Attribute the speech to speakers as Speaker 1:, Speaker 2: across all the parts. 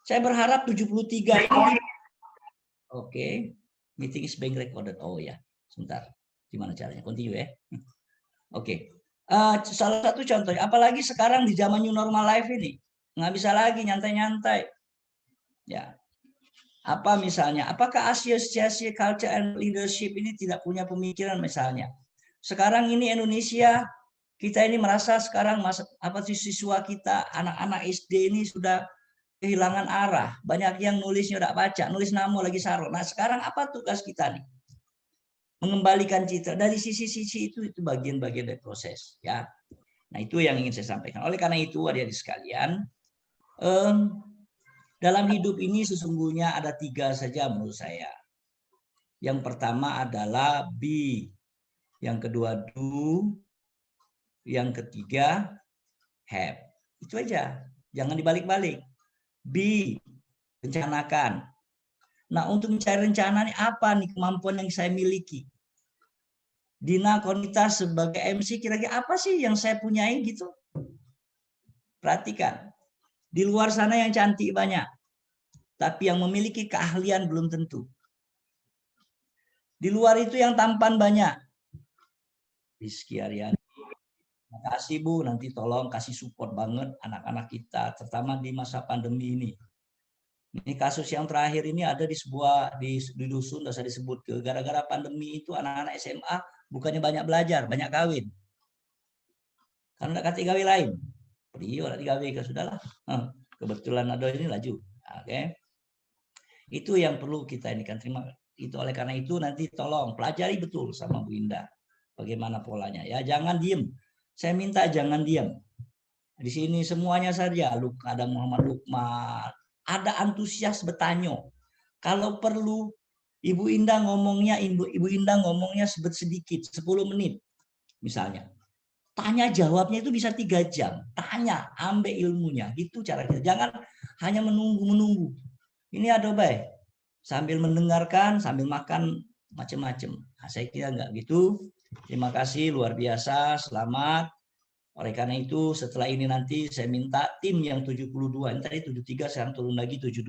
Speaker 1: Saya berharap 73 ini. Oke, meeting is being recorded. Oh ya, sebentar. Gimana caranya? Continue ya. Oke. Salah satu contohnya, apalagi sekarang di zaman new normal life ini, nggak bisa lagi nyantai-nyantai. Ya, apa misalnya? Apakah asosiasi culture and leadership ini tidak punya pemikiran misalnya? Sekarang ini Indonesia, kita ini merasa sekarang siswa kita, anak-anak SD ini sudah kehilangan arah. Banyak yang nulisnya udah baca, nulis nama lagi sarot. Nah, sekarang apa tugas kita nih? Mengembalikan citra dari sisi-sisi itu bagian-bagian dari proses, ya. Nah, itu yang ingin saya sampaikan. Oleh karena itu, adik-adik sekalian, dalam hidup ini sesungguhnya ada 3 saja menurut saya. Yang pertama adalah be, yang kedua do, yang ketiga have. Itu aja, jangan dibalik-balik. Be, rencanakan. Nah, untuk mencari rencana ini apa nih kemampuan yang saya miliki? Dina Konita sebagai MC kira-kira apa sih yang saya punyai gitu? Perhatikan. Di luar sana yang cantik banyak. Tapi yang memiliki keahlian belum tentu. Di luar itu yang tampan banyak. Rizky Aryani. Terima kasih Bu, nanti tolong kasih support banget anak-anak kita, terutama di masa pandemi ini. Ini kasus yang terakhir ini ada di dusun, saya disebut ke gara-gara pandemi itu anak-anak SMA bukannya banyak belajar, banyak kawin. Karena tidak kata gawe lain. Priyo tidak gawe ke sudahlah. Kebetulan ada ini laju. Oke. Itu yang perlu kita ini kan terima. Itu oleh karena itu nanti tolong pelajari betul sama Bu Indah bagaimana polanya ya. Jangan diem. Saya minta jangan diam. Di sini semuanya saja, ada Muhammad Lukman, ada antusias bertanyo. Kalau perlu Ibu Indah ngomongnya sedikit, 10 menit misalnya. Tanya jawabnya itu bisa 3 jam. Tanya, ambil ilmunya. Itu cara kita. Jangan hanya menunggu. Ini ada baik. Sambil mendengarkan, sambil makan macam-macam. Nah, saya kira enggak gitu. Terima kasih luar biasa, selamat. Oleh karena itu setelah ini nanti saya minta tim yang 72, ini tadi 73 sekarang turun lagi 72.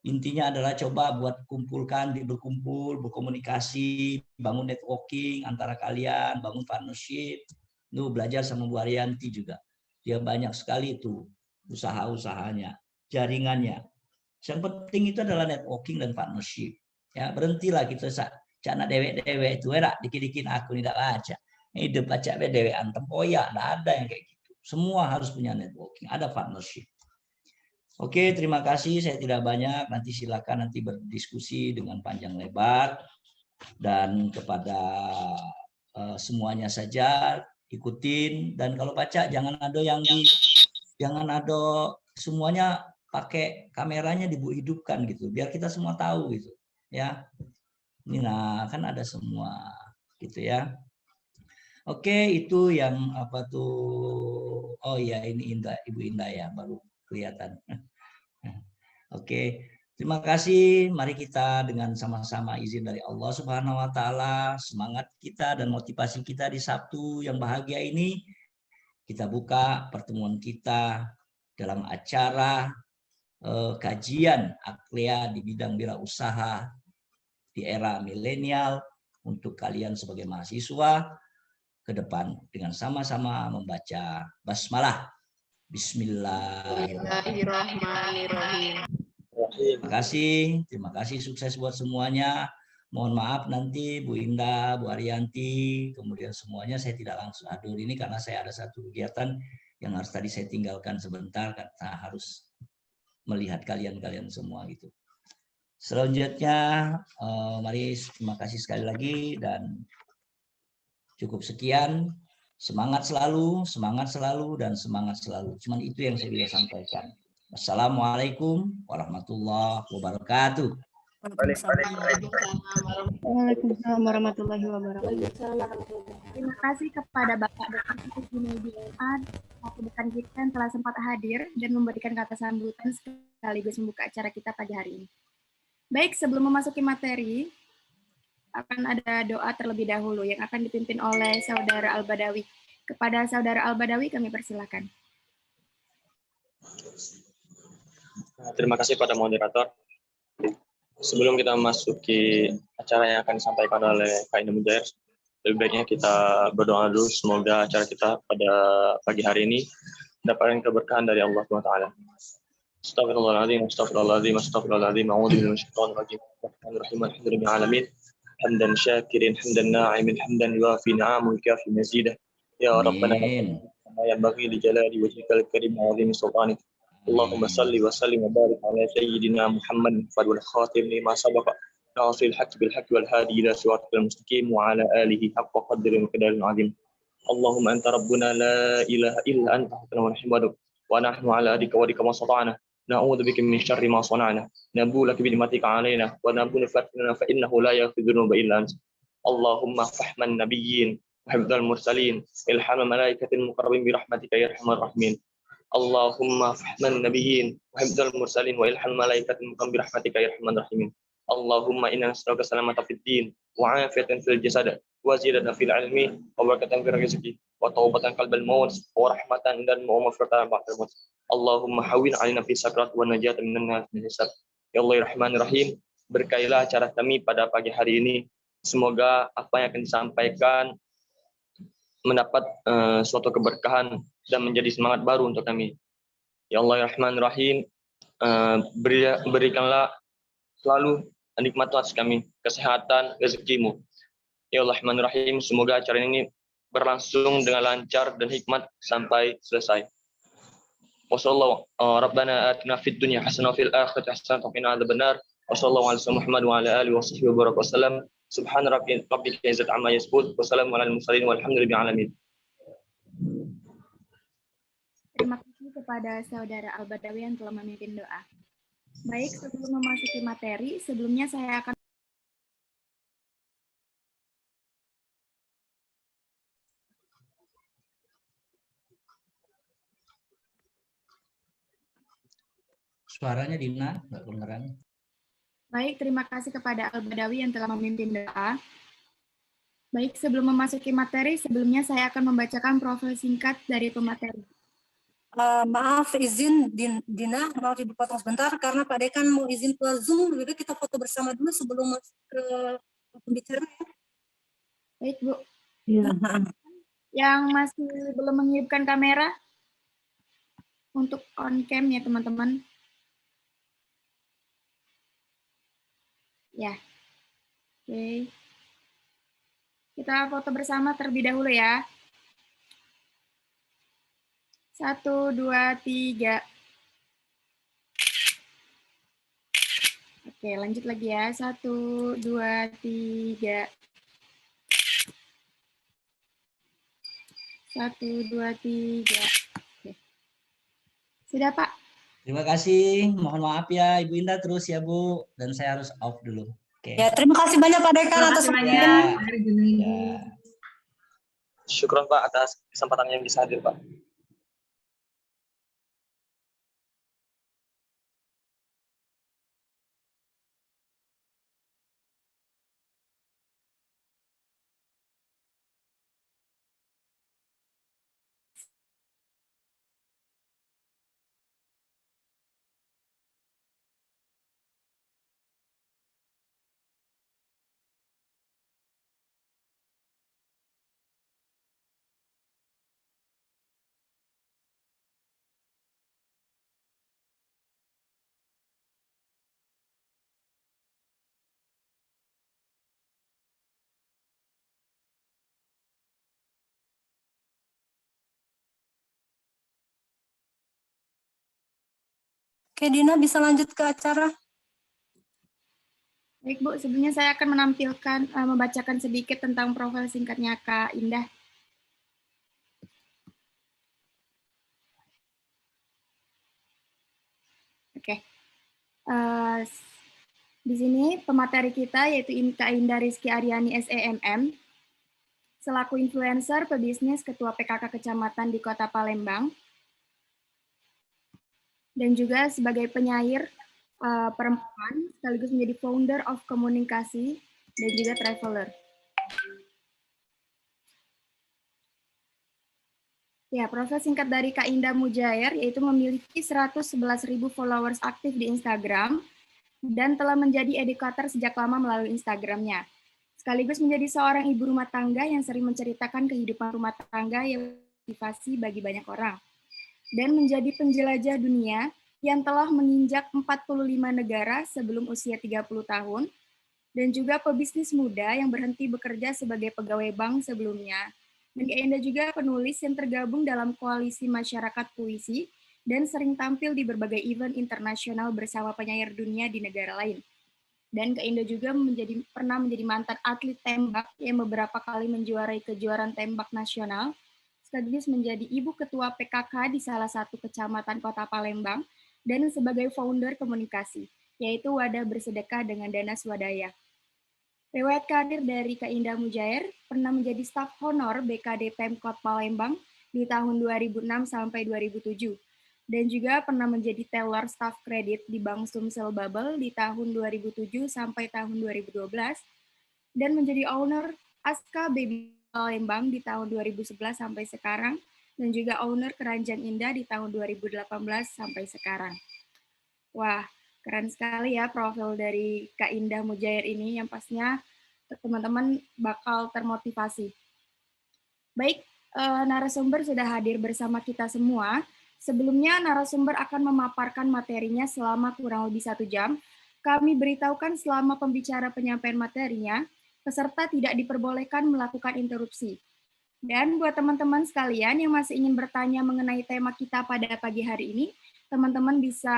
Speaker 1: Intinya adalah coba buat berkumpul, berkomunikasi, bangun networking antara kalian, bangun partnership. Lu belajar sama Bu Arianti juga. Dia banyak sekali itu usaha-usahanya, jaringannya. Yang penting itu adalah networking dan partnership. Ya, berhentilah kita cana dewek-dewek itu dikit-dikit aku tidak baca. Hidup baca dewean tempoyak, tidak ada yang kayak gitu. Semua harus punya networking, ada partnership. Oke, terima kasih. Saya tidak banyak. Nanti silakan nanti berdiskusi dengan panjang lebar dan kepada semuanya saja ikutin dan kalau baca jangan ada semuanya pakai kameranya hidupkan gitu biar kita semua tahu gitu ya. Ini nah kan ada semua gitu ya. Oke, itu yang apa tuh? Oh ya, ini Indah, Ibu Indah ya, baru kelihatan. Oke, terima kasih. Mari kita dengan sama-sama izin dari Allah Subhanahu wa taala, semangat kita dan motivasi kita di Sabtu yang bahagia ini, kita buka pertemuan kita dalam acara kajian Aklea di bidang wirausaha di era milenial untuk kalian sebagai mahasiswa ke depan dengan sama-sama membaca basmalah. Bismillahirrahmanirrahim. Terima kasih sukses buat semuanya. Mohon maaf nanti Bu Indah, Bu Arianti, kemudian semuanya saya tidak langsung hadir ini karena saya ada satu kegiatan yang harus tadi saya tinggalkan sebentar karena harus melihat kalian semua gitu. Selanjutnya mari terima kasih sekali lagi dan cukup sekian. Semangat selalu dan semangat selalu. Cuman itu yang saya bisa sampaikan. Wassalamualaikum warahmatullahi wabarakatuh.
Speaker 2: Waalaikumsalam warahmatullahi wabarakatuh. Terima kasih kepada Bapak Dr. Junaidi Ad, rekan kita yang telah sempat hadir dan memberikan kata sambutan sekaligus membuka acara kita pagi hari ini. Baik, sebelum memasuki materi, akan ada doa terlebih dahulu yang akan dipimpin oleh Saudara Al-Badawi. Kepada Saudara Al-Badawi kami persilakan.
Speaker 3: Terima kasih pada moderator. Sebelum kita memasuki acara yang akan disampaikan oleh Kak Indah Mujair, lebih baiknya kita berdoa dulu. Semoga acara kita pada pagi hari ini mendapatkan keberkahan dari Allah SWT. Astagfirullahaladzim, astagfirullahaladzim, astagfirullahaladzim, a'udzu billahi minasyaitonir rajim. Bismillahirrahmanirrahim, alhamdulillahi alamin. Hamdan syakirin, hamdan na'imin, hamdan yuafi ni'amahu kafi mazidah. Ya Rabbana
Speaker 1: Amin.
Speaker 3: yang bagi di jalali wajhikal karim wa azimi sultanik. Allahumma salli wa sallim wa barik ala sayyidina Muhammad fadul khatim lima sabaqa nasil haqq bil haqq wal hadi ila siratal mustaqim wa ala alihi haqqa qadri wa qadaril azim. Allahumma anta rabbuna la ilaha illa anta wa nahmaduk wa nahnu ala adika wa dika ma sata'na na'udzu bika min syarri ma sana'na nabulu laka bi ni'matika alaina wa nabulu fatina fa innahu la yaghfiru dhunuba illa anta. Allahumma fahman nabiyyin وحفظ المرسلين إلحام الملائكة المقربين برحمتك يا أرحم الراحمين. اللهم فهم النبيين وحفظ المرسلين وإلحام الملائكة المقربين برحمتك يا أرحم الراحمين. اللهم إنا نسألك سلامة في الدين وعافية في الجسد وزيادة في العلم وبركة في الرزق وتوبة قلب الموت ورحمة عند ومغفرة بعد الموت. اللهم حوين علينا في سكرات ونجاة من الحساب. Ya Allah Rahman Rahim, berkailah acara kami pada pagi hari ini. Semoga apa yang akan disampaikan mendapat suatu keberkahan dan menjadi semangat baru untuk kami. Ya Allah Rahman Rahim, berikanlah selalu nikmat atas kami, kesehatan, rezekimu. Ya Allah Rahman Rahim, semoga acara ini berlangsung dengan lancar dan hikmat sampai selesai. Wassallallahu rabbana atina fid dunya hasanah wa fil akhirati hasanah wa qina adzabannar. Wassallallahu ala Muhammad wa ala alihi wa sahbihi wa baraka wasallam. Subhana rabbika izzati amma yasifun wa salamun alal mursalin walhamdulillahi alamin.
Speaker 2: Terima kasih kepada Saudara Al-Badawi yang telah memimpin doa. Baik, sebelum memasuki materi, sebelumnya saya akan
Speaker 1: Suaranya Dina, nggak kedengeran.
Speaker 2: Baik, terima kasih kepada Al-Badawi yang telah memimpin doa. Baik, sebelum memasuki materi, sebelumnya saya akan membacakan profil singkat dari pemateri.
Speaker 4: Maaf, izin Dina, mau dipotong sebentar karena Pak Dekan mau izin ke Zoom, lebih baik kita foto bersama dulu sebelum masuk ke pembicaraan.
Speaker 2: Baik, Bu.
Speaker 4: Ya.
Speaker 2: Yang masih belum menghidupkan kamera, untuk on cam ya teman-teman. Ya, oke. Kita foto bersama terlebih dahulu ya. 1, 2, 3. Oke, lanjut lagi ya. 1, 2, 3. 1, 2, 3. Oke. Sudah, Pak?
Speaker 1: Terima kasih. Mohon maaf ya Ibu Indah terus ya Bu. Dan saya harus off dulu. Oke.
Speaker 4: Ya, terima kasih banyak Pak Dekan atas
Speaker 1: Ya. Ya.
Speaker 3: Syukron Pak atas kesempatan yang bisa hadir Pak.
Speaker 4: Oke, Dina bisa lanjut ke acara.
Speaker 2: Baik, Bu. Sebelumnya saya akan membacakan sedikit tentang profil singkatnya Kak Indah. Oke. Di sini pemateri kita yaitu Kak Indah Rizky Aryani SEMM, selaku influencer, pebisnis, ketua PKK Kecamatan di Kota Palembang, dan juga sebagai penyair perempuan, sekaligus menjadi founder of komunikasi, dan juga traveler. Ya, profil singkat dari Kak Indah Mujair yaitu memiliki 111.000 followers aktif di Instagram dan telah menjadi edukator sejak lama melalui Instagramnya. Sekaligus menjadi seorang ibu rumah tangga yang sering menceritakan kehidupan rumah tangga yang motivasi bagi banyak orang. Dan menjadi penjelajah dunia yang telah menginjak 45 negara sebelum usia 30 tahun, dan juga pebisnis muda yang berhenti bekerja sebagai pegawai bank sebelumnya. Dan Kak Indah juga penulis yang tergabung dalam koalisi masyarakat puisi dan sering tampil di berbagai event internasional bersama penyair dunia di negara lain. Dan Kak Indah juga pernah menjadi mantan atlet tembak yang beberapa kali menjuarai kejuaraan tembak nasional, sekaligus menjadi ibu ketua PKK di salah satu kecamatan Kota Palembang, dan sebagai founder komunikasi, yaitu Wadah Bersedekah dengan Dana Swadaya. Riwayat karir dari Kak Indah Mujair pernah menjadi staf honor BKD Pemkot Palembang di tahun 2006 sampai 2007, dan juga pernah menjadi teller staf kredit di Bank Sumsel Babel di tahun 2007 sampai tahun 2012, dan menjadi owner Aska Baby Palembang di tahun 2011 sampai sekarang, dan juga owner Keranjang Indah di tahun 2018 sampai sekarang. Wah, keren sekali ya profil dari Kak Indah Mujair ini yang pastinya teman-teman bakal termotivasi. Baik, narasumber sudah hadir bersama kita semua. Sebelumnya narasumber akan memaparkan materinya selama kurang lebih 1 jam. Kami beritahukan selama pembicara penyampaian materinya, peserta tidak diperbolehkan melakukan interupsi. Dan buat teman-teman sekalian yang masih ingin bertanya mengenai tema kita pada pagi hari ini, teman-teman bisa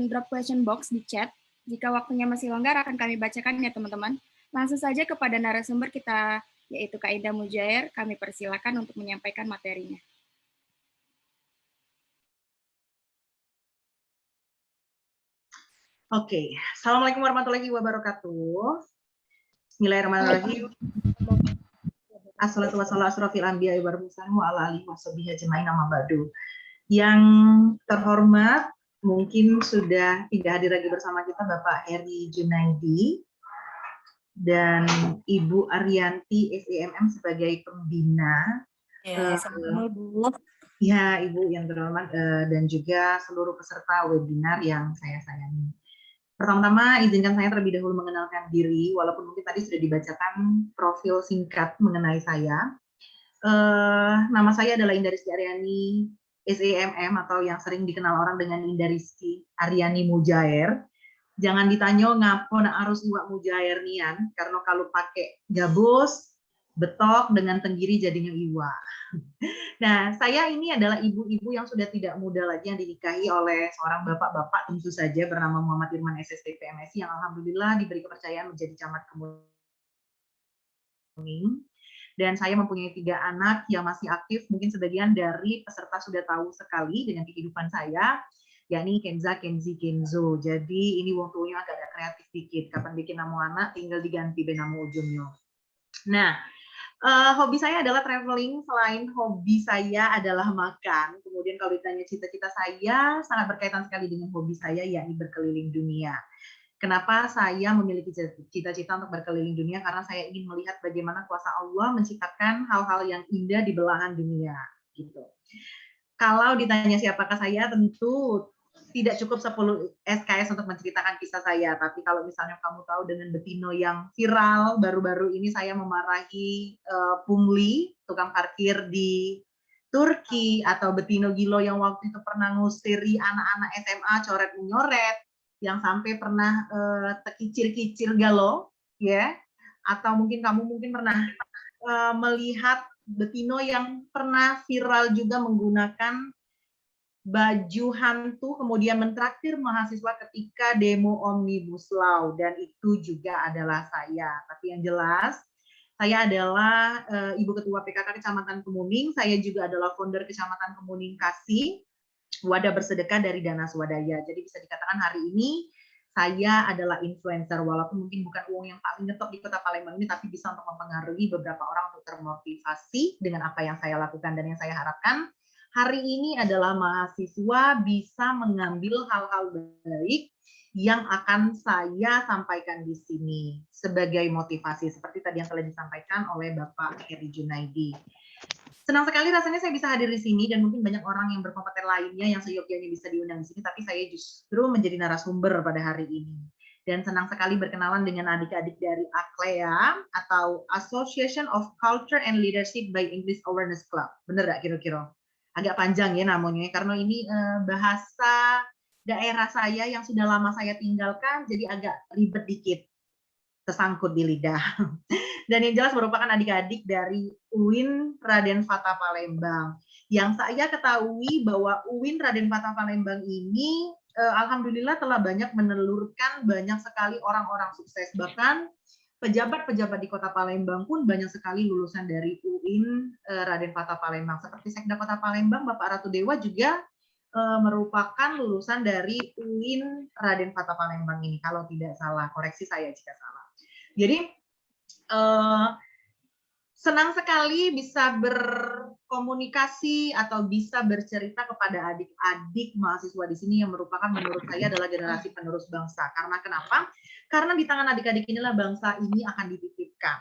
Speaker 2: drop question box di chat. Jika waktunya masih longgar akan kami bacakan ya teman-teman. Langsung saja kepada narasumber kita, yaitu Kak Indah Mujair, kami persilakan untuk menyampaikan materinya.
Speaker 5: Oke, Assalamualaikum warahmatullahi wabarakatuh. Bismillahirrahmanirrahim. Assalatu wassalamu asrofil anbiya wal mursalin wa ala alihi washabihi ajmain amma ba'du. Yang terhormat, mungkin sudah tidak hadir lagi bersama kita Bapak Heri Junaidi dan Ibu Arianti SEMM sebagai pembina.
Speaker 4: Ya, assalamualaikum.
Speaker 5: Ya, Ibu yang terhormat dan juga seluruh peserta webinar yang saya sayangi. Pertama-tama izinkan saya terlebih dahulu mengenalkan diri, walaupun mungkin tadi sudah dibacakan profil singkat mengenai saya. Nama saya adalah Indah Rizky Aryani, SEMM atau yang sering dikenal orang dengan Indah Rizky Aryani Mujair. Jangan ditanya ngapo nak harus iwak mujair nian, karena kalau pakai gabus, betok dengan tenggiri jadinya iwak. Nah, saya ini adalah ibu-ibu yang sudah tidak muda lagi yang dinikahi oleh seorang bapak-bapak tentu saja bernama Muhammad Irman SSTP MSI yang alhamdulillah diberi kepercayaan menjadi camat Kemuning. Dan saya mempunyai 3 anak yang masih aktif, mungkin sebagian dari peserta sudah tahu sekali dengan kehidupan saya, yakni Kenza, Kenzi, Kenzo. Jadi ini wong tuanya agak kreatif dikit, kapan bikin nama anak tinggal diganti benama ujungnya. Nah, hobi saya adalah traveling, selain hobi saya adalah makan. Kemudian kalau ditanya cita-cita saya, sangat berkaitan sekali dengan hobi saya, yakni berkeliling dunia. Kenapa saya memiliki cita-cita untuk berkeliling dunia? Karena saya ingin melihat bagaimana kuasa Allah menciptakan hal-hal yang indah di belahan dunia. Gitu. Kalau ditanya siapakah saya, tentu tidak cukup 10 SKS untuk menceritakan kisah saya. Tapi kalau misalnya kamu tahu dengan Betino yang viral, baru-baru ini saya memarahi pungli, tukang parkir di Turki, atau Betino Gilo yang waktu itu pernah ngusiri anak-anak SMA coret-nyoret, yang sampai pernah tekicir-kicir galo, ya, atau mungkin kamu pernah melihat Betino yang pernah viral juga menggunakan baju hantu kemudian mentraktir mahasiswa ketika demo Omnibus Law, dan itu juga adalah saya. Tapi yang jelas saya adalah Ibu Ketua PKK Kecamatan Kemuning, saya juga adalah founder Kecamatan Kemuning Kasih, Wadah Bersedekah dari Dana Swadaya. Jadi bisa dikatakan hari ini saya adalah influencer, walaupun mungkin bukan uang yang paling ngetop di Kota Palembang ini, tapi bisa untuk mempengaruhi beberapa orang untuk termotivasi dengan apa yang saya lakukan. Dan yang saya harapkan hari ini adalah mahasiswa bisa mengambil hal-hal baik yang akan saya sampaikan di sini sebagai motivasi, seperti tadi yang telah disampaikan oleh Bapak Heri Junaidi. Senang sekali rasanya saya bisa hadir di sini dan mungkin banyak orang yang berkompeten lainnya yang seyogyanya bisa diundang di sini, tapi saya justru menjadi narasumber pada hari ini. Dan senang sekali berkenalan dengan adik-adik dari ACLEA atau Association of Culture and Leadership by English Awareness Club. Bener nggak kira-kira? Agak panjang ya namanya, karena ini bahasa daerah saya yang sudah lama saya tinggalkan, jadi agak ribet dikit, tersangkut di lidah. Dan yang jelas merupakan adik-adik dari UIN Raden Fatah Palembang. Yang saya ketahui bahwa UIN Raden Fatah Palembang ini alhamdulillah telah banyak menelurkan banyak sekali orang-orang sukses. Bahkan pejabat-pejabat di Kota Palembang pun banyak sekali lulusan dari UIN Raden Fatah Palembang. Seperti Sekda Kota Palembang, Bapak Ratu Dewa juga merupakan lulusan dari UIN Raden Fatah Palembang ini, kalau tidak salah. Koreksi saya jika salah. Jadi senang sekali bisa berkomunikasi atau bisa bercerita kepada adik-adik mahasiswa di sini yang merupakan menurut saya adalah generasi penerus bangsa. Karena kenapa? Karena di tangan adik-adik inilah bangsa ini akan dititipkan.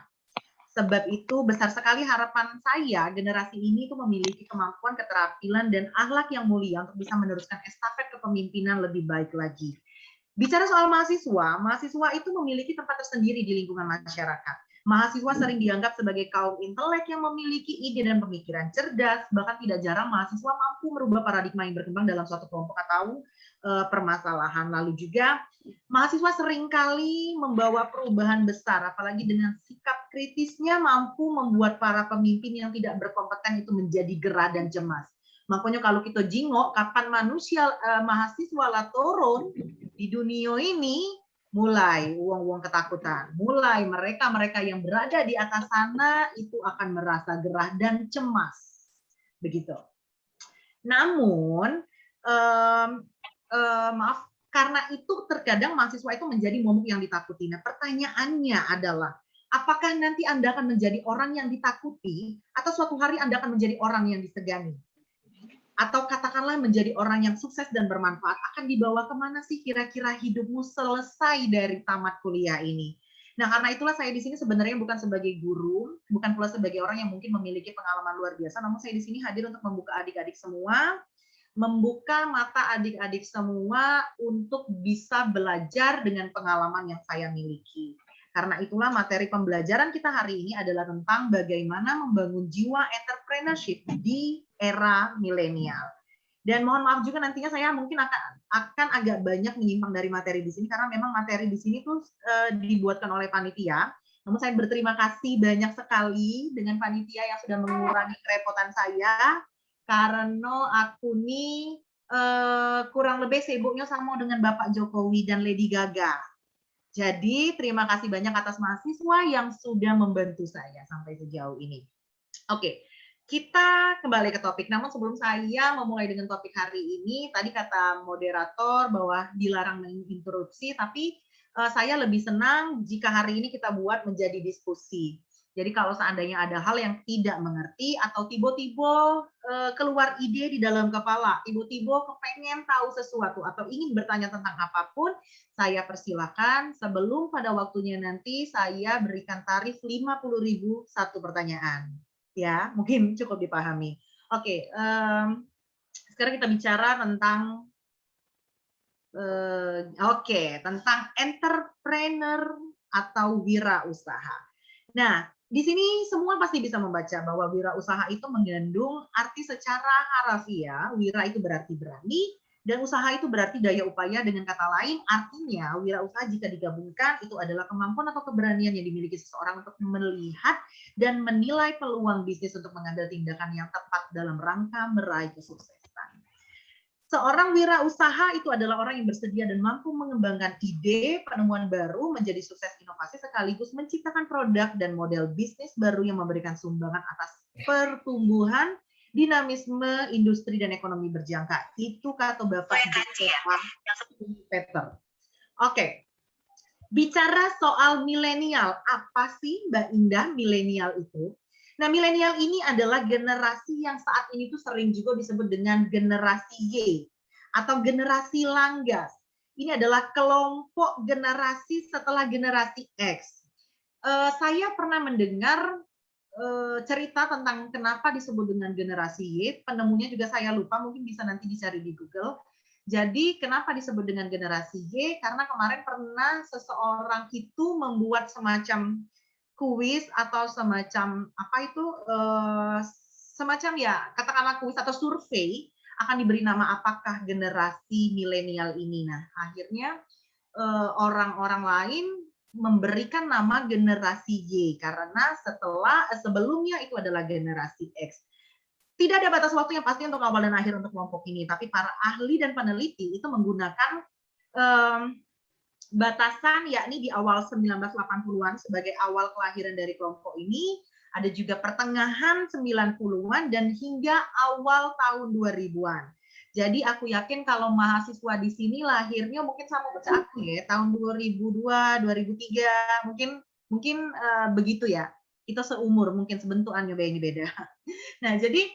Speaker 5: Sebab itu besar sekali harapan saya generasi ini itu memiliki kemampuan, keterampilan, dan akhlak yang mulia untuk bisa meneruskan estafet kepemimpinan lebih baik lagi. Bicara soal mahasiswa, mahasiswa itu memiliki tempat tersendiri di lingkungan masyarakat. Mahasiswa sering dianggap sebagai kaum intelek yang memiliki ide dan pemikiran cerdas, bahkan tidak jarang mahasiswa mampu merubah paradigma yang berkembang dalam suatu kelompok atau permasalahan. Lalu juga mahasiswa seringkali membawa perubahan besar, apalagi dengan sikap kritisnya mampu membuat para pemimpin yang tidak berkompeten itu menjadi gerah dan cemas. Makanya kalau kita jingok, kapan manusia mahasiswa lah turun di dunia ini, mulai uang-uang ketakutan, mulai mereka-mereka yang berada di atas sana itu akan merasa gerah dan cemas, begitu. Namun, maaf, karena itu terkadang mahasiswa itu menjadi momok yang ditakuti. Nah, pertanyaannya adalah, apakah nanti Anda akan menjadi orang yang ditakuti, atau suatu hari Anda akan menjadi orang yang disegani? Atau katakanlah menjadi orang yang sukses dan bermanfaat, akan dibawa kemana sih kira-kira hidupmu selesai dari tamat kuliah ini? Nah, karena itulah saya di sini sebenarnya bukan sebagai guru, bukan pula sebagai orang yang mungkin memiliki pengalaman luar biasa, namun saya di sini hadir untuk membuka adik-adik semua, membuka mata adik-adik semua untuk bisa belajar dengan pengalaman yang saya miliki. Karena itulah materi pembelajaran kita hari ini adalah tentang bagaimana membangun jiwa entrepreneurship di era milenial. Dan mohon maaf juga nantinya saya mungkin akan agak banyak menyimpang dari materi di sini karena memang materi di sini tuh dibuatkan oleh panitia. Namun saya berterima kasih banyak sekali dengan panitia yang sudah mengurangi kerepotan saya karena aku ini kurang lebih sibuknya sama dengan Bapak Jokowi dan Lady Gaga. Jadi terima kasih banyak atas mahasiswa yang sudah membantu saya sampai sejauh ini. Oke, kita kembali ke topik. Namun sebelum saya memulai dengan topik hari ini, tadi kata moderator bahwa dilarang menginterupsi, tapi saya lebih senang jika hari ini kita buat menjadi diskusi. Jadi kalau seandainya ada hal yang tidak mengerti atau tiba-tiba keluar ide di dalam kepala, tiba-tiba kepengen tahu sesuatu atau ingin bertanya tentang apapun, saya persilakan sebelum pada waktunya nanti saya berikan tarif 50.000 satu pertanyaan. Ya, mungkin cukup dipahami. Oke, sekarang kita bicara tentang tentang entrepreneur atau wirausaha. Nah, di sini semua pasti bisa membaca bahwa wirausaha itu mengandung arti secara harafiah, wira itu berarti berani, dan usaha itu berarti daya upaya. Dengan kata lain, artinya wirausaha jika digabungkan itu adalah kemampuan atau keberanian yang dimiliki seseorang untuk melihat dan menilai peluang bisnis untuk mengambil tindakan yang tepat dalam rangka meraih kesuksesan. Seorang wirausaha itu adalah orang yang bersedia dan mampu mengembangkan ide, penemuan baru menjadi sukses inovasi sekaligus menciptakan produk dan model bisnis baru yang memberikan sumbangan atas pertumbuhan, dinamisme, industri, dan ekonomi berjangka. Itu kata Bapak Peter. Oke. Bicara soal milenial, apa sih Mbak Indah milenial itu? Nah, milenial ini adalah generasi yang saat ini tuh sering juga disebut dengan generasi Y atau generasi langgas. Ini adalah kelompok generasi setelah generasi X. Saya pernah mendengar cerita tentang kenapa disebut dengan generasi Y. Penemunya juga saya lupa, mungkin bisa nanti dicari di Google. Jadi kenapa disebut dengan generasi Y? Karena kemarin pernah seseorang itu membuat semacam kuis atau semacam apa itu, semacam ya katakanlah kuis atau survei, akan diberi nama apakah generasi milenial ini. Nah, akhirnya orang-orang lain memberikan nama generasi Y karena sebelumnya itu adalah generasi X. Tidak ada batas waktu yang pasti untuk awal dan akhir untuk kelompok ini, tapi para ahli dan peneliti itu menggunakan batasan yakni di awal 1980-an sebagai awal kelahiran dari kelompok ini, ada juga pertengahan 90-an dan hingga awal tahun 2000-an. Jadi aku yakin kalau mahasiswa di sini lahirnya mungkin sama baca aku ya, tahun 2002, 2003, mungkin begitu ya. Kita seumur, mungkin sebentukannya beda. Nah, jadi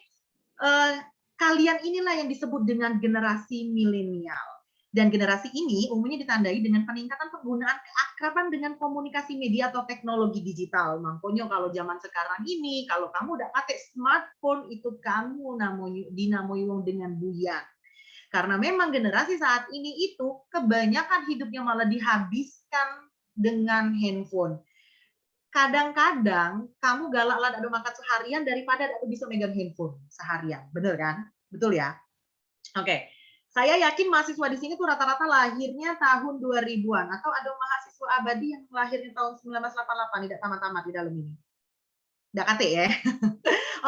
Speaker 5: kalian inilah yang disebut dengan generasi milenial. Dan generasi ini umumnya ditandai dengan peningkatan penggunaan keakraban dengan komunikasi media atau teknologi digital. Makanya kalau zaman sekarang ini, kalau kamu udah pakai smartphone, itu kamu dinamoi wong dengan buyan. Karena memang generasi saat ini itu kebanyakan hidupnya malah dihabiskan dengan handphone. Kadang-kadang kamu galak lah ada makan seharian daripada ada bisa megang handphone seharian. Bener kan? Betul ya? Oke. Saya yakin mahasiswa di sini tuh rata-rata lahirnya tahun 2000-an atau ada mahasiswa abadi yang lahirnya tahun 1988 tidak tamat-tamat di dalam ini. Nggak kate ya.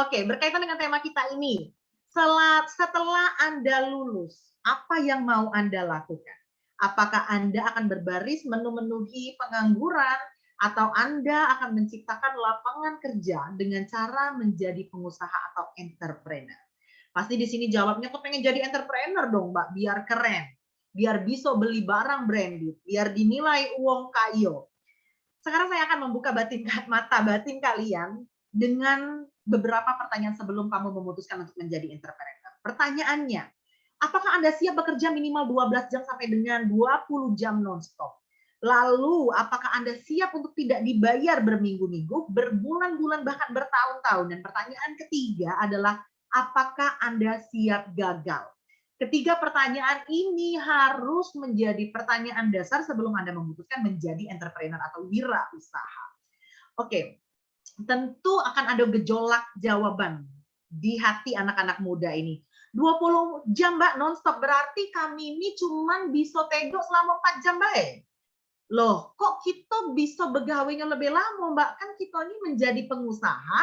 Speaker 5: Oke, berkaitan dengan tema kita ini. Setelah Anda lulus, apa yang mau Anda lakukan? Apakah Anda akan berbaris memenuhi pengangguran atau Anda akan menciptakan lapangan kerja dengan cara menjadi pengusaha atau entrepreneur? Pasti di sini jawabnya kok pengen jadi entrepreneur dong, Mbak, biar keren, biar bisa beli barang branded, biar dinilai uang kayo. Sekarang saya akan membuka mata batin kalian dengan beberapa pertanyaan sebelum kamu memutuskan untuk menjadi entrepreneur. Pertanyaannya, apakah Anda siap bekerja minimal 12 jam sampai dengan 20 jam non-stop? Lalu, apakah Anda siap untuk tidak dibayar berminggu-minggu, berbulan-bulan, bahkan bertahun-tahun? Dan pertanyaan ketiga adalah, apakah Anda siap gagal? Ketiga pertanyaan ini harus menjadi pertanyaan dasar sebelum Anda memutuskan menjadi entrepreneur atau wirausaha. Oke, tentu akan ada gejolak jawaban di hati anak-anak muda ini. 20 jam, Mbak, non-stop, berarti kami ini cuman bisa tegok selama 4 jam, Mbak. Loh, kok kita bisa begawainya lebih lama, Mbak? Kan kita ini menjadi pengusaha,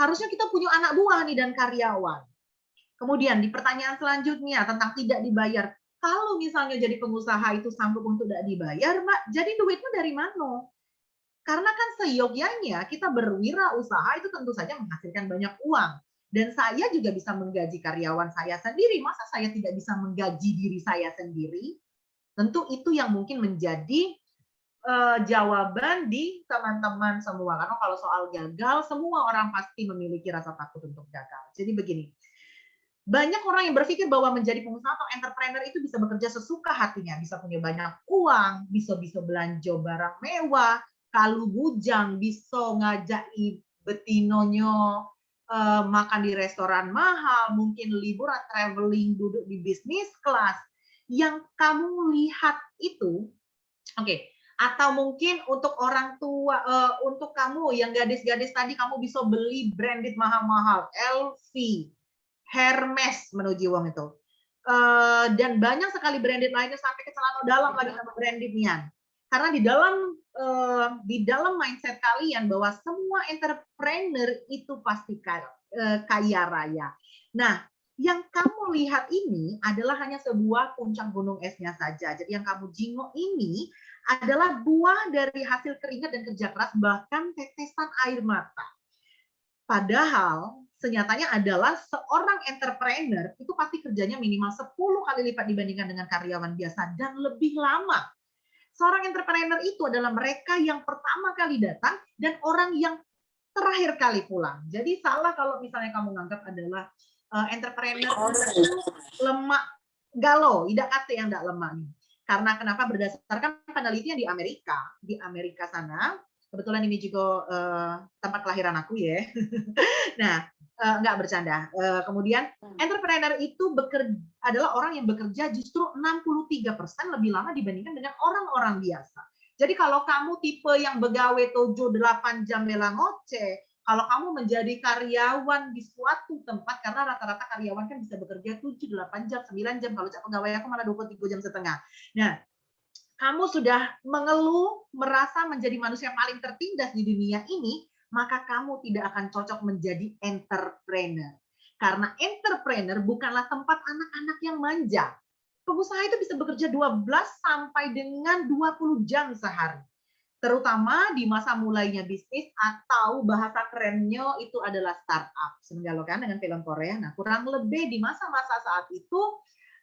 Speaker 5: harusnya kita punya anak buah nih dan karyawan. Kemudian di pertanyaan selanjutnya tentang tidak dibayar. Kalau misalnya jadi pengusaha itu sanggup untuk tidak dibayar, Mbak, jadi duitnya dari mana? Karena kan seyogyanya kita berwirausaha itu tentu saja menghasilkan banyak uang. Dan saya juga bisa menggaji karyawan saya sendiri. Masa saya tidak bisa menggaji diri saya sendiri? Tentu itu yang mungkin menjadi jawaban di teman-teman semua. Karena kalau soal gagal, semua orang pasti memiliki rasa takut untuk gagal. Jadi begini, banyak orang yang berpikir bahwa menjadi pengusaha atau entrepreneur itu bisa bekerja sesuka hatinya, bisa punya banyak uang, bisa belanja barang mewah, kalau bujang bisa ngajak betinonyo makan di restoran mahal, mungkin liburan traveling, duduk di bisnis kelas. Yang kamu lihat itu, oke. Atau mungkin untuk orang tua, untuk kamu yang gadis-gadis tadi, kamu bisa beli branded mahal-mahal, LV, Hermes menuju uang itu. Dan banyak sekali branded lainnya sampai ke celana dalam lagi sama brandednya. Karena di dalam mindset kalian bahwa semua entrepreneur itu pasti kaya raya. Nah, yang kamu lihat ini adalah hanya sebuah puncak gunung esnya saja. Jadi yang kamu jingok ini adalah buah dari hasil keringat dan kerja keras, bahkan tetesan air mata. Padahal senyatanya adalah seorang entrepreneur itu pasti kerjanya minimal 10 kali lipat dibandingkan dengan karyawan biasa dan lebih lama. Seorang entrepreneur itu adalah mereka yang pertama kali datang dan orang yang terakhir kali pulang. Jadi salah kalau misalnya kamu nganggap adalah entrepreneur itu lemak, galau, tidak kate yang tidak lemah. Karena kenapa? Berdasarkan penelitian di Amerika sana, Kebetulan ini juga tempat kelahiran aku ya. Nah, nggak bercanda. Kemudian entrepreneur itu adalah orang yang bekerja justru 63% lebih lama dibandingkan dengan orang-orang biasa. Jadi kalau kamu tipe yang begawe tojo 8 jam bela ngoceh, kalau kamu menjadi karyawan di suatu tempat, karena rata-rata karyawan kan bisa bekerja 7, 8 jam, 9 jam, kalau pegawai aku malah 23 jam setengah. Nah, kamu sudah mengeluh, merasa menjadi manusia paling tertindas di dunia ini, maka kamu tidak akan cocok menjadi entrepreneur. Karena entrepreneur bukanlah tempat anak-anak yang manja. Pengusaha itu bisa bekerja 12 sampai dengan 20 jam sehari. Terutama di masa mulainya bisnis atau bahasa kerennya itu adalah startup. Senggalokan dengan film Korea. Nah, kurang lebih di masa-masa saat itu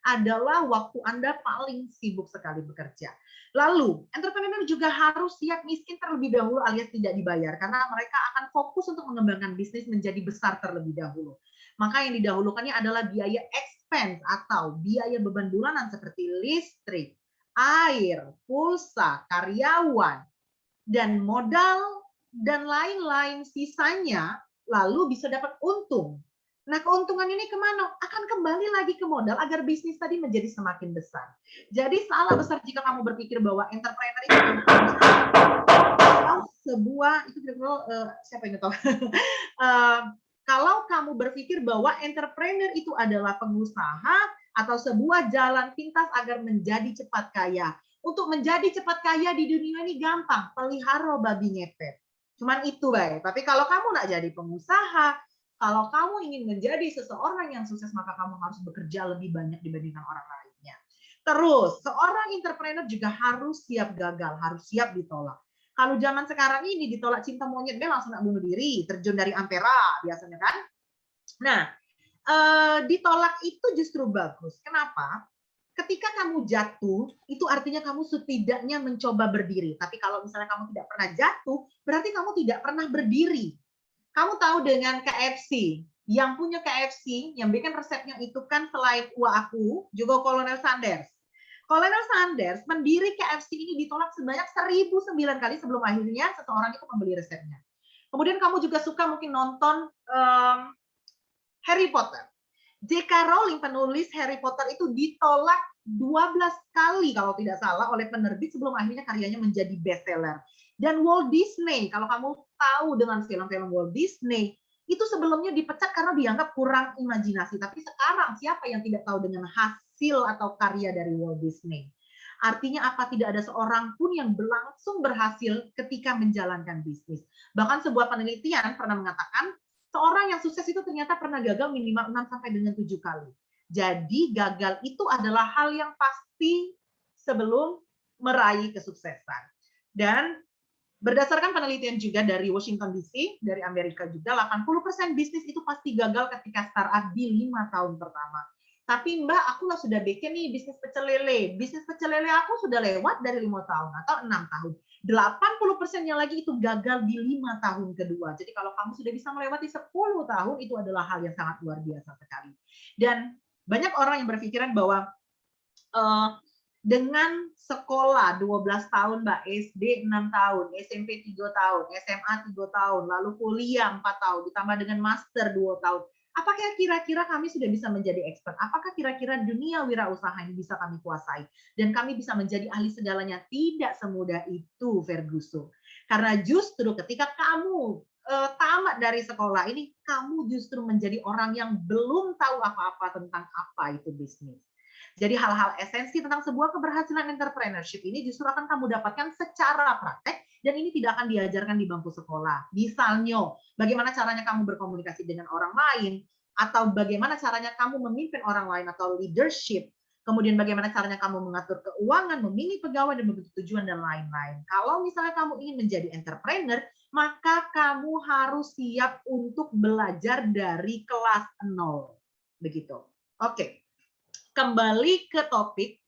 Speaker 5: adalah waktu Anda paling sibuk sekali bekerja. Lalu, entrepreneur juga harus siap miskin terlebih dahulu alias tidak dibayar karena mereka akan fokus untuk mengembangkan bisnis menjadi besar terlebih dahulu. Maka yang didahulukannya adalah biaya expense atau biaya beban bulanan seperti listrik, air, pulsa, karyawan, dan modal, dan lain-lain sisanya, lalu bisa dapat untung. Nah, keuntungan ini kemana? Akan kembali lagi ke modal agar bisnis tadi menjadi semakin besar. Jadi salah besar jika kamu berpikir bahwa entrepreneur itu sebuah, itu siapa yang tahu? Kalau kamu berpikir bahwa entrepreneur itu adalah pengusaha atau sebuah jalan pintas agar menjadi cepat kaya. Untuk menjadi cepat kaya di dunia ini gampang, pelihara babi ngepet. Cuman itu, baik. Tapi kalau kamu nak jadi pengusaha, kalau kamu ingin menjadi seseorang yang sukses, maka kamu harus bekerja lebih banyak dibandingkan orang lainnya. Terus, seorang entrepreneur juga harus siap gagal, harus siap ditolak. Kalau zaman sekarang ini ditolak cinta monyet, dia langsung nak bunuh diri, terjun dari Ampera biasanya kan. Nah, ditolak itu justru bagus. Kenapa? Ketika kamu jatuh, itu artinya kamu setidaknya mencoba berdiri. Tapi kalau misalnya kamu tidak pernah jatuh, berarti kamu tidak pernah berdiri. Kamu tahu dengan KFC, yang punya KFC, yang bikin resepnya itu kan selain aku, juga Kolonel Sanders. Kolonel Sanders mendiri KFC ini ditolak sebanyak 1009 kali sebelum akhirnya seseorang itu membeli resepnya. Kemudian kamu juga suka mungkin nonton Harry Potter. J.K. Rowling, penulis Harry Potter, itu ditolak 12 kali kalau tidak salah oleh penerbit sebelum akhirnya karyanya menjadi bestseller. Dan Walt Disney, kalau kamu tahu dengan film-film Walt Disney, itu sebelumnya dipecat karena dianggap kurang imajinasi. Tapi sekarang siapa yang tidak tahu dengan hasil atau karya dari Walt Disney? Artinya apa? Tidak ada seorang pun yang langsung berhasil ketika menjalankan bisnis. Bahkan sebuah penelitian pernah mengatakan seorang yang sukses itu ternyata pernah gagal minimal 6 sampai dengan 7 kali. Jadi gagal itu adalah hal yang pasti sebelum meraih kesuksesan. Dan berdasarkan penelitian juga dari Washington DC, dari Amerika juga, 80% bisnis itu pasti gagal ketika startup di 5 tahun pertama. Tapi Mbak, aku lah sudah bikin nih bisnis pecel lele. Bisnis pecel lele aku sudah lewat dari 5 tahun atau 6 tahun. 80%-nya lagi itu gagal di 5 tahun kedua. Jadi kalau kamu sudah bisa melewati 10 tahun, itu adalah hal yang sangat luar biasa sekali. Dan banyak orang yang berpikiran bahwa dengan sekolah 12 tahun, Mbak, SD 6 tahun, SMP 3 tahun, SMA 3 tahun, lalu kuliah 4 tahun, ditambah dengan master 2 tahun. Apakah kira-kira kami sudah bisa menjadi expert? Apakah kira-kira dunia wirausaha ini bisa kami kuasai? Dan kami bisa menjadi ahli segalanya? Tidak semudah itu, Ferguson. Karena justru ketika kamu tamat dari sekolah ini, kamu justru menjadi orang yang belum tahu apa-apa tentang apa itu bisnis. Jadi hal-hal esensi tentang sebuah keberhasilan entrepreneurship ini justru akan kamu dapatkan secara praktek dan ini tidak akan diajarkan di bangku sekolah. Misalnya, bagaimana caranya kamu berkomunikasi dengan orang lain, atau bagaimana caranya kamu memimpin orang lain atau leadership, kemudian bagaimana caranya kamu mengatur keuangan, memilih pegawai dan membentuk tujuan dan lain-lain. Kalau misalnya kamu ingin menjadi entrepreneur, maka kamu harus siap untuk belajar dari kelas 0. Begitu. Oke. Kembali ke topik.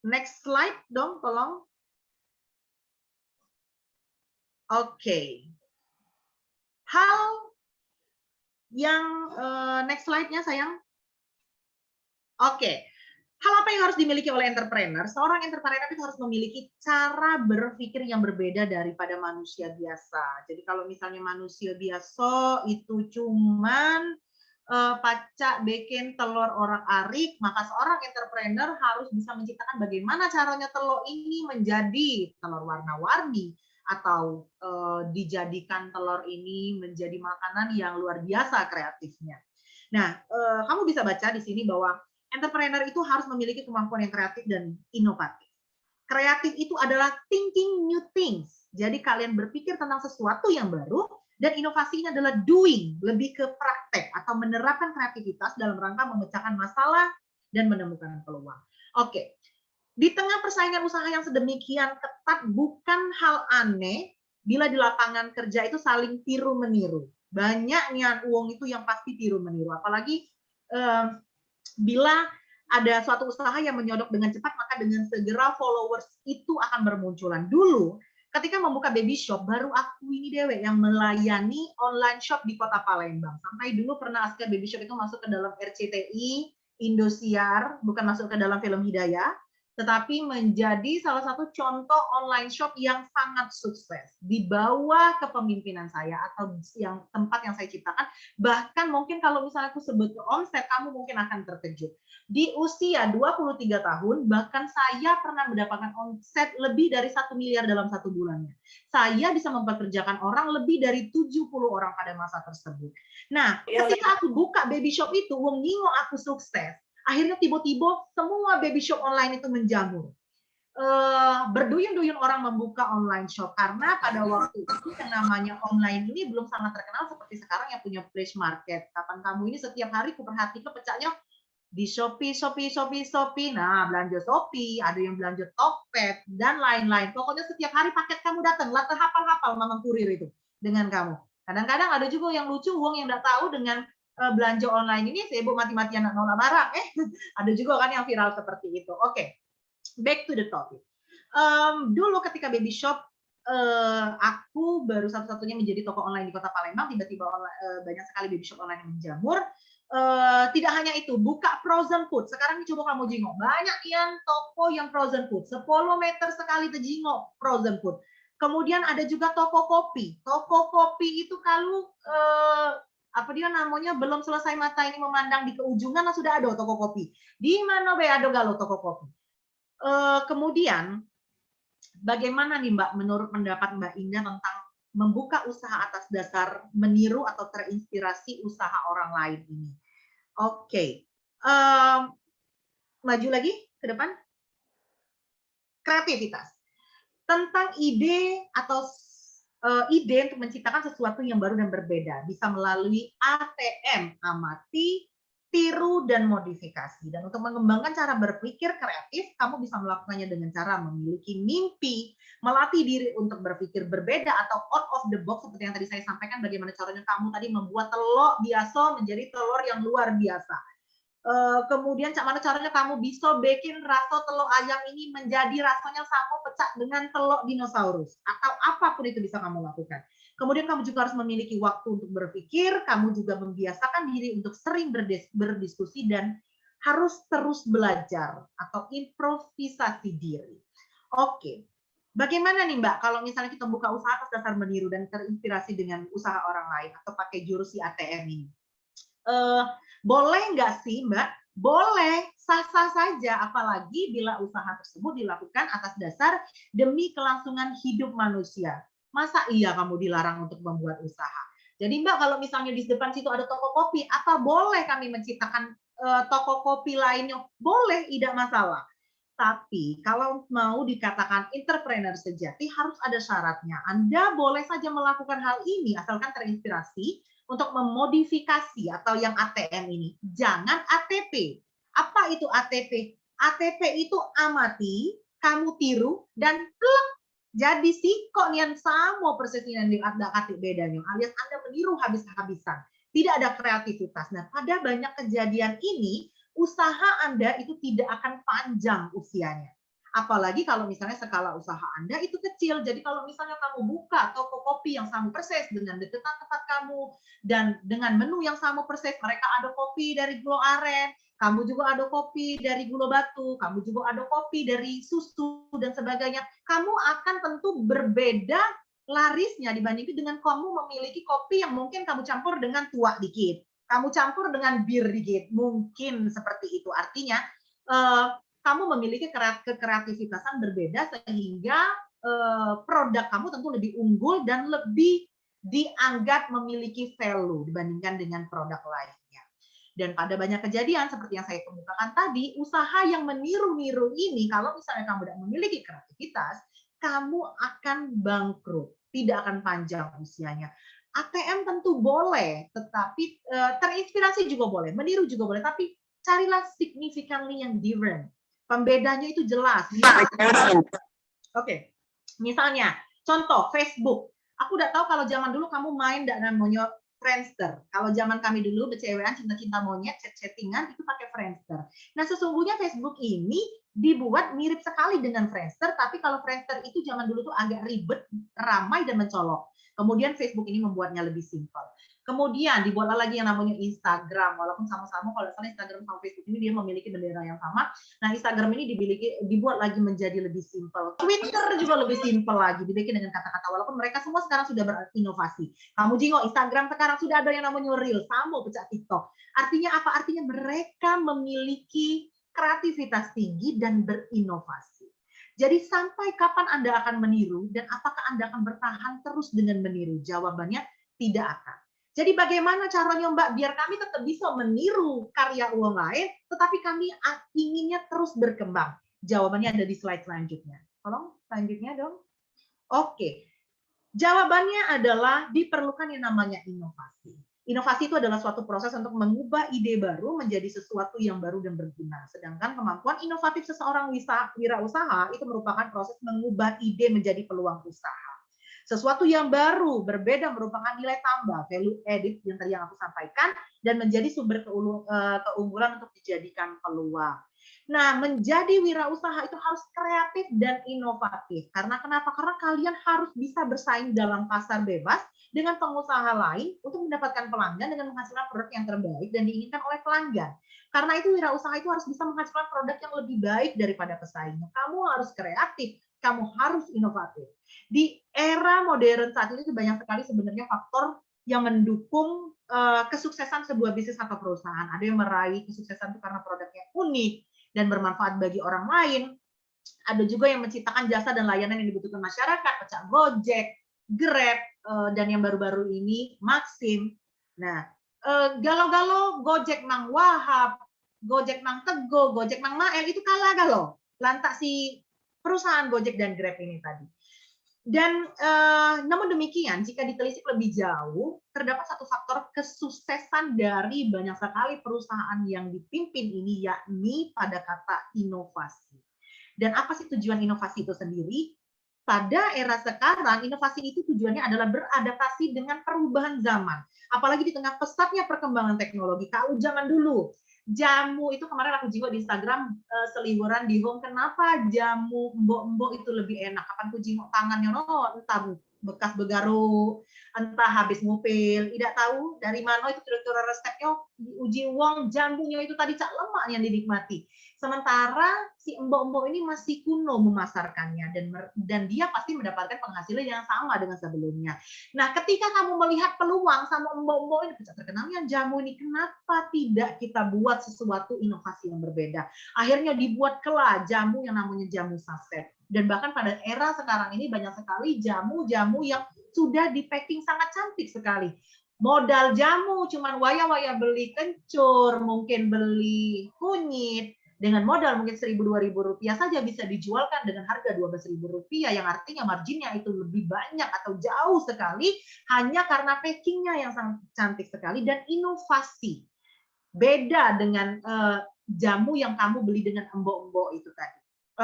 Speaker 5: Next slide dong, tolong. Oke. Hal yang next slide-nya sayang. Oke. Hal apa yang harus dimiliki oleh entrepreneur? Seorang entrepreneur itu harus memiliki cara berpikir yang berbeda daripada manusia biasa. Jadi kalau misalnya manusia biasa itu cuman pacak bikin telur orak-arik, maka seorang entrepreneur harus bisa menciptakan bagaimana caranya telur ini menjadi telur warna-warni atau dijadikan telur ini menjadi makanan yang luar biasa kreatifnya. Nah, kamu bisa baca di sini bahwa entrepreneur itu harus memiliki kemampuan yang kreatif dan inovatif. Kreatif itu adalah thinking new things. Jadi kalian berpikir tentang sesuatu yang baru, dan inovasinya adalah doing, lebih ke praktek atau menerapkan kreativitas dalam rangka memecahkan masalah dan menemukan peluang. Oke, di tengah persaingan usaha yang sedemikian ketat, bukan hal aneh bila di lapangan kerja itu saling tiru-meniru. Banyaknya uang itu yang pasti tiru-meniru, apalagi bila ada suatu usaha yang menyodok dengan cepat, maka dengan segera followers itu akan bermunculan. Dulu, ketika membuka baby shop, baru aku ini dewek yang melayani online shop di kota Palembang. Sampai dulu pernah Asker Baby Shop itu masuk ke dalam RCTI, Indosiar, bukan masuk ke dalam film Hidayah, tetapi menjadi salah satu contoh online shop yang sangat sukses di bawah kepemimpinan saya atau yang tempat yang saya ciptakan. Bahkan mungkin kalau misalnya aku sebut ke omset, kamu mungkin akan terkejut. Di usia 23 tahun, bahkan saya pernah mendapatkan omset lebih dari 1 miliar dalam 1 bulannya. Saya bisa mempekerjakan orang lebih dari 70 orang pada masa tersebut. Nah, ketika aku buka baby shop itu, wong ngingo aku sukses. Akhirnya tiba-tiba semua baby shop online itu menjamur. Berduyun-duyun orang membuka online shop karena pada waktu itu yang namanya online ini belum sangat terkenal seperti sekarang yang punya flash market. Kapan kamu ini setiap hari kuperhatikan pecahnya di Shopee. Nah, belanja Shopee, ada yang belanja Tokped dan lain-lain. Pokoknya setiap hari paket kamu datang, lah terhafal-hafal mamang kurir itu dengan kamu. Kadang-kadang ada juga yang lucu, uang yang nggak tahu dengan belanja online ini sibuk mati-matian nak nolak barang. Ada juga kan yang viral seperti itu. Oke, back to the topic. Dulu ketika baby shop, aku baru satu-satunya menjadi toko online di kota Palembang. Tiba-tiba banyak sekali baby shop online yang menjamur. Tidak hanya itu, buka frozen food. Sekarang ini coba kamu jengok, banyak yang toko yang frozen food. 10 meter sekali terjengok frozen food. Kemudian ada juga toko kopi. Toko kopi itu kalau apa dia namanya belum selesai mata ini memandang di keujungan lah sudah ada toko kopi. Di mana be ada galo toko kopi. Kemudian bagaimana nih Mbak menurut pendapat Mbak Indah tentang membuka usaha atas dasar meniru atau terinspirasi usaha orang lain ini? Oke. Maju lagi ke depan. Kreativitas. Tentang ide atau ide untuk menciptakan sesuatu yang baru dan berbeda bisa melalui ATM, amati, tiru, dan modifikasi. Dan untuk mengembangkan cara berpikir kreatif, kamu bisa melakukannya dengan cara memiliki mimpi, melatih diri untuk berpikir berbeda atau out of the box seperti yang tadi saya sampaikan, bagaimana caranya kamu tadi membuat telur biasa menjadi telur yang luar biasa. Kemudian mana caranya kamu bisa bikin rasa telur ayam ini menjadi rasanya sama pecah dengan telur dinosaurus atau apapun itu bisa kamu lakukan. Kemudian kamu juga harus memiliki waktu untuk berpikir, kamu juga membiasakan diri untuk sering berdiskusi dan harus terus belajar atau improvisasi diri. Oke. Bagaimana nih Mbak kalau misalnya kita buka usaha atas dasar meniru dan terinspirasi dengan usaha orang lain atau pakai jurus si ATM ini? Boleh nggak sih Mbak? Boleh, sah-sah saja, apalagi bila usaha tersebut dilakukan atas dasar demi kelangsungan hidup manusia. Masa iya kamu dilarang untuk membuat usaha? Jadi Mbak, kalau misalnya di depan situ ada toko kopi, apa boleh kami menciptakan toko kopi lainnya? Boleh, tidak masalah. Tapi kalau mau dikatakan entrepreneur sejati harus ada syaratnya. Anda boleh saja melakukan hal ini asalkan terinspirasi untuk memodifikasi atau yang ATM ini. Jangan ATP. Apa itu ATP? ATP itu amati, kamu tiru, dan plek. Jadi si kok yang sama persis yang ada kata bedanya. Alias Anda meniru habis-habisan. Tidak ada kreativitas. Nah, pada banyak kejadian ini, usaha Anda itu tidak akan panjang usianya. Apalagi kalau misalnya skala usaha Anda itu kecil. Jadi kalau misalnya kamu buka toko kopi yang sama persis dengan deketan tempat kamu dan dengan menu yang sama persis, mereka ada kopi dari Glo Aren, kamu juga ada kopi dari gula batu, kamu juga ada kopi dari susu dan sebagainya. Kamu akan tentu berbeda larisnya dibandingkan dengan kamu memiliki kopi yang mungkin kamu campur dengan tua dikit, kamu campur dengan bir dikit, mungkin seperti itu. Artinya kamu memiliki kekreativitasan berbeda sehingga produk kamu tentu lebih unggul dan lebih dianggap memiliki value dibandingkan dengan produk lainnya. Dan pada banyak kejadian seperti yang saya kemukakan tadi, usaha yang meniru-niru ini kalau misalnya kamu tidak memiliki kreativitas, kamu akan bangkrut, tidak akan panjang usianya. ATM tentu boleh, tetapi terinspirasi juga boleh, meniru juga boleh, tapi carilah significantly yang different. Pembedanya itu jelas. Oke. Misalnya, contoh Facebook. Aku udah tahu kalau zaman dulu kamu main namanya Friendster. Kalau zaman kami dulu bercewekan cinta-cinta monyet, chat-chattingan itu pakai Friendster. Nah, sesungguhnya Facebook ini dibuat mirip sekali dengan Friendster, tapi kalau Friendster itu zaman dulu tuh agak ribet, ramai dan mencolok. Kemudian Facebook ini membuatnya lebih simpel. Kemudian dibuatlah lagi yang namanya Instagram, walaupun sama-sama kalau misalnya Instagram sama Facebook ini dia memiliki bendera yang sama. Nah, Instagram ini dibuat lagi menjadi lebih simpel. Twitter juga lebih simpel lagi, dibikin dengan kata-kata, walaupun mereka semua sekarang sudah berinovasi. Kamu jingok Instagram sekarang sudah ada yang namanya Reel, sama pecah TikTok. Artinya apa? Artinya mereka memiliki kreativitas tinggi dan berinovasi. Jadi sampai kapan Anda akan meniru dan apakah Anda akan bertahan terus dengan meniru? Jawabannya tidak akan. Jadi bagaimana caranya Mbak biar kami tetap bisa meniru karya uang lain, tetapi kami inginnya terus berkembang? Jawabannya ada di slide selanjutnya. Tolong selanjutnya dong. Oke. Jawabannya adalah diperlukan yang namanya inovasi. Inovasi itu adalah suatu proses untuk mengubah ide baru menjadi sesuatu yang baru dan berguna. Sedangkan kemampuan inovatif seseorang wirausaha itu merupakan proses mengubah ide menjadi peluang usaha. Sesuatu yang baru, berbeda merupakan nilai tambah, value added yang tadi yang aku sampaikan, dan menjadi sumber keunggulan untuk dijadikan peluang. Nah, menjadi wirausaha itu harus kreatif dan inovatif. Karena kenapa? Karena kalian harus bisa bersaing dalam pasar bebas dengan pengusaha lain untuk mendapatkan pelanggan dengan menghasilkan produk yang terbaik dan diinginkan oleh pelanggan. Karena itu wirausaha itu harus bisa menghasilkan produk yang lebih baik daripada pesaingnya. Kamu harus kreatif, kamu harus inovatif. Di era modern saat ini banyak sekali sebenarnya faktor yang mendukung kesuksesan sebuah bisnis atau perusahaan. Ada yang meraih kesuksesan itu karena produknya unik dan bermanfaat bagi orang lain. Ada juga yang menciptakan jasa dan layanan yang dibutuhkan masyarakat, macam Gojek, Grab, dan yang baru-baru ini Maxim. Nah, galau-galau Gojek Mang Wahab, Gojek Mang Teguh, Gojek Mang Mael itu kalah galau. Lantas si perusahaan Gojek dan Grab ini tadi. Dan namun demikian, jika ditelisik lebih jauh, terdapat satu faktor kesuksesan dari banyak sekali perusahaan yang dipimpin ini, yakni pada kata inovasi. Dan apa sih tujuan inovasi itu sendiri? Pada era sekarang, inovasi itu tujuannya adalah beradaptasi dengan perubahan zaman. Apalagi di tengah pesatnya perkembangan teknologi. Kalau zaman dulu, jamu itu kemarin aku jenguk di Instagram seliburan di home, kenapa jamu mbok-mbok itu lebih enak? Kapan aku jenguk tangannya, no, entah bekas begaru, entah habis ngupil, tidak tahu dari mana itu kira-kira resepnya, diuji uang jamunya itu tadi cak lemak yang dinikmati. Sementara si mbok-mbok ini masih kuno memasarkannya dan dia pasti mendapatkan penghasilan yang sama dengan sebelumnya. Nah, ketika kamu melihat peluang sama mbok-mbok ini terkenalnya jamu ini, kenapa tidak kita buat sesuatu inovasi yang berbeda? Akhirnya dibuat kelak jamu yang namanya jamu saset. Dan bahkan pada era sekarang ini banyak sekali jamu-jamu yang sudah di packing sangat cantik sekali. Modal jamu cuman waya-waya beli kencur, mungkin beli kunyit, dengan modal mungkin Rp1.000-2.000 saja bisa dijualkan dengan harga Rp12.000, yang artinya marginnya itu lebih banyak atau jauh sekali hanya karena packingnya yang sangat cantik sekali dan inovasi. Beda dengan jamu yang kamu beli dengan embok-embok itu tadi.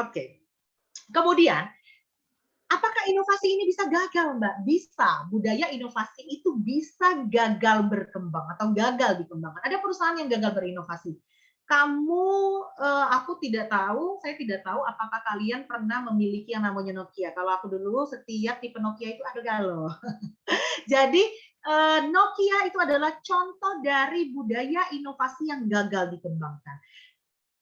Speaker 5: Oke. Kemudian, apakah inovasi ini bisa gagal, Mbak? Bisa. Budaya inovasi itu bisa gagal berkembang atau gagal dikembangkan. Ada perusahaan yang gagal berinovasi. Aku tidak tahu, saya tidak tahu apakah kalian pernah memiliki yang namanya Nokia. Kalau aku dulu setiap tipe Nokia itu ada galau. Jadi Nokia itu adalah contoh dari budaya inovasi yang gagal dikembangkan.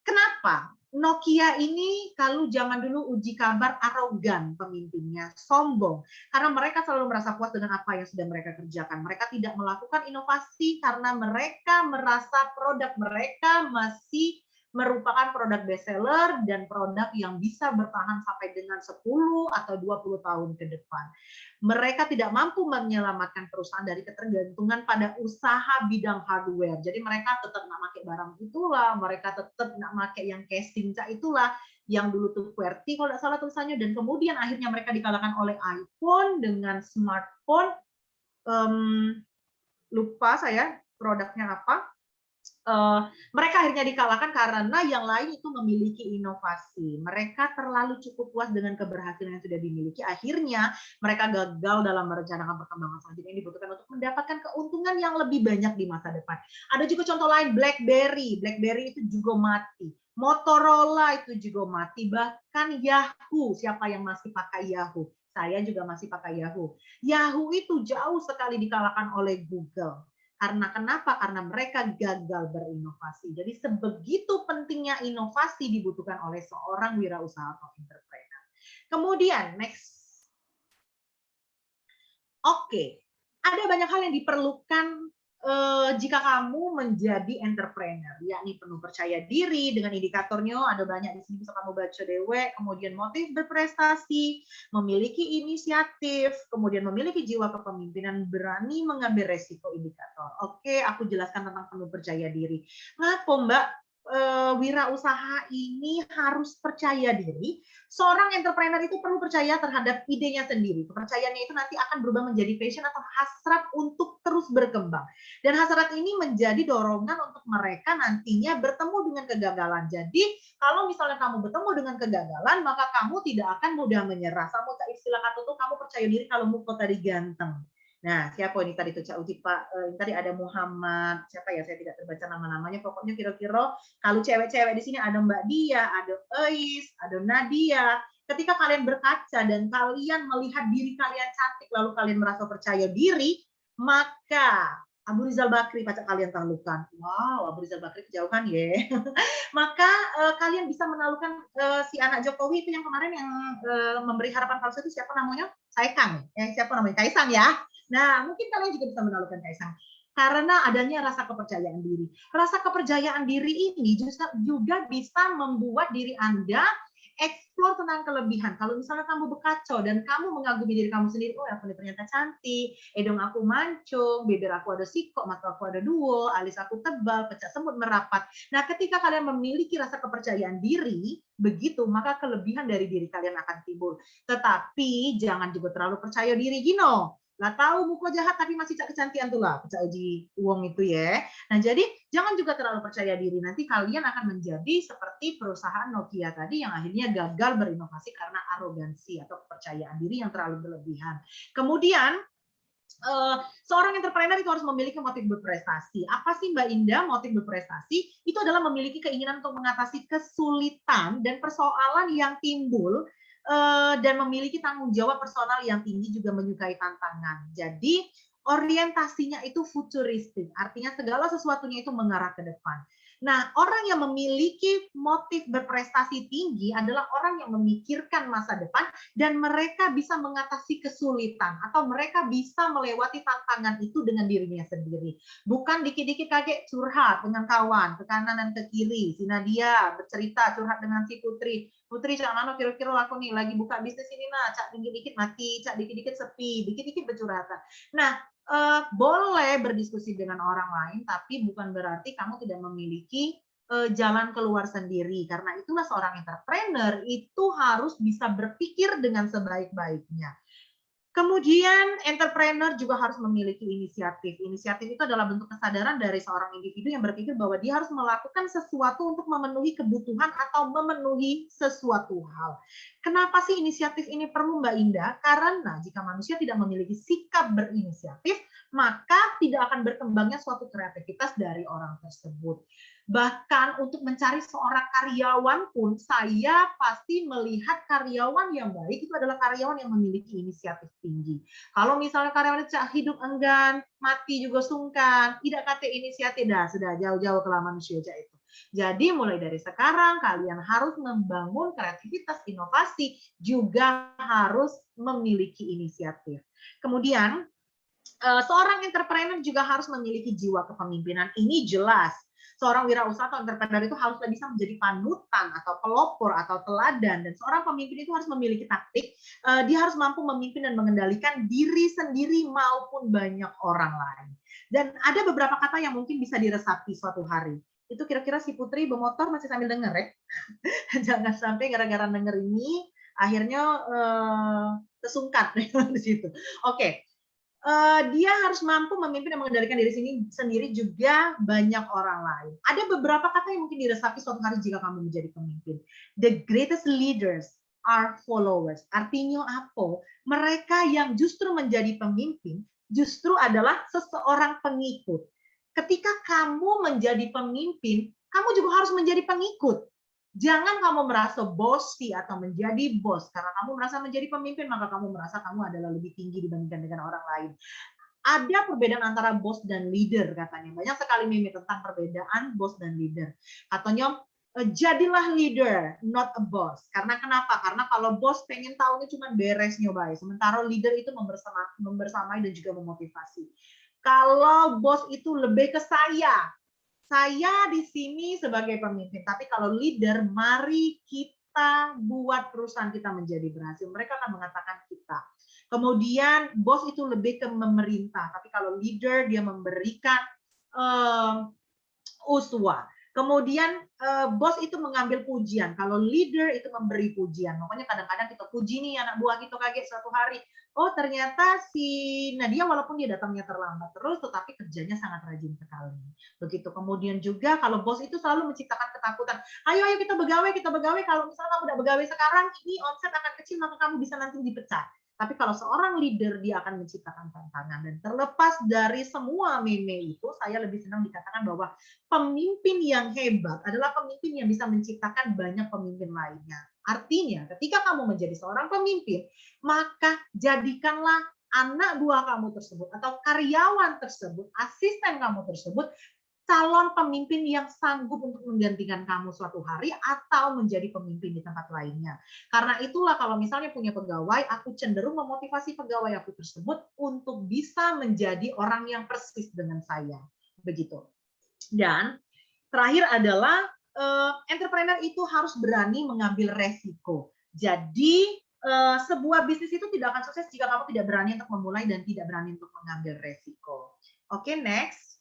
Speaker 5: Kenapa? Nokia ini kalau zaman dulu uji kabar arogan pemimpinnya, sombong. Karena mereka selalu merasa puas dengan apa yang sudah mereka kerjakan. Mereka tidak melakukan inovasi karena mereka merasa produk mereka masih merupakan produk bestseller dan produk yang bisa bertahan sampai dengan 10 atau 20 tahun ke depan. Mereka tidak mampu menyelamatkan perusahaan dari ketergantungan pada usaha bidang hardware. Jadi mereka tetap nggak pakai barang itulah, mereka tetap nggak pakai yang casing itulah, yang dulu tuh QWERTY kalau nggak salah tulisannya, dan kemudian akhirnya mereka dikalahkan oleh iPhone dengan smartphone. Lupa saya produknya apa. Mereka akhirnya dikalahkan karena yang lain itu memiliki inovasi. Mereka terlalu cukup puas dengan keberhasilan yang sudah dimiliki. Akhirnya mereka gagal dalam merencanakan perkembangan selanjutnya yang dibutuhkan untuk mendapatkan keuntungan yang lebih banyak di masa depan. Ada juga contoh lain, BlackBerry. BlackBerry itu juga mati. Motorola itu juga mati. Bahkan Yahoo. Siapa yang masih pakai Yahoo? Saya juga masih pakai Yahoo. Yahoo itu jauh sekali dikalahkan oleh Google. Karena kenapa? Karena mereka gagal berinovasi. Jadi sebegitu pentingnya inovasi dibutuhkan oleh seorang wirausaha atau entrepreneur. Kemudian next. Oke, ada banyak hal yang diperlukan jika kamu menjadi entrepreneur, yakni penuh percaya diri. Dengan indikatornya ada banyak di sini, bisa kamu baca dewe. Kemudian motif berprestasi, memiliki inisiatif, kemudian memiliki jiwa kepemimpinan, berani mengambil resiko indikator. Oke, aku jelaskan tentang penuh percaya diri. Ngapa Mbak wirausaha ini harus percaya diri? Seorang entrepreneur itu perlu percaya terhadap idenya sendiri. Kepercayaannya itu nanti akan berubah menjadi passion atau hasrat untuk terus berkembang. Dan hasrat ini menjadi dorongan untuk mereka nantinya bertemu dengan kegagalan. Jadi kalau misalnya kamu bertemu dengan kegagalan, maka kamu tidak akan mudah menyerah. Sama istilah kata itu, kamu percaya diri kalau muka tadi ganteng. Nah, siapa ini tadi tuh Cak Uji Pak? Tadi ada Muhammad, siapa ya? Saya tidak terbaca nama-namanya. Pokoknya kira-kira kalau cewek-cewek di sini ada Mbak Dia, ada Eis, ada Nadia. Ketika kalian berkaca dan kalian melihat diri kalian cantik, lalu kalian merasa percaya diri, maka Abu Rizal Bakri pacak kalian taklukkan. Wow, Abu Rizal Bakri kejauhan ya. Maka kalian bisa menaklukkan si anak Jokowi itu yang kemarin yang memberi harapan palsu itu siapa namanya? Saikang. Siapa namanya? Kaisang ya. Nah, mungkin kalian juga bisa menaklukkan Kaisang. Karena adanya rasa kepercayaan diri. Rasa kepercayaan diri ini juga bisa membuat diri Anda explore tentang kelebihan. Kalau misalnya kamu berkacau dan kamu mengagumi diri kamu sendiri, oh aku ternyata cantik, hidung aku mancung, bibir aku ada sikok, mata aku ada duo, alis aku tebal, pecah semut merapat. Nah, ketika kalian memiliki rasa kepercayaan diri, begitu, maka kelebihan dari diri kalian akan timbul. Tetapi jangan juga terlalu percaya diri gino. Lah tahu muka jahat tapi masih cak kecantian tuh lah, Cak Uji uang itu ya. Nah, jadi jangan juga terlalu percaya diri. Nanti kalian akan menjadi seperti perusahaan Nokia tadi yang akhirnya gagal berinovasi karena arogansi atau kepercayaan diri yang terlalu berlebihan. Kemudian seorang entrepreneur itu harus memiliki motif berprestasi. Apa sih Mbak Indah motif berprestasi? Itu adalah memiliki keinginan untuk mengatasi kesulitan dan persoalan yang timbul dan memiliki tanggung jawab personal yang tinggi, juga menyukai tantangan. Jadi orientasinya itu futuristik, artinya segala sesuatunya itu mengarah ke depan. Nah, orang yang memiliki motif berprestasi tinggi adalah orang yang memikirkan masa depan dan mereka bisa mengatasi kesulitan atau mereka bisa melewati tantangan itu dengan dirinya sendiri. Bukan dikit-dikit kaget curhat dengan kawan, ke kanan dan ke kiri. Si Nadia bercerita curhat dengan si Putri. Putri, cak mana kira-kira aku nih lagi buka bisnis ini nah, cak dikit-dikit mati, cak dikit-dikit sepi, dikit-dikit bercurhatan. Nah, boleh berdiskusi dengan orang lain, tapi bukan berarti kamu tidak memiliki jalan keluar sendiri. Karena itulah seorang entrepreneur itu harus bisa berpikir dengan sebaik-baiknya. Kemudian entrepreneur juga harus memiliki inisiatif. Inisiatif itu adalah bentuk kesadaran dari seorang individu yang berpikir bahwa dia harus melakukan sesuatu untuk memenuhi kebutuhan atau memenuhi sesuatu hal. Kenapa sih inisiatif ini perlu Mbak Indah? Karena jika manusia tidak memiliki sikap berinisiatif, maka tidak akan berkembangnya suatu kreativitas dari orang tersebut. Bahkan untuk mencari seorang karyawan pun, saya pasti melihat karyawan yang baik itu adalah karyawan yang memiliki inisiatif tinggi. Kalau misalnya karyawan hidup enggan, mati juga sungkan, tidak kate inisiatif, sudah jauh-jauh ke manusia itu. Jadi mulai dari sekarang kalian harus membangun kreativitas, inovasi, juga harus memiliki inisiatif. Kemudian seorang entrepreneur juga harus memiliki jiwa kepemimpinan. Ini jelas. Seorang wirausaha atau entrepreneur itu haruslah bisa menjadi panutan atau pelopor atau teladan, dan seorang pemimpin itu harus memiliki taktik. Dia harus mampu memimpin dan mengendalikan diri sendiri maupun banyak orang lain. Dan ada beberapa kata yang mungkin bisa diresapi suatu hari. Itu kira-kira si Putri bermotor masih sambil denger ya. Jangan sampai gara-gara denger ini akhirnya kesungkat di situ. Oke. Dia harus mampu memimpin dan mengendalikan diri sendiri juga banyak orang lain. Ada beberapa kata yang mungkin diresapi suatu hari jika kamu menjadi pemimpin. The greatest leaders are followers. Artinya apa? Mereka yang justru menjadi pemimpin justru adalah seseorang pengikut. Ketika kamu menjadi pemimpin, kamu juga harus menjadi pengikut. Jangan kamu merasa bossy atau menjadi bos. Karena kamu merasa menjadi pemimpin, maka kamu merasa kamu adalah lebih tinggi dibandingkan dengan orang lain. Ada perbedaan antara bos dan leader katanya. Banyak sekali meme tentang perbedaan bos dan leader. Katanya, jadilah leader, not a boss. Karena kenapa? Karena kalau bos pengen tahunya cuma beres nyobai. Sementara leader itu membersamai dan juga memotivasi. Kalau bos itu lebih ke saya di sini sebagai pemimpin, tapi kalau leader, mari kita buat perusahaan kita menjadi berhasil. Mereka akan mengatakan kita. Kemudian bos itu lebih ke memerintah, tapi kalau leader dia memberikan uswa. Kemudian bos itu mengambil pujian, kalau leader itu memberi pujian. Makanya kadang-kadang kita puji nih anak buah kita kaget suatu hari. Oh ternyata si Nadia walaupun dia datangnya terlambat terus, tetapi kerjanya sangat rajin sekali. Begitu. Kemudian juga kalau bos itu selalu menciptakan ketakutan. Ayo kita begawe. Kalau misalnya kamu udah begawe sekarang, ini omset akan kecil, maka kamu bisa nanti dipecat. Tapi kalau seorang leader, dia akan menciptakan tantangan. Dan terlepas dari semua meme itu, saya lebih senang dikatakan bahwa pemimpin yang hebat adalah pemimpin yang bisa menciptakan banyak pemimpin lainnya. Artinya, ketika kamu menjadi seorang pemimpin, maka jadikanlah anak buah kamu tersebut atau karyawan tersebut, asisten kamu tersebut, calon pemimpin yang sanggup untuk menggantikan kamu suatu hari atau menjadi pemimpin di tempat lainnya. Karena itulah kalau misalnya punya pegawai, aku cenderung memotivasi pegawai aku tersebut untuk bisa menjadi orang yang persis dengan saya. Begitu. Dan terakhir adalah entrepreneur itu harus berani mengambil resiko. Jadi sebuah bisnis itu tidak akan sukses jika kamu tidak berani untuk memulai dan tidak berani untuk mengambil resiko. Oke, next.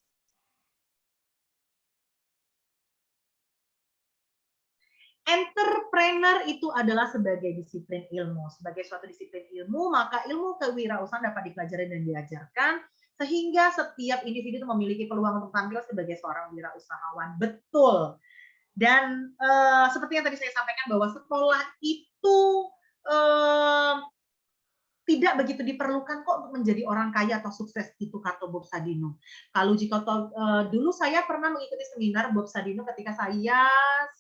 Speaker 5: Entrepreneur itu adalah sebagai disiplin ilmu. Sebagai suatu disiplin ilmu, maka ilmu kewirausahaan dapat dipelajari dan diajarkan, sehingga setiap individu memiliki peluang untuk tampil sebagai seorang wirausahawan. Betul. Dan seperti yang tadi saya sampaikan bahwa sekolah itu tidak begitu diperlukan kok untuk menjadi orang kaya atau sukses, itu kata Bob Sadino. Kalau jika dulu saya pernah mengikuti seminar Bob Sadino ketika saya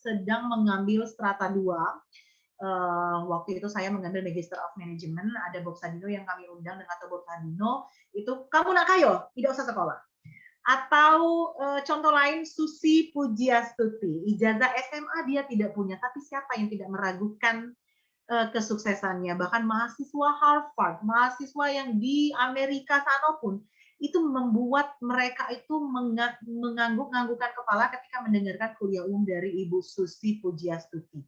Speaker 5: sedang mengambil strata 2. Waktu itu saya mengambil Magister of Management, ada Bob Sadino yang kami undang, dan kata Bob Sadino itu, kamu nak kayo, tidak usah sekolah. Atau contoh lain, Susi Pujiastuti, ijazah SMA dia tidak punya, tapi siapa yang tidak meragukan kesuksesannya? Bahkan mahasiswa Harvard, mahasiswa yang di Amerika sana pun, itu membuat mereka itu mengangguk-anggukkan kepala ketika mendengarkan kuliah umum dari Ibu Susi Pujiastuti.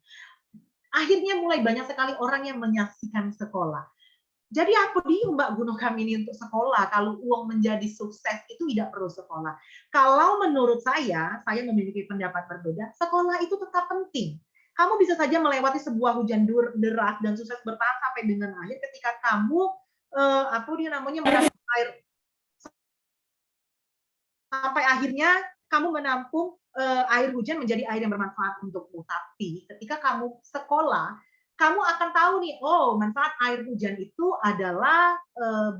Speaker 5: Akhirnya mulai banyak sekali orang yang menyaksikan sekolah. Jadi apa dia Mbak Gunung kami ini untuk sekolah? Kalau uang menjadi sukses itu tidak perlu sekolah. Kalau menurut saya memiliki pendapat berbeda, sekolah itu tetap penting. Kamu bisa saja melewati sebuah hujan deras dan sukses bertahan sampai dengan akhir ketika kamu menampung air sampai akhirnya kamu menampung air hujan menjadi air yang bermanfaat untukmu. Tapi ketika kamu sekolah, kamu akan tahu nih, oh manfaat air hujan itu adalah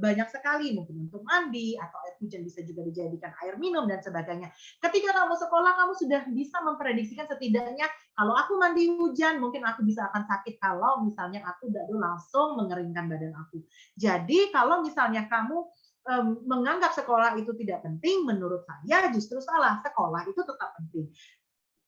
Speaker 5: banyak sekali, mungkin untuk mandi, atau air hujan bisa juga dijadikan air minum dan sebagainya. Ketika kamu sekolah, kamu sudah bisa memprediksikan setidaknya kalau aku mandi hujan, mungkin aku bisa akan sakit kalau misalnya aku dadu langsung mengeringkan badan aku. Jadi kalau misalnya kamu menganggap sekolah itu tidak penting, menurut saya justru salah. Sekolah itu tetap penting.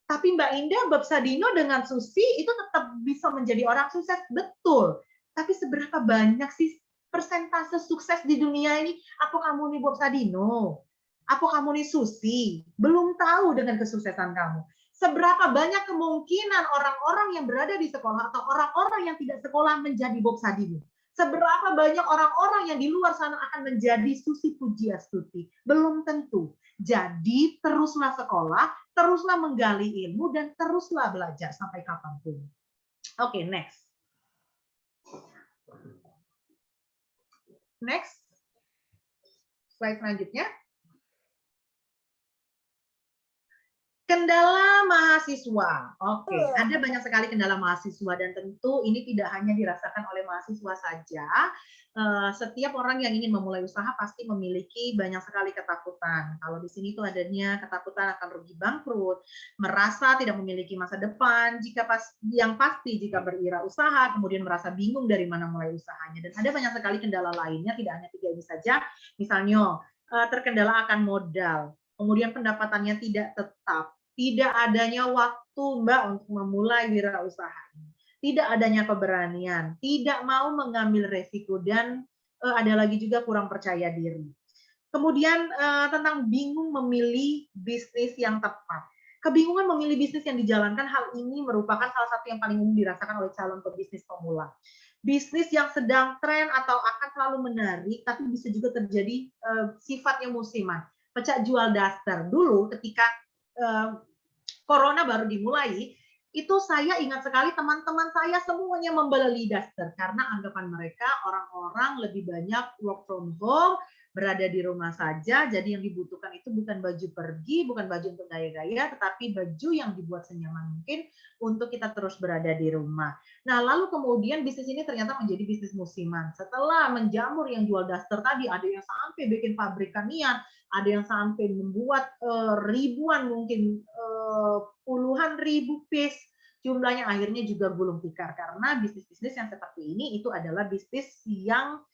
Speaker 5: Tapi Mbak Indah, Bob Sadino dengan Susi itu tetap bisa menjadi orang sukses, betul. Tapi seberapa banyak sih persentase sukses di dunia ini? Apa kamu nih Bob Sadino? Apa kamu nih Susi? Belum tahu dengan kesuksesan kamu. Seberapa banyak kemungkinan orang-orang yang berada di sekolah atau orang-orang yang tidak sekolah menjadi Bob Sadino? Seberapa banyak orang-orang yang di luar sana akan menjadi Susi Pujiastuti? Belum tentu. Jadi teruslah sekolah, teruslah menggali ilmu, dan teruslah belajar sampai kapanpun. Oke, next. Next. Slide selanjutnya. Kendala mahasiswa. Oke, ada banyak sekali kendala mahasiswa dan tentu ini tidak hanya dirasakan oleh mahasiswa saja. Setiap orang yang ingin memulai usaha pasti memiliki banyak sekali ketakutan. Kalau di sini tuh adanya ketakutan akan rugi bangkrut, merasa tidak memiliki masa depan, yang pasti jika berwirausaha, kemudian merasa bingung dari mana mulai usahanya. Dan ada banyak sekali kendala lainnya, tidak hanya 3 ini saja. Misalnya terkendala akan modal, kemudian pendapatannya tidak tetap, tidak adanya waktu Mbak untuk memulai wirausaha ini, tidak adanya keberanian, tidak mau mengambil resiko, dan ada lagi juga kurang percaya diri. Kemudian tentang bingung memilih bisnis yang tepat. Kebingungan memilih bisnis yang dijalankan, hal ini merupakan salah satu yang paling umum dirasakan oleh calon pebisnis pemula. Bisnis yang sedang tren atau akan selalu menarik, tapi bisa juga terjadi sifatnya musiman. Pecah jual daster. Dulu ketika Corona baru dimulai, itu saya ingat sekali teman-teman saya semuanya membeli daster karena anggapan mereka orang-orang lebih banyak work from home, berada di rumah saja, jadi yang dibutuhkan itu bukan baju pergi, bukan baju untuk gaya-gaya, tetapi baju yang dibuat senyaman mungkin untuk kita terus berada di rumah. Nah, lalu kemudian bisnis ini ternyata menjadi bisnis musiman. Setelah menjamur yang jual daster tadi, ada yang sampai bikin pabrikanian, ada yang sampai membuat ribuan, mungkin puluhan ribu piece, jumlahnya akhirnya juga gulung tikar karena bisnis-bisnis yang seperti ini itu adalah bisnis yang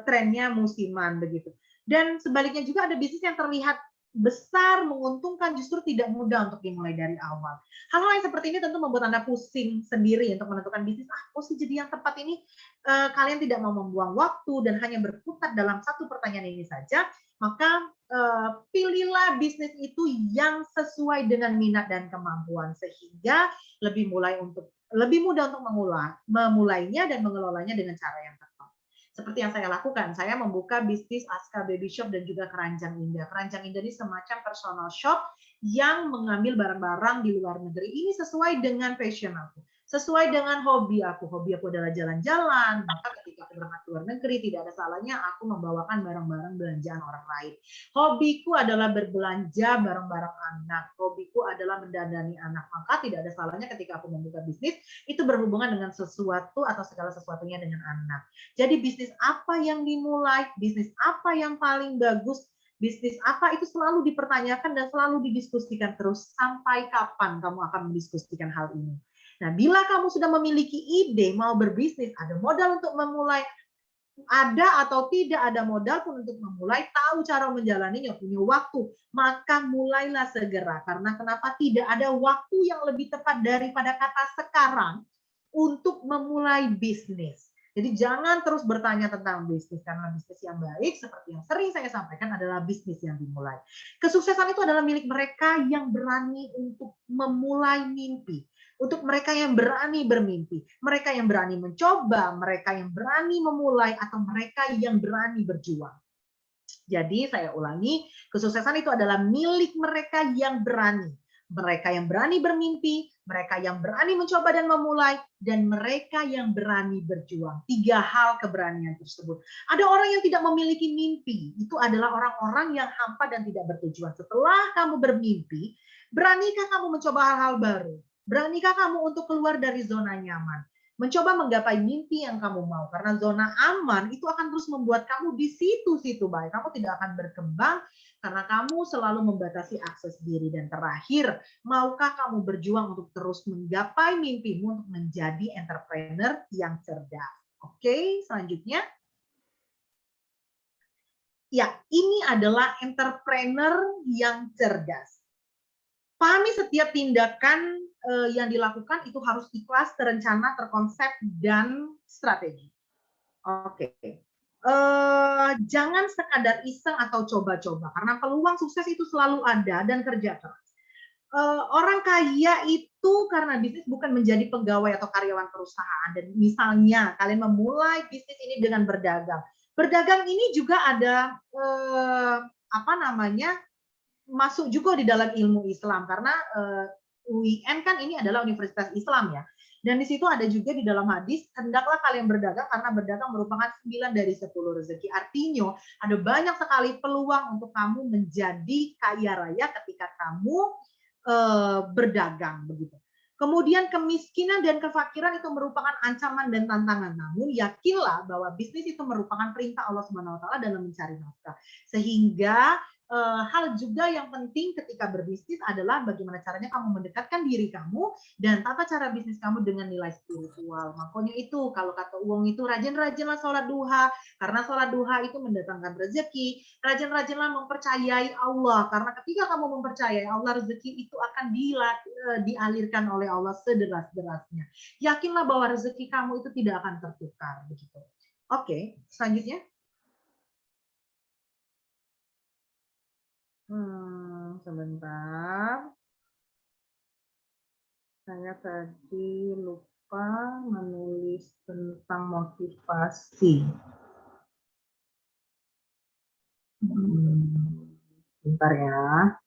Speaker 5: trennya musiman begitu. Dan sebaliknya juga ada bisnis yang terlihat besar, menguntungkan, justru tidak mudah untuk dimulai dari awal. Hal-hal yang seperti ini tentu membuat Anda pusing sendiri untuk menentukan bisnis. Apa sih jadi yang tepat ini? Kalian tidak mau membuang waktu dan hanya berkutat dalam satu pertanyaan ini saja, maka pilihlah bisnis itu yang sesuai dengan minat dan kemampuan sehingga lebih mudah untuk memulainya dan mengelolanya dengan cara yang tepat. Seperti yang saya lakukan, saya membuka bisnis Aska Baby Shop dan juga Keranjang Indah. Keranjang Indah ini semacam personal shop yang mengambil barang-barang di luar negeri. Ini sesuai dengan passion aku, sesuai dengan hobi aku. Hobi aku adalah jalan-jalan, maka ketika aku berangkat ke luar negeri, tidak ada salahnya aku membawakan barang-barang belanjaan orang lain. Hobiku adalah berbelanja barang-barang anak. Hobiku adalah mendandani anak. Maka tidak ada salahnya ketika aku membuka bisnis, itu berhubungan dengan sesuatu atau segala sesuatunya dengan anak. Jadi bisnis apa yang dimulai, bisnis apa yang paling bagus, bisnis apa itu selalu dipertanyakan dan selalu didiskusikan terus. Sampai kapan kamu akan mendiskusikan hal ini? Nah, bila kamu sudah memiliki ide mau berbisnis, ada modal untuk memulai, ada atau tidak ada modal pun untuk memulai, tahu cara menjalaninya, punya waktu, maka mulailah segera. Karena kenapa? Tidak ada waktu yang lebih tepat daripada kata sekarang untuk memulai bisnis. Jadi jangan terus bertanya tentang bisnis, karena bisnis yang baik seperti yang sering saya sampaikan adalah bisnis yang dimulai. Kesuksesan itu adalah milik mereka yang berani untuk memulai mimpi. Untuk mereka yang berani bermimpi, mereka yang berani mencoba, mereka yang berani memulai, atau mereka yang berani berjuang. Jadi saya ulangi, kesuksesan itu adalah milik mereka yang berani. Mereka yang berani bermimpi, mereka yang berani mencoba dan memulai, dan mereka yang berani berjuang. 3 hal keberanian tersebut. Ada orang yang tidak memiliki mimpi, itu adalah orang-orang yang hampa dan tidak bertujuan. Setelah kamu bermimpi, beranikah kamu mencoba hal-hal baru? Beranikah kamu untuk keluar dari zona nyaman? mencoba menggapai mimpi yang kamu mau, karena zona aman itu akan terus membuat kamu di situ-situ, baik. Kamu tidak akan berkembang karena kamu selalu membatasi akses diri. Dan terakhir, maukah kamu berjuang untuk terus menggapai mimpimu untuk menjadi entrepreneur yang cerdas? Oke, selanjutnya. Ya, ini adalah entrepreneur yang cerdas. Pahami setiap tindakan yang dilakukan itu harus ikhlas, terencana, terkonsep, dan strategi. Oke. Jangan sekadar iseng atau coba-coba, karena peluang sukses itu selalu ada dan kerja keras. Orang kaya itu karena bisnis bukan menjadi pegawai atau karyawan perusahaan. Dan misalnya kalian memulai bisnis ini dengan berdagang. Berdagang ini juga ada masuk juga di dalam ilmu Islam, karena UIN kan ini adalah Universitas Islam ya. Dan di situ ada juga di dalam hadis, hendaklah kalian berdagang karena berdagang merupakan 9 dari 10 rezeki. Artinya ada banyak sekali peluang untuk kamu menjadi kaya raya ketika kamu berdagang begitu. Kemudian kemiskinan dan kefakiran itu merupakan ancaman dan tantangan. Namun yakinlah bahwa bisnis itu merupakan perintah Allah Subhanahu wa taala dalam mencari nafkah. Sehingga hal juga yang penting ketika berbisnis adalah bagaimana caranya kamu mendekatkan diri kamu dan tata cara bisnis kamu dengan nilai spiritual. Makanya itu kalau kata uang itu rajin-rajinlah sholat duha, karena sholat duha itu mendatangkan rezeki. Rajin-rajinlah mempercayai Allah, karena ketika kamu mempercayai Allah, rezeki itu akan dialirkan oleh Allah sederas-derasnya. Yakinlah bahwa rezeki kamu itu tidak akan tertukar begitu. Oke, selanjutnya. Sebentar. Saya tadi lupa menulis tentang motivasi. Bentar ya.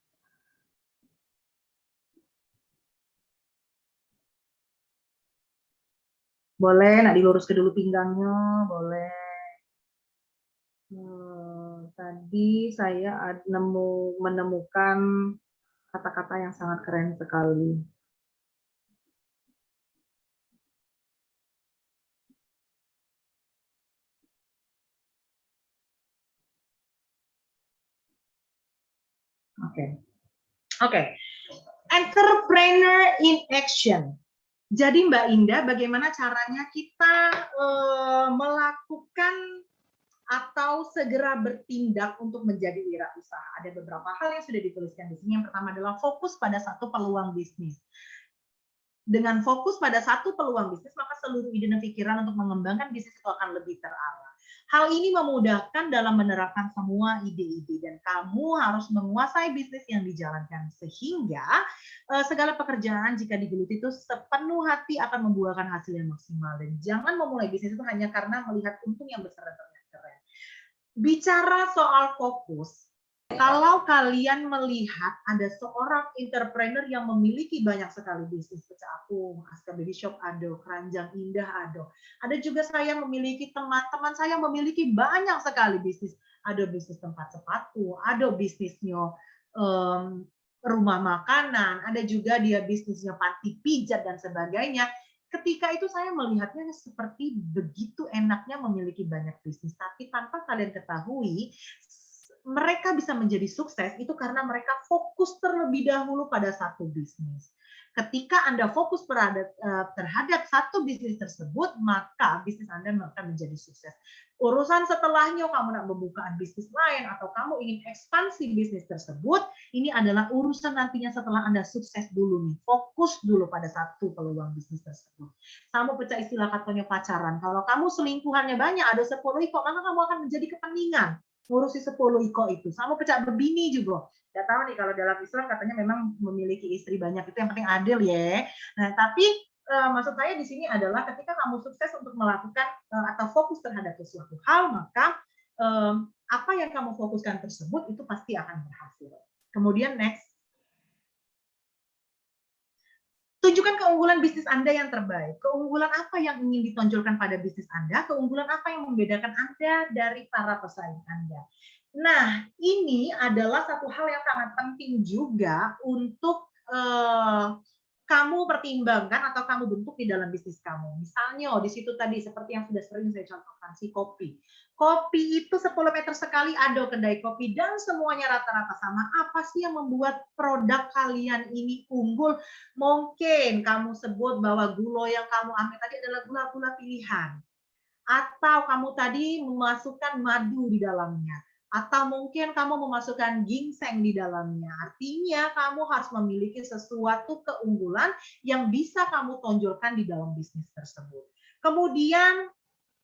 Speaker 5: Boleh, nak dilurus ke dulu pinggangnya, boleh. Tadi saya menemukan kata-kata yang sangat keren sekali. Oke. Entrepreneur in action. Jadi Mbak Indah, bagaimana caranya kita melakukan atau segera bertindak untuk menjadi wirausaha? Ada beberapa hal yang sudah dituliskan di sini. Yang pertama adalah fokus pada satu peluang bisnis. Dengan fokus pada satu peluang bisnis, maka seluruh ide dan pikiran untuk mengembangkan bisnis itu akan lebih terarah. Hal ini memudahkan dalam menerapkan semua ide-ide, dan kamu harus menguasai bisnis yang dijalankan, sehingga segala pekerjaan jika digeluti itu sepenuh hati akan membuahkan hasil yang maksimal. Dan jangan memulai bisnis itu hanya karena melihat untung yang besar dan terlihat keren. Bicara soal fokus, kalau kalian melihat ada seorang entrepreneur yang memiliki banyak sekali bisnis, pecah apung, Aska Baby Shop ada, Keranjang Indah ada. Ada juga saya memiliki teman-teman saya memiliki banyak sekali bisnis. Ada bisnis tempat sepatu, ada bisnisnya rumah makanan, ada juga dia bisnisnya panti pijat dan sebagainya. Ketika itu saya melihatnya seperti begitu enaknya memiliki banyak bisnis, tapi tanpa kalian ketahui, mereka bisa menjadi sukses itu karena mereka fokus terlebih dahulu pada satu bisnis. Ketika Anda fokus terhadap satu bisnis tersebut, maka bisnis Anda akan menjadi sukses. Urusan setelahnya, kamu nak membukaan bisnis lain atau kamu ingin ekspansi bisnis tersebut, ini adalah urusan nantinya setelah Anda sukses dulu nih. Fokus dulu pada satu peluang bisnis tersebut. Kamu pecah istilah katanya pacaran. Kalau kamu selingkuhannya banyak, ada 10 iko, maka kamu akan menjadi kepeningan ngurusi 10 iko itu. Sama pecah berbini juga. Nggak tahu nih kalau dalam Islam katanya memang memiliki istri banyak, itu yang penting adil ya. Nah, tapi maksud saya di sini adalah ketika kamu sukses untuk melakukan atau fokus terhadap sesuatu hal, maka apa yang kamu fokuskan tersebut itu pasti akan berhasil. Kemudian next. Tunjukkan keunggulan bisnis Anda yang terbaik. Keunggulan apa yang ingin ditonjolkan pada bisnis Anda? Keunggulan apa yang membedakan Anda dari para pesaing Anda? Nah, ini adalah satu hal yang sangat penting juga untuk kamu pertimbangkan atau kamu bentuk di dalam bisnis kamu. Misalnya di situ tadi seperti yang sudah sering saya contohkan, si kopi. Kopi itu 10 meter sekali ada kedai kopi dan semuanya rata-rata sama. Apa sih yang membuat produk kalian ini unggul? Mungkin kamu sebut bahwa gula yang kamu ambil tadi adalah gula-gula pilihan. Atau kamu tadi memasukkan madu di dalamnya. Atau mungkin kamu memasukkan ginseng di dalamnya. Artinya kamu harus memiliki sesuatu keunggulan yang bisa kamu tonjolkan di dalam bisnis tersebut. Kemudian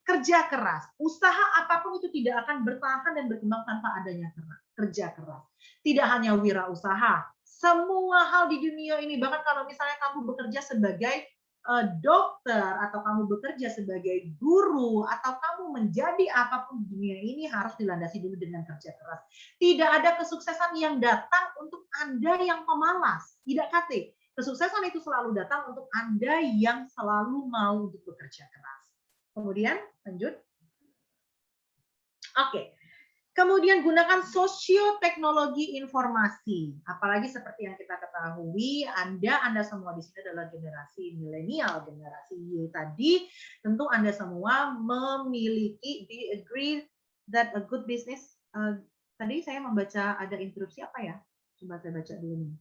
Speaker 5: kerja keras. Usaha apapun itu tidak akan bertahan dan berkembang tanpa adanya kerja keras. Tidak hanya wirausaha. Semua hal di dunia ini, bahkan kalau misalnya kamu bekerja sebagai dokter, atau kamu bekerja sebagai guru, atau kamu menjadi apapun di dunia ini harus dilandasi dulu dengan kerja keras. Tidak ada kesuksesan yang datang untuk Anda yang pemalas. Tidak kate. Kesuksesan itu selalu datang untuk Anda yang selalu mau untuk bekerja keras. Kemudian lanjut. Oke. Kemudian gunakan sosioteknologi informasi. Apalagi seperti yang kita ketahui, Anda semua di sini adalah generasi milenial, generasi Y tadi. Tentu Anda semua memiliki, do you agree that a good business, tadi saya membaca ada interupsi apa ya? Coba saya baca dulu nih.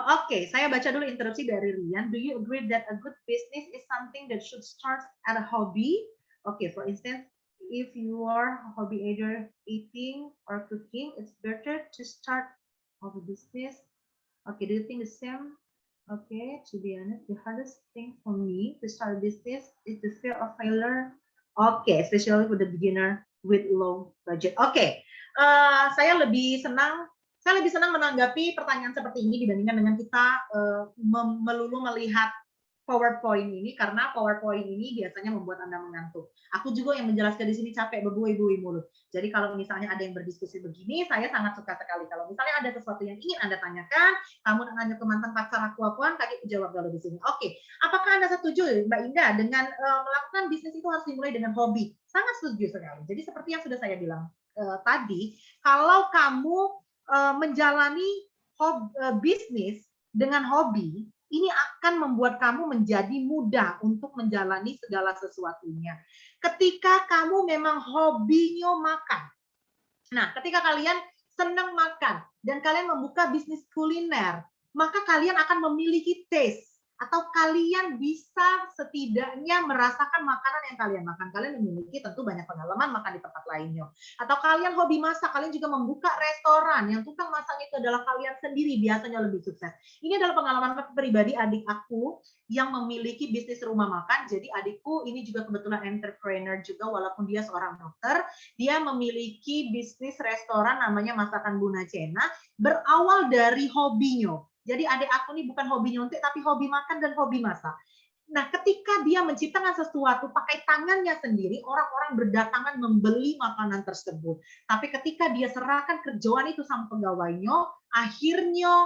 Speaker 5: Oke, saya baca dulu interupsi dari Rian. Do you agree that a good business is something that should start at a hobby? Okay, for instance, if you are a hobby either eating or cooking, it's better to start of a business. Okay, do you think the same? Okay, to be honest, the hardest thing for me to start a business is the fear of failure. Okay, especially for the beginner with low budget. Okay, saya lebih senang menanggapi pertanyaan seperti ini dibandingkan dengan kita melulu melihat PowerPoint ini, karena PowerPoint ini biasanya membuat Anda mengantuk. Aku juga yang menjelaskan di sini capek berbuih-buih mulut. Jadi kalau misalnya ada yang berdiskusi begini, saya sangat suka sekali. Kalau misalnya ada sesuatu yang ingin Anda tanyakan, kamu nanya ke mantan pacar aku-akuan, kaki jawab dulu di sini. Oke, apakah Anda setuju Mbak Indah dengan melakukan bisnis itu harus dimulai dengan hobi? Sangat setuju sekali. Jadi seperti yang sudah saya bilang tadi, kalau kamu menjalani bisnis dengan hobi, ini akan membuat kamu menjadi mudah untuk menjalani segala sesuatunya. Ketika kamu memang hobinya makan. Nah, ketika kalian senang makan dan kalian membuka bisnis kuliner, maka kalian akan memiliki taste. Atau kalian bisa setidaknya merasakan makanan yang kalian makan. Kalian memiliki tentu banyak pengalaman makan di tempat lainnya. Atau kalian hobi masak, kalian juga membuka restoran yang tukang masaknya itu adalah kalian sendiri, biasanya lebih sukses. Ini adalah pengalaman pribadi adik aku yang memiliki bisnis rumah makan. Jadi adikku ini juga kebetulan entrepreneur juga, walaupun dia seorang dokter. Dia memiliki bisnis restoran namanya Masakan Buna Cena, berawal dari hobinya. Jadi adik aku ini bukan hobi nyontek, tapi hobi makan dan hobi masak. Nah, ketika dia menciptakan sesuatu pakai tangannya sendiri, orang-orang berdatangan membeli makanan tersebut. Tapi ketika dia serahkan kerjaan itu sama pegawainya, akhirnya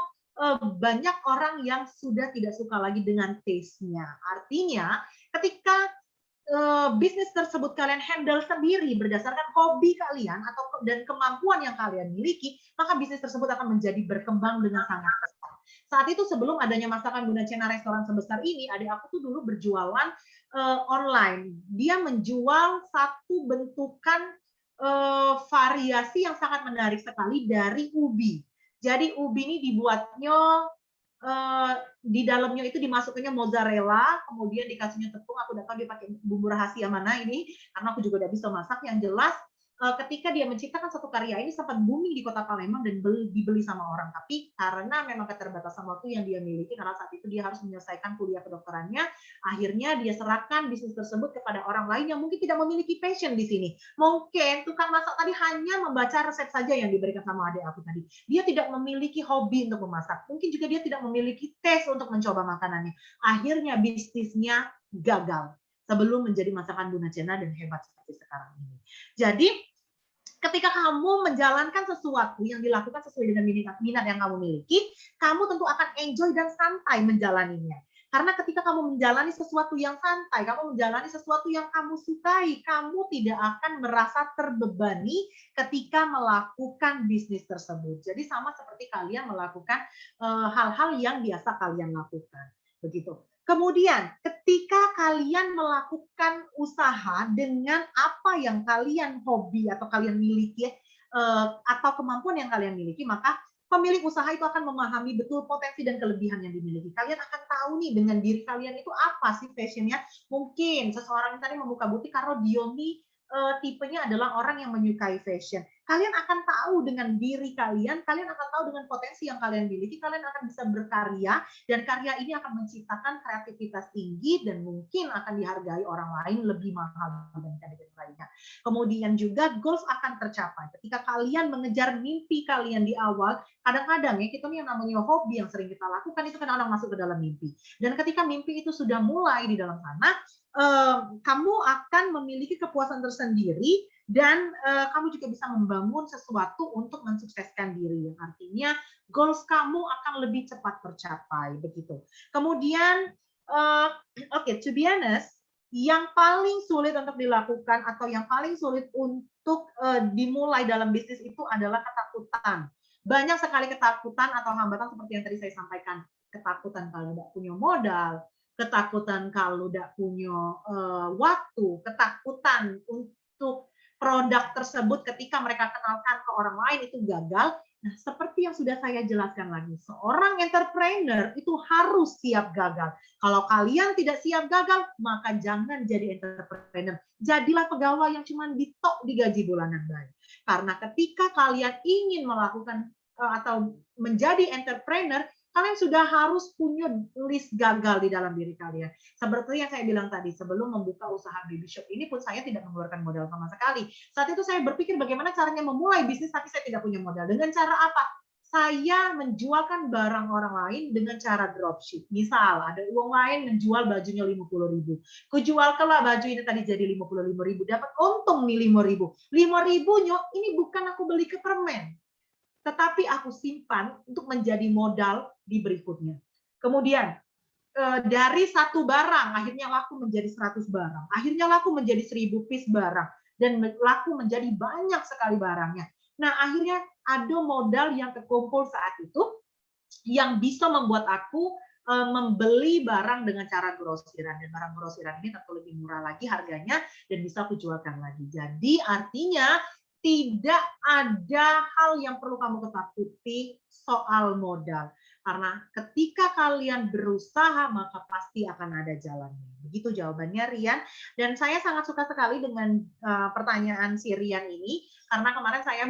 Speaker 5: banyak orang yang sudah tidak suka lagi dengan taste-nya. Artinya, ketika bisnis tersebut kalian handle sendiri berdasarkan hobi kalian dan kemampuan yang kalian miliki, maka bisnis tersebut akan menjadi berkembang dengan sangat pesat. Saat itu sebelum adanya Masakan Buna Cena restoran sebesar ini, adik aku tuh dulu berjualan online. Dia menjual satu bentukan variasi yang sangat menarik sekali dari ubi. Jadi ubi ini dibuatnya di dalamnya itu dimasukannya mozzarella, kemudian dikasihnya tepung. Aku udah tahu dia pakai bumbu rahasia mana ini, karena aku juga udah bisa masak. Yang jelas ketika dia menciptakan satu karya ini sempat booming di kota Palembang dan dibeli sama orang. Tapi karena memang keterbatasan waktu yang dia miliki, karena saat itu dia harus menyelesaikan kuliah kedokterannya, akhirnya dia serahkan bisnis tersebut kepada orang lain yang mungkin tidak memiliki passion di sini. Mungkin tukang masak tadi hanya membaca resep saja yang diberikan sama adik aku tadi. Dia tidak memiliki hobi untuk memasak. Mungkin juga dia tidak memiliki taste untuk mencoba makanannya. Akhirnya bisnisnya gagal sebelum menjadi Masakan Buna Cena dan hebat seperti sekarang ini. Jadi ketika kamu menjalankan sesuatu yang dilakukan sesuai dengan minat yang kamu miliki, kamu tentu akan enjoy dan santai menjalaninya. Karena ketika kamu menjalani sesuatu yang santai, kamu menjalani sesuatu yang kamu sukai, kamu tidak akan merasa terbebani ketika melakukan bisnis tersebut. Jadi sama seperti kalian melakukan hal-hal yang biasa kalian lakukan. Begitu. Kemudian ketika kalian melakukan usaha dengan apa yang kalian hobi atau kalian miliki atau kemampuan yang kalian miliki, maka pemilik usaha itu akan memahami betul potensi dan kelebihan yang dimiliki. Kalian akan tahu nih dengan diri kalian itu apa sih fashionnya. Mungkin seseorang tadi membuka butik karena dia nih tipenya adalah orang yang menyukai fashion. Kalian akan tahu dengan diri kalian akan tahu dengan potensi yang kalian miliki, kalian akan bisa berkarya, dan karya ini akan menciptakan kreativitas tinggi dan mungkin akan dihargai orang lain lebih mahal dibandingkan dengan lainnya. Kemudian juga goals akan tercapai. Ketika kalian mengejar mimpi kalian di awal, kadang-kadang ya kita nih yang namanya hobi yang sering kita lakukan itu kadang-kadang masuk ke dalam mimpi. Dan ketika mimpi itu sudah mulai di dalam sana, kamu akan memiliki kepuasan tersendiri dan kamu juga bisa membangun sesuatu untuk mensukseskan diri. Yang artinya goals kamu akan lebih cepat tercapai begitu. Kemudian to be honest, yang paling sulit untuk dilakukan atau yang paling sulit untuk dimulai dalam bisnis itu adalah ketakutan. Banyak sekali ketakutan atau hambatan seperti yang tadi saya sampaikan. Ketakutan kalau tidak punya modal, ketakutan kalau tidak punya waktu, ketakutan untuk produk tersebut ketika mereka kenalkan ke orang lain itu gagal. Nah, seperti yang sudah saya jelaskan lagi, seorang entrepreneur itu harus siap gagal. Kalau kalian tidak siap gagal, maka jangan jadi entrepreneur. Jadilah pegawai yang cuma ditok digaji bulanan baik. Karena ketika kalian ingin melakukan atau menjadi entrepreneur, kalian sudah harus punya list gagal di dalam diri kalian. Seperti yang saya bilang tadi, sebelum membuka usaha baby shop ini pun saya tidak mengeluarkan modal sama sekali. Saat itu saya berpikir bagaimana caranya memulai bisnis tapi saya tidak punya modal. Dengan cara apa? Saya menjualkan barang orang lain dengan cara dropship. Misal ada uang lain menjual bajunya 50.000. Kujualkanlah baju ini tadi jadi 55.000, dapat untung nih 5.000. 5.000-nya ini bukan aku beli ke permen, tetapi aku simpan untuk menjadi modal di berikutnya. Kemudian dari satu barang akhirnya laku menjadi 100 barang, akhirnya laku menjadi 1.000 piece barang, dan laku menjadi banyak sekali barangnya. Nah, akhirnya ada modal yang terkumpul saat itu yang bisa membuat aku membeli barang dengan cara grosiran, dan barang grosiran ini tentu lebih murah lagi harganya dan bisa aku jualkan lagi. Jadi artinya tidak ada hal yang perlu kamu ketakuti soal modal. Karena ketika kalian berusaha, maka pasti akan ada jalannya. Begitu jawabannya, Rian. Dan saya sangat suka sekali dengan pertanyaan si Rian ini. Karena kemarin saya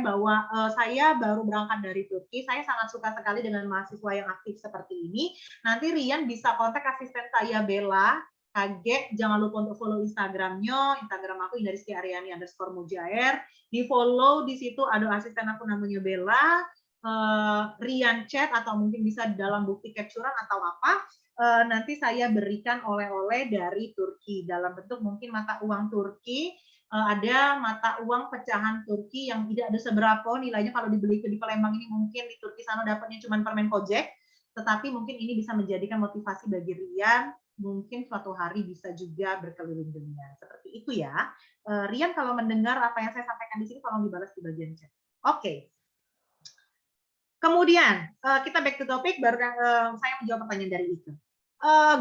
Speaker 5: baru berangkat dari Turki. Saya sangat suka sekali dengan mahasiswa yang aktif seperti ini. Nanti Rian bisa kontak asisten saya, Bella. KG, jangan lupa untuk follow Instagramnya, Instagram aku indaristi_aryani_mujair. Di follow, di situ ada asisten aku namanya Bella, Rian chat atau mungkin bisa dalam bukti capturean atau apa. Nanti saya berikan oleh-oleh dari Turki dalam bentuk mungkin mata uang Turki. Ada mata uang pecahan Turki yang tidak ada seberapa nilainya kalau dibeli di Palembang ini, mungkin di Turki sana dapatnya cuma permen kojek, tetapi mungkin ini bisa menjadikan motivasi bagi Rian. Mungkin suatu hari bisa juga berkeliling dunia. Seperti itu ya. Rian kalau mendengar apa yang saya sampaikan di sini, tolong dibalas di bagian chat. Oke. Kemudian, kita back to topic, baru saya menjawab pertanyaan dari itu.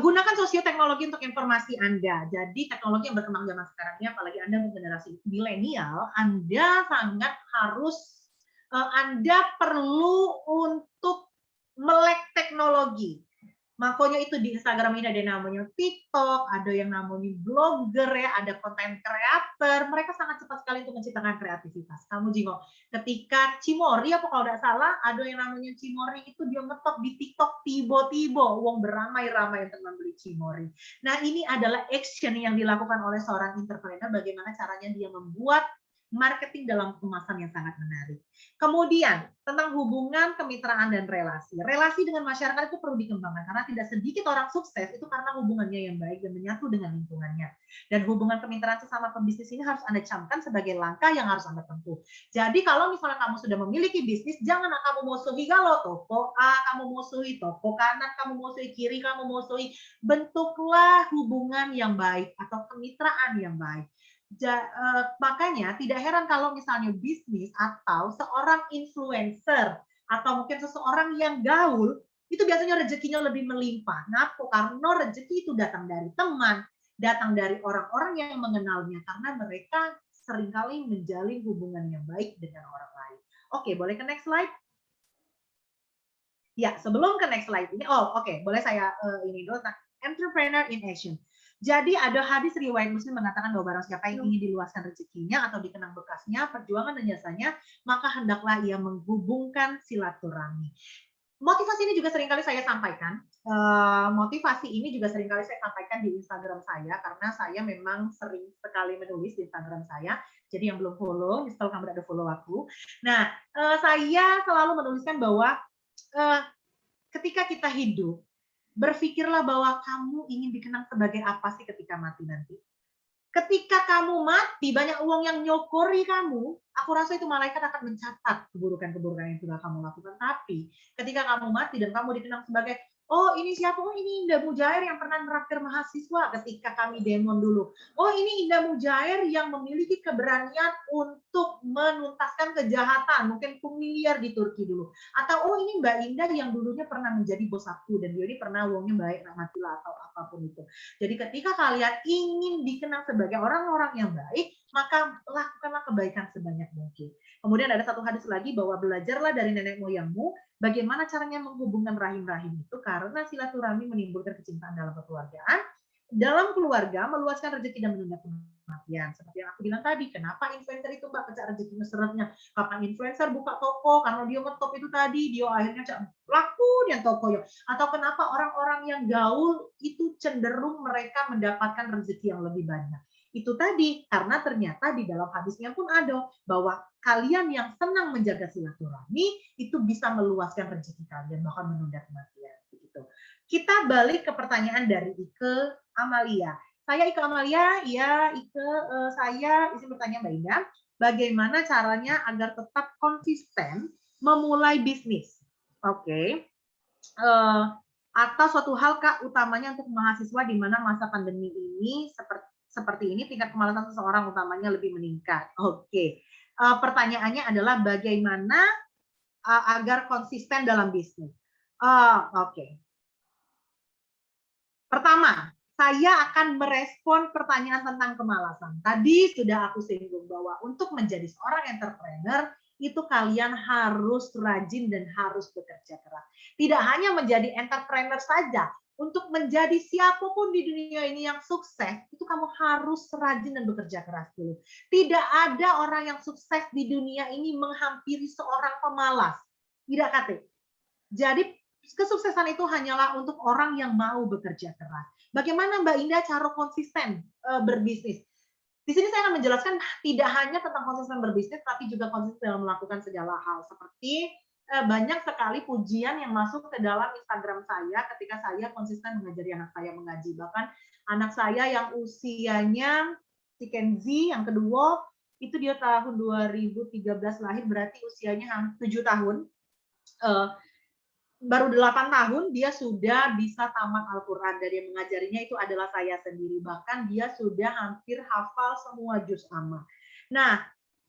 Speaker 5: Gunakan sosioteknologi untuk informasi Anda. Jadi teknologi yang berkembang zaman sekarang ini, apalagi Anda generasi milenial, Anda sangat harus, Anda perlu untuk melek teknologi. Makanya itu di Instagram ini ada yang namanya TikTok, ada yang namanya blogger ya, ada konten creator. Mereka sangat cepat sekali untuk menciptakan kreativitas. Kamu jingok, ketika Cimori apa kalau tidak salah, ada yang namanya Cimori itu dia ngetop di TikTok tiba-tiba uang beramai-ramai untuk membeli Cimori. Nah, ini adalah action yang dilakukan oleh seorang entrepreneur, bagaimana caranya dia membuat marketing dalam kemasan yang sangat menarik. Kemudian tentang hubungan, kemitraan, dan relasi. Relasi dengan masyarakat itu perlu dikembangkan karena tidak sedikit orang sukses itu karena hubungannya yang baik dan menyatu dengan lingkungannya. Dan hubungan kemitraan sesama pebisnis ini harus Anda camkan sebagai langkah yang harus Anda tempuh. Jadi kalau misalnya kamu sudah memiliki bisnis, jangan kamu musuhi kalau toko A, kamu musuhi toko kanan, kamu musuhi kiri, kamu musuhi. Bentuklah hubungan yang baik atau kemitraan yang baik. Makanya tidak heran kalau misalnya bisnis atau seorang influencer atau mungkin seseorang yang gaul itu biasanya rezekinya lebih melimpah. Kenapa? Karena rezeki itu datang dari teman, datang dari orang-orang yang mengenalnya karena mereka seringkali menjalin hubungan yang baik dengan orang lain. Oke, boleh ke next slide? Ya, sebelum ke next slide ini, boleh saya ini dulu, entrepreneur in action. Jadi ada hadis riwayat Muslim mengatakan bahwa barang siapa yang ingin diluaskan rezekinya atau dikenang bekasnya, perjuangan dan jasanya, maka hendaklah ia menghubungkan silaturahmi. Motivasi ini juga seringkali saya sampaikan. Di Instagram saya karena saya memang sering sekali menulis di Instagram saya. Jadi yang belum follow, install kamu ada follow aku. Nah, saya selalu menuliskan bahwa ketika kita hidup, berpikirlah bahwa kamu ingin dikenang sebagai apa sih ketika mati nanti. Ketika kamu mati, banyak uang yang nyokori kamu, aku rasa itu malaikat akan mencatat keburukan-keburukan yang sudah kamu lakukan. Tapi ketika kamu mati dan kamu dikenang sebagai, oh ini siapa? Oh ini Indah Mujair yang pernah meraktir mahasiswa ketika kami demon dulu. Oh ini Indah Mujair yang memiliki keberanian untuk menuntaskan kejahatan, mungkin miliar di Turki dulu. Atau oh ini Mbak Indah yang dulunya pernah menjadi bos aku dan dia ini pernah uangnya baik, rahmatillah atau apapun itu. Jadi ketika kalian ingin dikenang sebagai orang-orang yang baik, maka lakukanlah kebaikan sebanyak mungkin. Kemudian ada satu hadis lagi bahwa belajarlah dari nenek moyangmu bagaimana caranya menghubungkan rahim-rahim itu karena silaturahmi menimbulkan kecintaan dalam kekeluargaan, dalam keluarga meluaskan rezeki dan menunda kematian. Seperti yang aku bilang tadi, kenapa influencer itu Mbak pecah rezeki meseretnya? Kapan influencer buka toko karena dia ngetop itu tadi, dia akhirnya laku dia tokonya. Atau kenapa orang-orang yang gaul itu cenderung mereka mendapatkan rezeki yang lebih banyak? Itu tadi, karena ternyata di dalam hadisnya pun ada bahwa kalian yang senang menjaga silaturahmi itu bisa meluaskan rezeki kalian, bahkan menunda kematian. Begitu. Kita balik ke pertanyaan dari Ike Amalia. Saya Ike Amalia, ya Ike, saya izin bertanya Mbak Indah, bagaimana caranya agar tetap konsisten memulai bisnis? Oke. Atau suatu hal Kak utamanya untuk mahasiswa di mana masa pandemi ini seperti ini tingkat kemalasan seseorang utamanya lebih meningkat. Oke. Pertanyaannya adalah bagaimana agar konsisten dalam bisnis. Oke. Pertama, saya akan merespon pertanyaan tentang kemalasan. Tadi sudah aku singgung bahwa untuk menjadi seorang entrepreneur itu kalian harus rajin dan harus bekerja keras. Tidak hanya menjadi entrepreneur saja, untuk menjadi siapapun di dunia ini yang sukses, itu kamu harus rajin dan bekerja keras dulu. Tidak ada orang yang sukses di dunia ini menghampiri seorang pemalas. Tidak, Kate. Jadi kesuksesan itu hanyalah untuk orang yang mau bekerja keras. Bagaimana Mbak Indah cara konsisten berbisnis? Di sini saya akan menjelaskan tidak hanya tentang konsisten berbisnis, tapi juga konsisten dalam melakukan segala hal. Seperti banyak sekali pujian yang masuk ke dalam Instagram saya ketika saya konsisten mengajari anak saya mengaji. Bahkan anak saya yang usianya si Kenzi yang kedua itu dia tahun 2013 lahir, berarti usianya 7 tahun. Baru 8 tahun dia sudah bisa tamat Al-Quran, dan yang mengajarinya itu adalah saya sendiri. Bahkan dia sudah hampir hafal semua juz amma. Nah,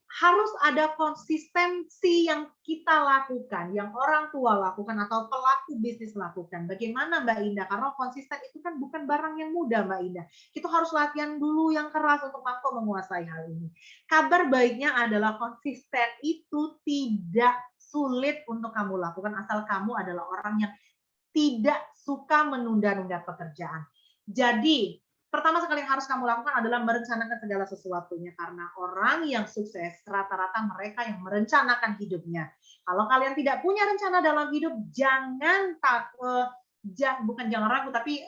Speaker 5: harus ada konsistensi yang kita lakukan, yang orang tua lakukan atau pelaku bisnis lakukan. Bagaimana Mbak Indah? Karena konsisten itu kan bukan barang yang mudah Mbak Indah. Kita harus latihan dulu yang keras untuk mampu menguasai hal ini. Kabar baiknya adalah konsisten itu tidak sulit untuk kamu lakukan asal kamu adalah orang yang tidak suka menunda-nunda pekerjaan. Jadi pertama sekali yang harus kamu lakukan adalah merencanakan segala sesuatunya, karena orang yang sukses rata-rata mereka yang merencanakan hidupnya. Kalau kalian tidak punya rencana dalam hidup, jangan ragu, tapi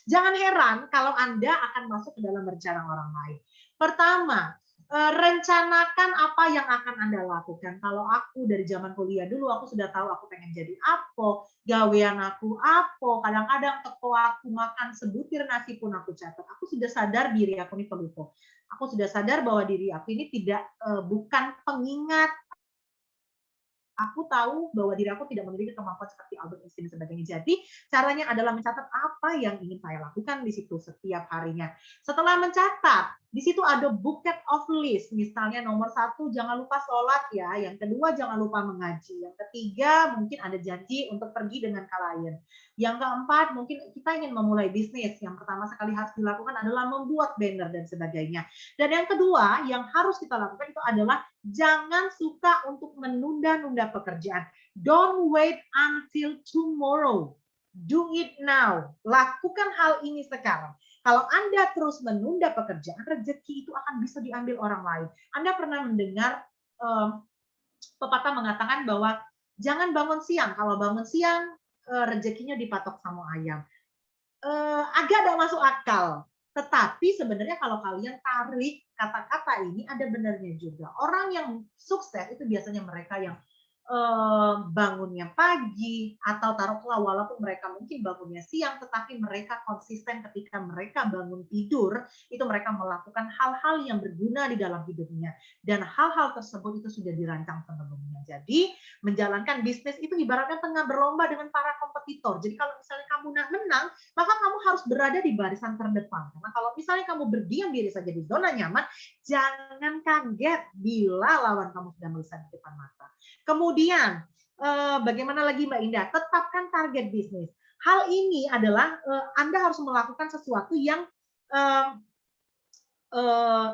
Speaker 5: jangan heran kalau Anda akan masuk ke dalam rencana orang lain. Pertama, rencanakan apa yang akan Anda lakukan. Kalau aku dari zaman kuliah dulu, aku sudah tahu aku pengen jadi apa, gawean aku apa, kadang-kadang teko aku makan sebutir nasi pun aku catat. Aku sudah sadar diri aku ini pelupa. Aku sudah sadar bahwa diri aku ini tidak bukan pengingat. Aku tahu bahwa diri aku tidak memiliki kemampuan seperti Albert Einstein dan sebagainya. Jadi caranya adalah mencatat apa yang ingin saya lakukan di situ setiap harinya. Setelah mencatat, di situ ada bucket of list. Misalnya nomor 1, jangan lupa sholat ya. Yang kedua, jangan lupa mengaji. Yang ketiga, mungkin ada janji untuk pergi dengan klien. Yang keempat, mungkin kita ingin memulai bisnis. Yang pertama sekali harus dilakukan adalah membuat banner dan sebagainya. Dan yang kedua, yang harus kita lakukan itu adalah jangan suka untuk menunda-nunda pekerjaan. Don't wait until tomorrow. Do it now. Lakukan hal ini sekarang. Kalau Anda terus menunda pekerjaan, rezeki itu akan bisa diambil orang lain. Anda pernah mendengar pepatah mengatakan bahwa jangan bangun siang. Kalau bangun siang, rezekinya dipatok sama ayam. Agak tidak masuk akal. Tetapi sebenarnya kalau kalian tarik kata-kata ini ada benarnya juga. Orang yang sukses itu biasanya mereka yang bangunnya pagi atau taruhlah walaupun mereka mungkin bangunnya siang, tetapi mereka konsisten ketika mereka bangun tidur, itu mereka melakukan hal-hal yang berguna di dalam hidupnya. Dan hal-hal tersebut itu sudah dirancang sebelumnya. Jadi menjalankan bisnis itu ibaratnya tengah berlomba dengan para kompetitor. Jadi kalau misalnya kamu nak menang, maka kamu harus berada di barisan terdepan. Karena kalau misalnya kamu berdiam diri saja di zona nyaman, jangan kaget bila lawan kamu sudah melihat di depan mata. Kemudian, bagaimana lagi Mbak Indah? Tetapkan target bisnis. Hal ini adalah Anda harus melakukan sesuatu yang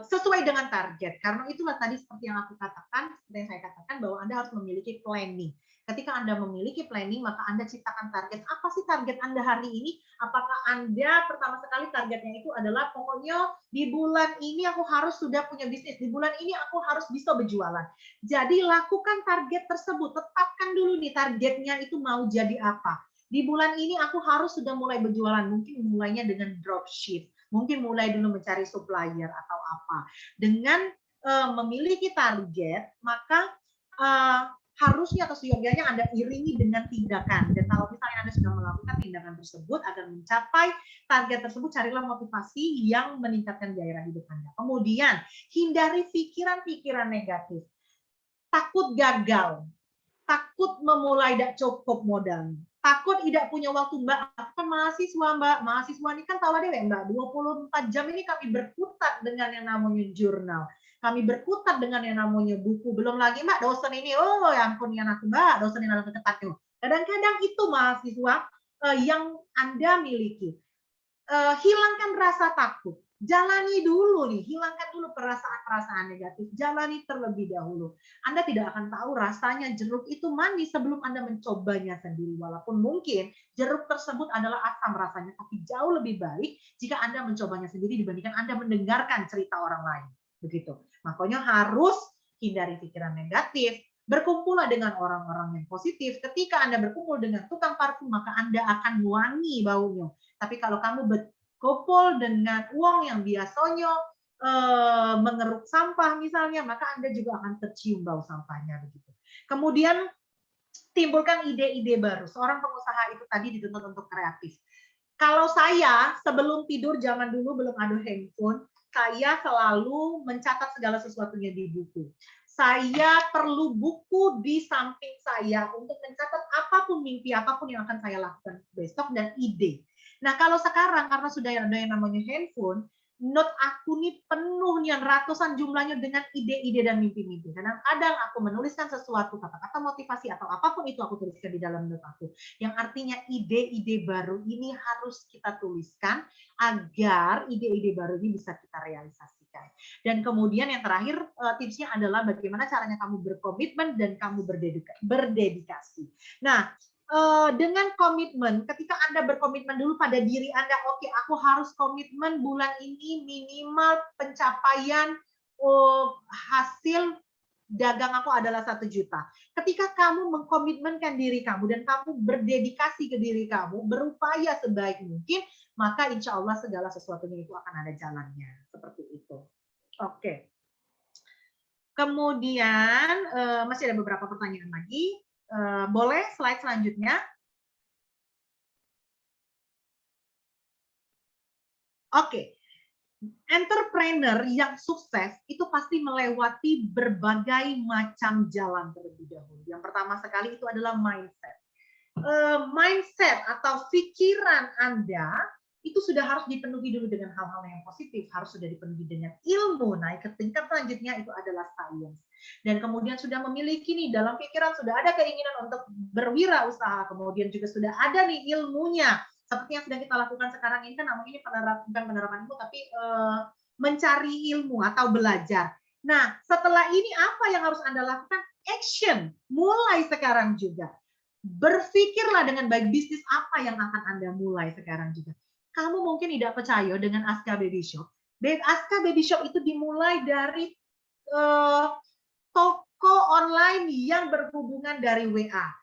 Speaker 5: sesuai dengan target. Karena itulah tadi seperti yang aku katakan, seperti yang saya katakan bahwa Anda harus memiliki planning. Ketika Anda memiliki planning, maka Anda ciptakan target. Apa sih target Anda hari ini? Apakah Anda pertama sekali targetnya itu adalah pokoknya di bulan ini aku harus sudah punya bisnis, di bulan ini aku harus bisa berjualan. Jadi lakukan target tersebut, tetapkan dulu nih targetnya itu mau jadi apa. Di bulan ini aku harus sudah mulai berjualan, mungkin mulainya dengan dropship, mungkin mulai dulu mencari supplier atau apa. Dengan memiliki target, maka harusnya atau seyogianya Anda iringi dengan tindakan. Dan kalau misalnya Anda sudah melakukan tindakan tersebut agar mencapai target tersebut, carilah motivasi yang meningkatkan gairah hidup Anda. Kemudian, hindari pikiran-pikiran negatif. Takut gagal, takut memulai tidak cukup modal, takut tidak punya waktu. Mbak, aku kan mahasiswa, Mbak. Mahasiswa ini kan tahu deh, Mbak, 24 jam ini kami berkutat dengan yang namanya jurnal. Kami berkutat dengan yang namanya buku. Belum lagi, Mbak, dosen ini, oh ya ampun, ya aku, Mbak, dosen ini langsung ketatnya. Kadang-kadang itu mahasiswa yang Anda miliki. Hilangkan rasa takut. Jalani dulu nih, hilangkan dulu perasaan-perasaan negatif. Jalani terlebih dahulu. Anda tidak akan tahu rasanya jeruk itu manis sebelum Anda mencobanya sendiri. Walaupun mungkin jeruk tersebut adalah asam rasanya, tapi jauh lebih baik jika Anda mencobanya sendiri dibandingkan Anda mendengarkan cerita orang lain. Begitu. Makanya harus hindari pikiran negatif. Berkumpullah dengan orang-orang yang positif. Ketika Anda berkumpul dengan tukang parfum, maka Anda akan wangi baunya. Tapi kalau kamu berkumpul dengan uang yang biasanya mengeruk sampah misalnya, maka Anda juga akan tercium bau sampahnya begitu. Kemudian timbulkan ide-ide baru. Seorang pengusaha itu tadi dituntut untuk kreatif. Kalau saya sebelum tidur, zaman dulu belum ada handphone, saya selalu mencatat segala sesuatunya di buku. Saya perlu buku di samping saya untuk mencatat apapun mimpi, apapun yang akan saya lakukan besok dan ide. Nah, kalau sekarang karena sudah ada yang namanya handphone, note aku nih penuh nih ratusan jumlahnya dengan ide-ide dan mimpi-mimpi. Kadang-kadang aku menuliskan sesuatu, kata-kata motivasi atau apapun itu aku tuliskan di dalam note aku. Yang artinya ide-ide baru ini harus kita tuliskan agar ide-ide baru ini bisa kita realisasikan. Dan kemudian yang terakhir tipsnya adalah bagaimana caranya kamu berkomitmen dan kamu berdedikasi. Nah, dengan komitmen, ketika Anda berkomitmen dulu pada diri Anda, oke, aku harus komitmen bulan ini minimal pencapaian hasil dagang aku adalah 1 juta. Ketika kamu mengkomitmenkan diri kamu dan kamu berdedikasi ke diri kamu, berupaya sebaik mungkin, maka insya Allah segala sesuatunya itu akan ada jalannya. Seperti itu. Oke. Kemudian masih ada beberapa pertanyaan lagi. Boleh slide selanjutnya? Oke. Entrepreneur yang sukses itu pasti melewati berbagai macam jalan terlebih dahulu. Yang pertama sekali itu adalah mindset. Mindset atau pikiran Anda itu sudah harus dipenuhi dulu dengan hal-hal yang positif, harus sudah dipenuhi dengan ilmu. Naik ke tingkat selanjutnya itu adalah science. Dan kemudian sudah memiliki nih dalam pikiran sudah ada keinginan untuk berwirausaha, kemudian juga sudah ada nih ilmunya. Seperti yang sedang kita lakukan sekarang ini kan namanya ini bukan penerapan ilmu tapi mencari ilmu atau belajar. Nah, setelah ini apa yang harus Anda lakukan? Action. Mulai sekarang juga. Berpikirlah dengan baik bisnis apa yang akan Anda mulai sekarang juga. Kamu mungkin tidak percaya dengan Aska Baby Shop. Aska Baby Shop itu dimulai dari toko online yang berhubungan dari WA.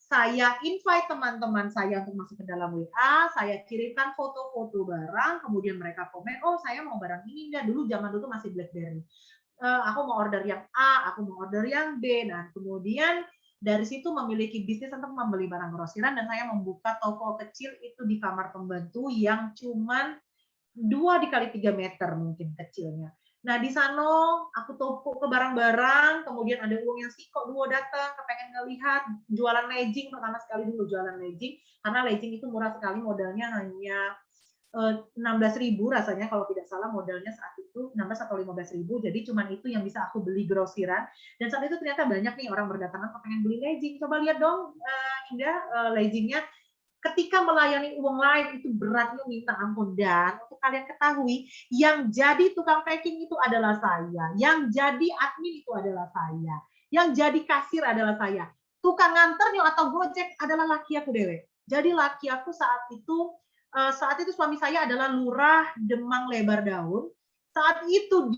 Speaker 5: Saya invite teman-teman saya untuk masuk ke dalam WA, saya kirimkan foto-foto barang, kemudian mereka komen, oh saya mau barang ini enggak, dulu zaman dulu masih BlackBerry. Aku mau order yang A, aku mau order yang B, nah kemudian dari situ memiliki bisnis untuk membeli barang grosiran dan saya membuka toko kecil itu di kamar pembantu yang cuman 2x3 meter mungkin kecilnya. Nah di sana aku tumpuk ke barang-barang, kemudian ada uang yang sih kok dua datang, kepengen ngelihat jualan legging, pertama sekali dulu jualan legging, karena legging itu murah sekali, modalnya hanya 16.000 rasanya kalau tidak salah modalnya saat itu 16 atau 15.000, jadi cuma itu yang bisa aku beli grosiran. Dan saat itu ternyata banyak nih orang berdatangan kepengen beli legging, coba lihat dong Indah leggingnya. Ketika melayani uang lain itu beratnya minta ampun, dan untuk kalian ketahui yang jadi tukang packing itu adalah saya, yang jadi admin itu adalah saya, yang jadi kasir adalah saya, tukang nganternya atau gojek adalah laki aku dewe. Jadi laki aku saat itu suami saya adalah lurah Demang Lebar Daun. Saat itu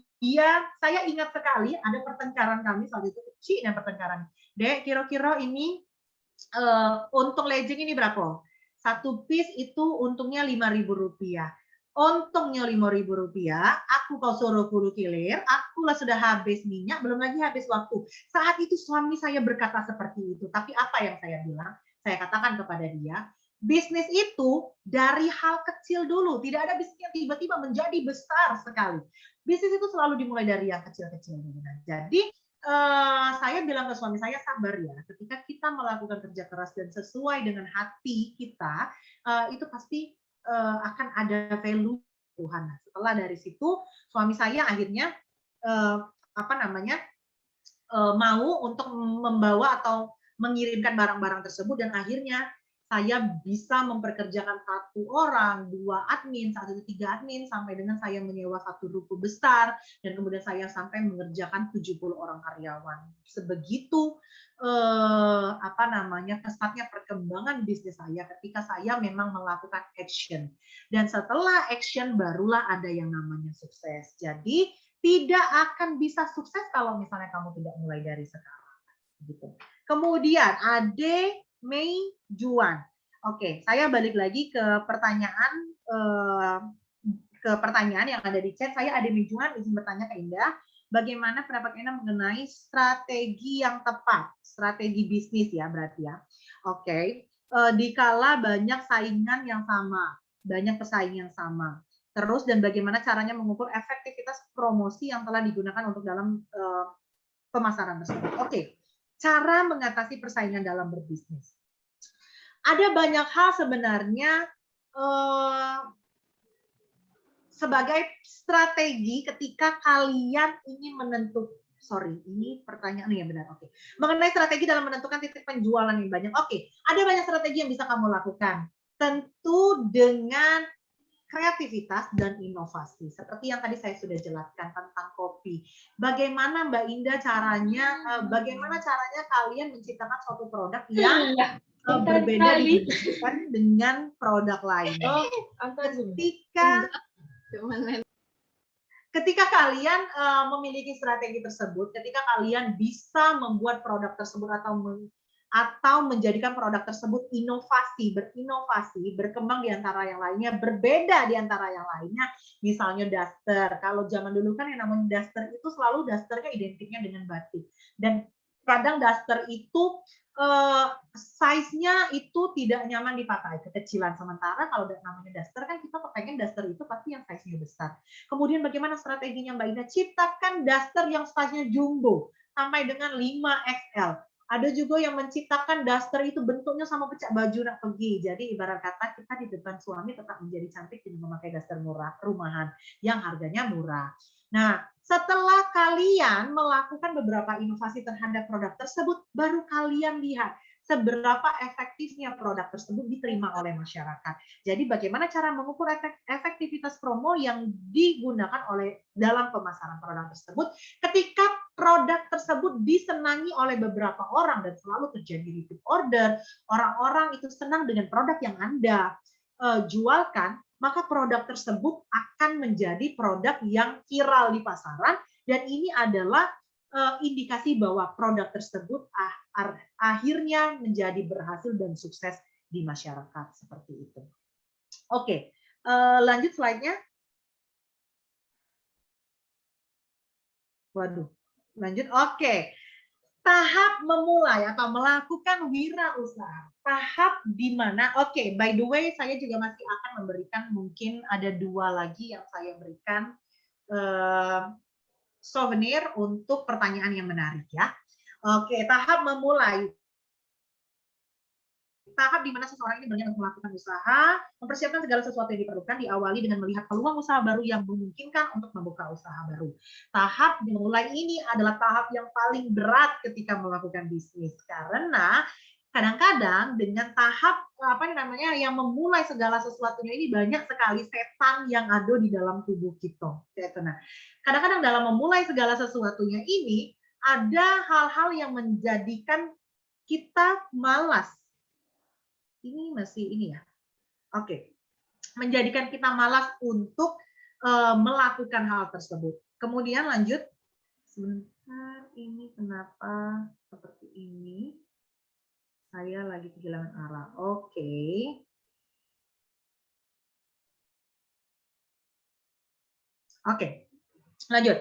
Speaker 5: saya ingat sekali ada pertengkaran kami saat itu kecil dan pertengkaran. Dek, kira-kira ini untung legging ini berapa? Satu piece itu untungnya Rp5.000. Untungnya Rp5.000, aku kau suruh kudu kilir, akulah sudah habis minyak, belum lagi habis waktu. Saat itu suami saya berkata seperti itu. Tapi apa yang saya bilang? Saya katakan kepada dia, bisnis itu dari hal kecil dulu. Tidak ada bisnis yang tiba-tiba menjadi besar sekali. Bisnis itu selalu dimulai dari yang kecil-kecil. Jadi saya bilang ke suami saya, sabar ya, ketika kita melakukan kerja keras dan sesuai dengan hati kita, itu pasti akan ada value Tuhan. Nah, setelah dari situ suami saya akhirnya mau untuk membawa atau mengirimkan barang-barang tersebut, dan akhirnya saya bisa memperkerjakan 1 orang, 2 admin, saat itu 3 admin, sampai dengan saya menyewa 1 ruko besar, dan kemudian saya sampai mengerjakan 70 orang karyawan. Sebegitu pesatnya perkembangan bisnis saya ketika saya memang melakukan action. Dan setelah action barulah ada yang namanya sukses. Jadi tidak akan bisa sukses kalau misalnya kamu tidak mulai dari sekarang. Gitu. Kemudian Ade Mei Juan. Oke, saya balik lagi ke pertanyaan yang ada di chat. Saya Ade Mei Juan izin bertanya ke Indah, bagaimana pendapat Indah mengenai strategi yang tepat, strategi bisnis ya berarti ya. Oke, dikala banyak saingan yang sama, banyak pesaing yang sama. Terus dan bagaimana caranya mengukur efektivitas promosi yang telah digunakan untuk dalam pemasaran tersebut. Oke. Cara mengatasi persaingan dalam berbisnis. Ada banyak hal sebenarnya sebagai strategi ketika kalian ingin menentukan, ini pertanyaan ya benar, oke. Mengenai strategi dalam menentukan titik penjualan yang banyak. Oke, ada banyak strategi yang bisa kamu lakukan. Tentu dengan kreativitas dan inovasi. Seperti yang tadi saya sudah jelaskan tentang kopi. Bagaimana Mbak Indah bagaimana caranya kalian menciptakan suatu produk yang berbeda dibandingkan dengan produk lain. Ketika kalian memiliki strategi tersebut, ketika kalian bisa membuat produk tersebut atau atau menjadikan produk tersebut berinovasi, berkembang di antara yang lainnya, berbeda di antara yang lainnya. Misalnya daster. Kalau zaman dulu kan yang namanya daster itu selalu dasternya identiknya dengan batik. Dan kadang daster itu size-nya itu tidak nyaman dipakai, kekecilan. Sementara kalau namanya daster kan kita pengen daster itu pasti yang size-nya besar. Kemudian bagaimana strateginya Mbak Ina? Ciptakan daster yang size-nya jumbo sampai dengan 5XL. Ada juga yang menciptakan daster itu bentuknya sama pecak baju nak pergi. Jadi ibarat kata kita di depan suami tetap menjadi cantik dengan memakai daster murah rumahan yang harganya murah. Nah, setelah kalian melakukan beberapa inovasi terhadap produk tersebut, baru kalian lihat seberapa efektifnya produk tersebut diterima oleh masyarakat. Jadi bagaimana cara mengukur efektivitas promo yang digunakan oleh dalam pemasaran produk tersebut ketika produk tersebut disenangi oleh beberapa orang dan selalu terjadi repeat order, orang-orang itu senang dengan produk yang Anda jualkan, maka produk tersebut akan menjadi produk yang viral di pasaran, dan ini adalah indikasi bahwa produk tersebut akhirnya menjadi berhasil dan sukses di masyarakat seperti itu. Oke, lanjut slide-nya. Waduh, lanjut. Oke. Tahap memulai atau melakukan wirausaha. Tahap di mana, oke, by the way, saya juga masih akan memberikan, mungkin ada 2 lagi yang saya berikan souvenir untuk pertanyaan yang menarik ya. Oke, tahap memulai. Tahap di mana seseorang ini berniat untuk melakukan usaha, mempersiapkan segala sesuatu yang diperlukan, diawali dengan melihat peluang usaha baru yang memungkinkan untuk membuka usaha baru. Tahap dimulai ini adalah tahap yang paling berat ketika melakukan bisnis, karena kadang-kadang dengan tahap yang memulai segala sesuatunya ini banyak sekali setan yang ada di dalam tubuh kita. Nah, kadang-kadang dalam memulai segala sesuatunya ini ada hal-hal yang menjadikan kita malas. Ini masih ini ya. Oke. Menjadikan kita malas untuk melakukan hal tersebut. Kemudian lanjut. Sebentar, ini kenapa seperti ini? Saya lagi kehilangan arah. Oke. Oke. Lanjut.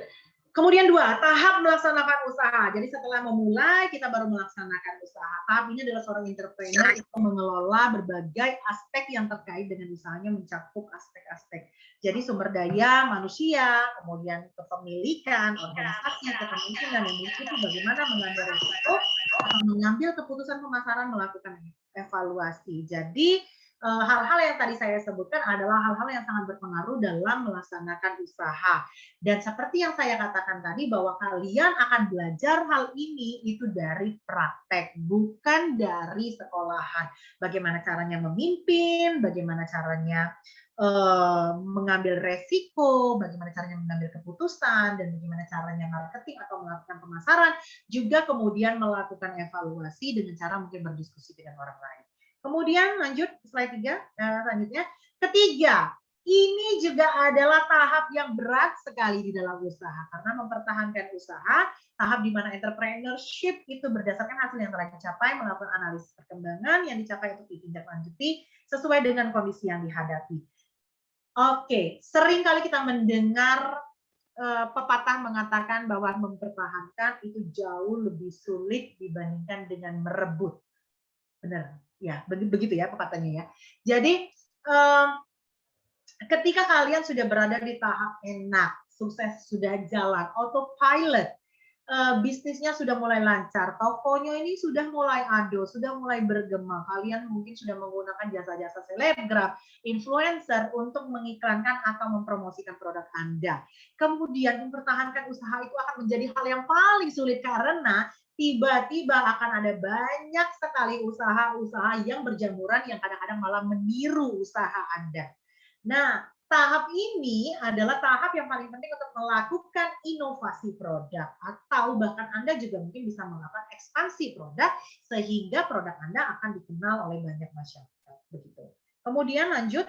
Speaker 5: Kemudian 2, tahap melaksanakan usaha. Jadi setelah memulai, kita baru melaksanakan usaha. Tahap ini adalah seorang entrepreneur itu mengelola berbagai aspek yang terkait dengan usahanya, mencakup aspek-aspek. Jadi sumber daya manusia, kemudian kepemilikan, organisasi, kepemimpinan, dan itu bagaimana mengambil risiko, atau mengambil keputusan pemasaran, melakukan evaluasi. Jadi hal-hal yang tadi saya sebutkan adalah hal-hal yang sangat berpengaruh dalam melaksanakan usaha. Dan seperti yang saya katakan tadi, bahwa kalian akan belajar hal ini itu dari praktek, bukan dari sekolahan. Bagaimana caranya memimpin, bagaimana caranya mengambil resiko, bagaimana caranya mengambil keputusan, dan bagaimana caranya marketing atau melakukan pemasaran, juga kemudian melakukan evaluasi dengan cara mungkin berdiskusi dengan orang lain. Kemudian lanjut slide 3, selanjutnya. Ketiga, ini juga adalah tahap yang berat sekali di dalam usaha, karena mempertahankan usaha, tahap di mana entrepreneurship itu berdasarkan hasil yang telah dicapai, melakukan analisis perkembangan yang dicapai untuk ditindaklanjuti sesuai dengan kondisi yang dihadapi. Oke, sering kali kita mendengar pepatah mengatakan bahwa mempertahankan itu jauh lebih sulit dibandingkan dengan merebut. Benar. Ya, begitu ya pepatahnya ya. Jadi ketika kalian sudah berada di tahap enak, sukses sudah jalan, autopilot, bisnisnya sudah mulai lancar, tokonya ini sudah mulai ado, sudah mulai bergema, kalian mungkin sudah menggunakan jasa-jasa selebgram, influencer untuk mengiklankan atau mempromosikan produk Anda. Kemudian mempertahankan usaha itu akan menjadi hal yang paling sulit, karena tiba-tiba akan ada banyak sekali usaha-usaha yang berjamuran yang kadang-kadang malah meniru usaha Anda. Nah, tahap ini adalah tahap yang paling penting untuk melakukan inovasi produk, atau bahkan Anda juga mungkin bisa melakukan ekspansi produk sehingga produk Anda akan dikenal oleh banyak masyarakat. Begitu. Kemudian lanjut.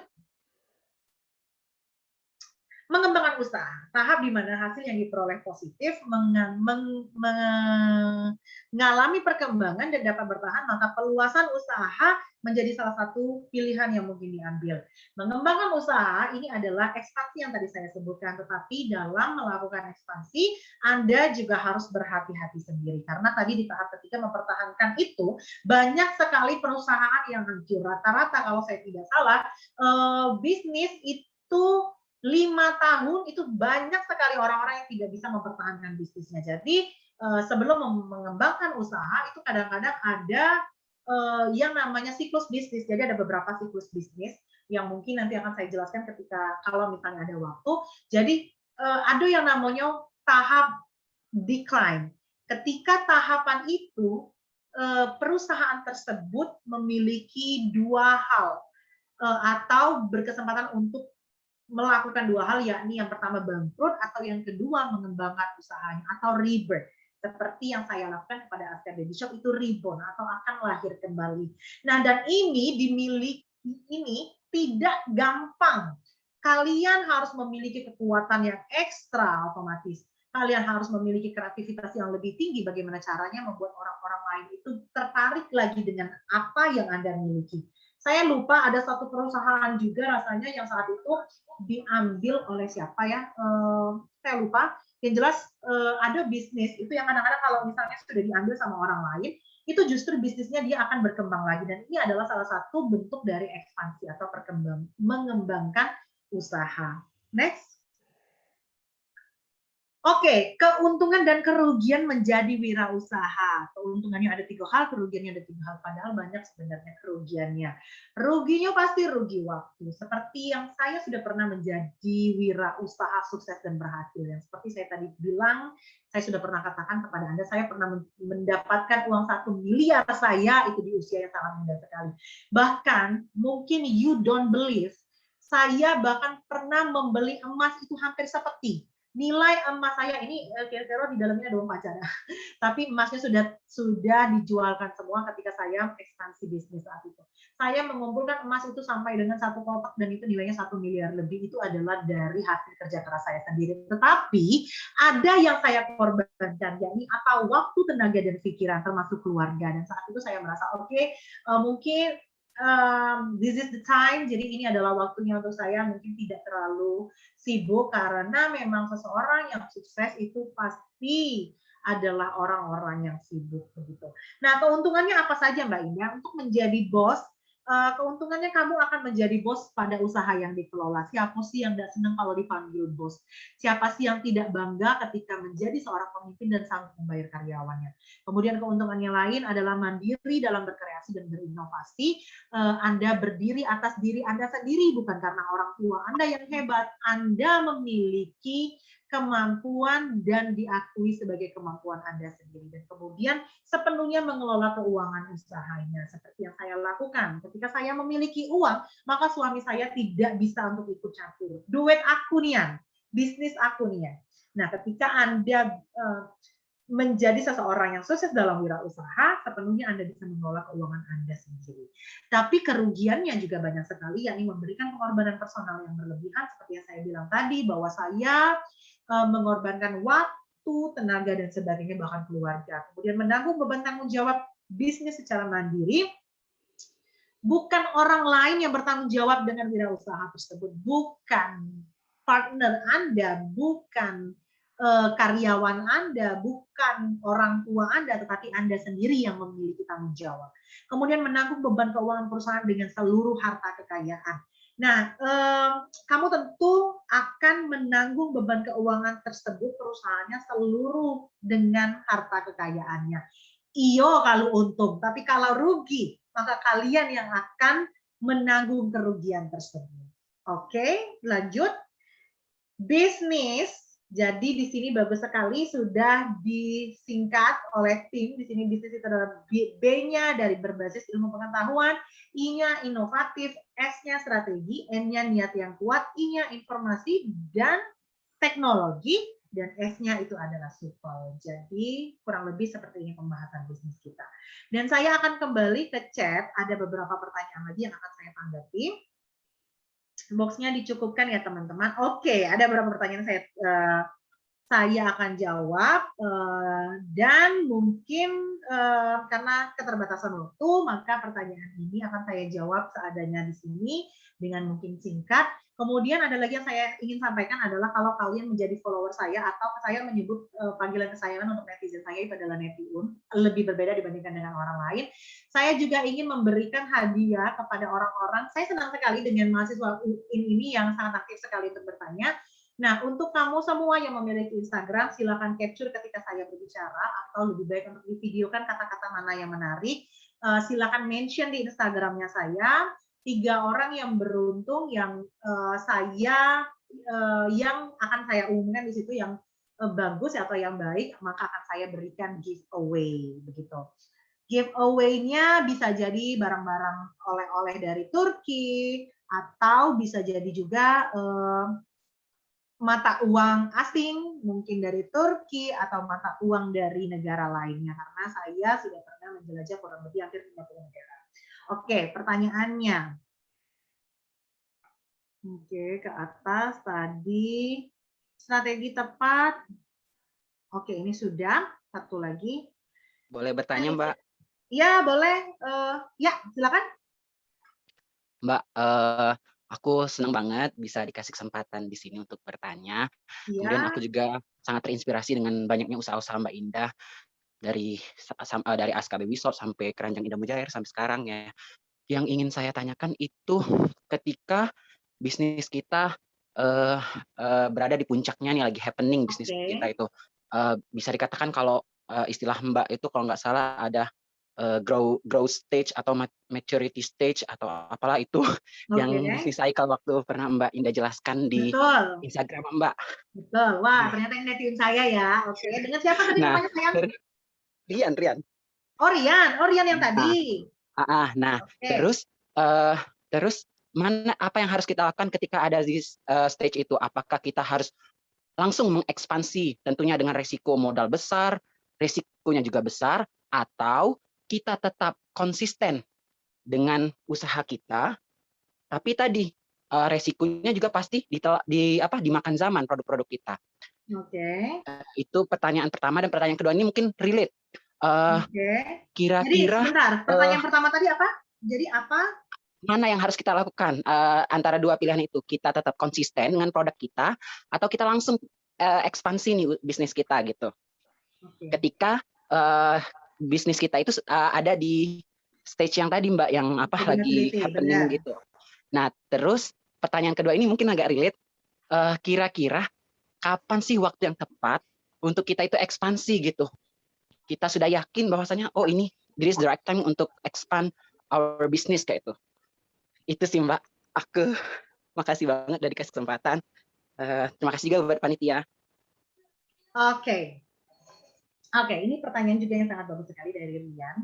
Speaker 5: Mengembangkan usaha, tahap di mana hasil yang diperoleh positif, mengalami perkembangan dan dapat bertahan, maka peluasan usaha menjadi salah satu pilihan yang mungkin diambil. Mengembangkan usaha ini adalah ekspansi yang tadi saya sebutkan, tetapi dalam melakukan ekspansi, Anda juga harus berhati-hati sendiri. Karena tadi di tahap ketiga mempertahankan itu, banyak sekali perusahaan yang hancur. Rata-rata kalau saya tidak salah, bisnis itu 5 tahun itu banyak sekali orang-orang yang tidak bisa mempertahankan bisnisnya. Jadi sebelum mengembangkan usaha itu kadang-kadang ada yang namanya siklus bisnis. Jadi ada beberapa siklus bisnis yang mungkin nanti akan saya jelaskan ketika kalau misalnya ada waktu. Jadi ada yang namanya tahap decline. Ketika tahapan itu perusahaan tersebut memiliki 2 hal atau berkesempatan untuk melakukan 2 hal, yakni yang pertama bangkrut atau yang kedua mengembangkan usahanya atau rebirth. Seperti yang saya lakukan kepada Asker Baby Shop itu reborn atau akan lahir kembali. Nah, dan ini tidak gampang. Kalian harus memiliki kekuatan yang ekstra otomatis. Kalian harus memiliki kreativitas yang lebih tinggi bagaimana caranya membuat orang-orang lain itu tertarik lagi dengan apa yang Anda miliki. Saya lupa ada satu perusahaan juga rasanya yang saat itu diambil oleh siapa ya, saya lupa. Yang jelas ada bisnis itu yang kadang-kadang kalau misalnya sudah diambil sama orang lain, itu justru bisnisnya dia akan berkembang lagi. Dan ini adalah salah satu bentuk dari ekspansi atau mengembangkan usaha. Next. Oke, keuntungan dan kerugian menjadi wirausaha. Keuntungannya ada 3 hal, kerugiannya ada 3 hal. Padahal banyak sebenarnya kerugiannya. Ruginya pasti rugi waktu. Seperti yang saya sudah pernah menjadi wirausaha sukses dan berhasil. Yang seperti saya tadi bilang, saya sudah pernah katakan kepada Anda, saya pernah mendapatkan uang 1 miliar saya itu di usia yang sangat muda sekali. Bahkan, mungkin you don't believe, saya bahkan pernah membeli emas itu hampir sepeti. Nilai emas saya ini kira-kira di dalamnya ada uang pacar, tapi emasnya sudah dijualkan semua ketika saya ekspansi bisnis saat itu. Saya mengumpulkan emas itu sampai dengan 1 kotak dan itu nilainya 1 miliar lebih. Itu adalah dari hasil kerja keras saya sendiri. Tetapi ada yang saya korbankan, yakni apa waktu, tenaga dan pikiran termasuk keluarga. Dan saat itu saya merasa oke, mungkin this is the time, jadi ini adalah waktunya untuk saya mungkin tidak terlalu sibuk karena memang seseorang yang sukses itu pasti adalah orang-orang yang sibuk begitu. Nah, keuntungannya apa saja Mbak Indah? Untuk menjadi bos, keuntungannya kamu akan menjadi bos pada usaha yang dikelola. Siapa sih yang tidak senang kalau dipanggil bos? Siapa sih yang tidak bangga ketika menjadi seorang pemimpin dan sanggup membayar karyawannya? Kemudian keuntungannya lain adalah mandiri dalam berkreasi dan berinovasi. Anda berdiri atas diri Anda sendiri, bukan karena orang tua Anda yang hebat. Anda memiliki kemampuan dan diakui sebagai kemampuan Anda sendiri. Dan kemudian sepenuhnya mengelola keuangan usahanya. Seperti yang saya lakukan. Ketika saya memiliki uang, maka suami saya tidak bisa untuk ikut campur. Duit aku nian, bisnis aku nian. Nah, ketika Anda menjadi seseorang yang sukses dalam wirausaha, sepenuhnya Anda bisa mengelola keuangan Anda sendiri. Tapi kerugiannya juga banyak sekali, yakni memberikan pengorbanan personal yang berlebihan, seperti yang saya bilang tadi, bahwa saya mengorbankan waktu, tenaga, dan sebagainya, bahkan keluarga. Kemudian menanggung beban tanggung jawab bisnis secara mandiri, bukan orang lain yang bertanggung jawab dengan wirausaha tersebut, bukan partner Anda, bukan karyawan Anda, bukan orang tua Anda, tetapi Anda sendiri yang memiliki tanggung jawab. Kemudian menanggung beban keuangan perusahaan dengan seluruh harta kekayaan. Nah, kamu tentu akan menanggung beban keuangan tersebut perusahaannya seluruh dengan harta kekayaannya. Iyo kalau untung, tapi kalau rugi, maka kalian yang akan menanggung kerugian tersebut. Oke, lanjut. Bisnis. Jadi di sini bagus sekali sudah disingkat oleh tim. Di sini bisnis itu adalah B-nya dari berbasis ilmu pengetahuan, I-nya inovatif, S-nya strategi, N-nya niat yang kuat, I-nya informasi dan teknologi, dan S-nya itu adalah support. Jadi kurang lebih seperti ini pembahasan bisnis kita. Dan saya akan kembali ke chat, ada beberapa pertanyaan lagi yang akan saya tanggapi. Boxnya dicukupkan ya teman-teman. Oke, ada beberapa pertanyaan saya akan jawab dan mungkin karena keterbatasan waktu maka pertanyaan ini akan saya jawab seadanya di sini dengan mungkin singkat. Kemudian ada lagi yang saya ingin sampaikan adalah kalau kalian menjadi follower saya atau saya menyebut panggilan kesayangan untuk netizen saya itu adalah Netiun, lebih berbeda dibandingkan dengan orang lain. Saya juga ingin memberikan hadiah kepada orang-orang. Saya senang sekali dengan mahasiswa UIN ini yang sangat aktif sekali untuk bertanya. Nah, untuk kamu semua yang memiliki Instagram, silakan capture ketika saya berbicara, atau lebih baik untuk divideokan kata-kata mana yang menarik. Silakan mention di Instagramnya saya. 3 orang yang beruntung yang yang akan saya umumkan di situ yang bagus atau yang baik, maka akan saya berikan giveaway begitu. Giveaway-nya bisa jadi barang-barang oleh-oleh dari Turki atau bisa jadi juga mata uang asing, mungkin dari Turki atau mata uang dari negara lainnya, karena saya sudah pernah menjelajah kurang lebih hampir 50 negara. Oke, pertanyaannya. Oke, ke atas tadi. Strategi tepat. Oke, ini sudah. Satu lagi.
Speaker 6: Boleh bertanya, Mbak?
Speaker 5: Ya, boleh. Ya, silakan.
Speaker 6: Mbak, aku senang banget bisa dikasih kesempatan di sini untuk bertanya.
Speaker 5: Ya.
Speaker 6: Kemudian aku juga sangat terinspirasi dengan banyaknya usaha-usaha Mbak Indah dari ASKB Wisot sampai Keranjang Indah Mujair sampai sekarang ya. Yang ingin saya tanyakan itu ketika bisnis kita berada di puncaknya nih, lagi happening bisnis kita itu. Bisa dikatakan kalau istilah Mbak itu kalau nggak salah ada growth stage atau maturity stage atau apalah itu yang bisnis cycle waktu pernah Mbak Indah jelaskan di Instagram Mbak.
Speaker 5: Betul. Wah, ternyata yang netizen saya ya. Oke, dengan siapa tadi namanya sayang?
Speaker 6: Rian.
Speaker 5: Oh, Rian yang tadi.
Speaker 6: Nah, terus apa yang harus kita lakukan ketika ada di stage itu? Apakah kita harus langsung mengekspansi tentunya dengan resiko modal besar, resikonya juga besar, atau kita tetap konsisten dengan usaha kita, tapi tadi resikonya juga pasti dimakan zaman produk-produk kita.
Speaker 5: Oke.
Speaker 6: Itu pertanyaan pertama, dan pertanyaan kedua ini mungkin relate. Kira-kira.
Speaker 5: Jadi sebentar, pertanyaan pertama tadi apa? Jadi apa?
Speaker 6: Mana yang harus kita lakukan antara dua pilihan itu? Kita tetap konsisten dengan produk kita, atau kita langsung ekspansi nih bisnis kita gitu. Ketika bisnis kita itu ada di stage yang tadi Mbak, yang lagi happening gitu. Nah, terus pertanyaan kedua ini mungkin agak relate. Kira-kira kapan sih waktu yang tepat untuk kita itu ekspansi gitu? Kita sudah yakin bahwasanya this is the right time untuk expand our business kayak itu. Itu sih Mbak. Aku makasih banget udah dikasih kesempatan. Terima kasih juga buat panitia.
Speaker 5: Oke, ini pertanyaan juga yang sangat bagus sekali dari Rian.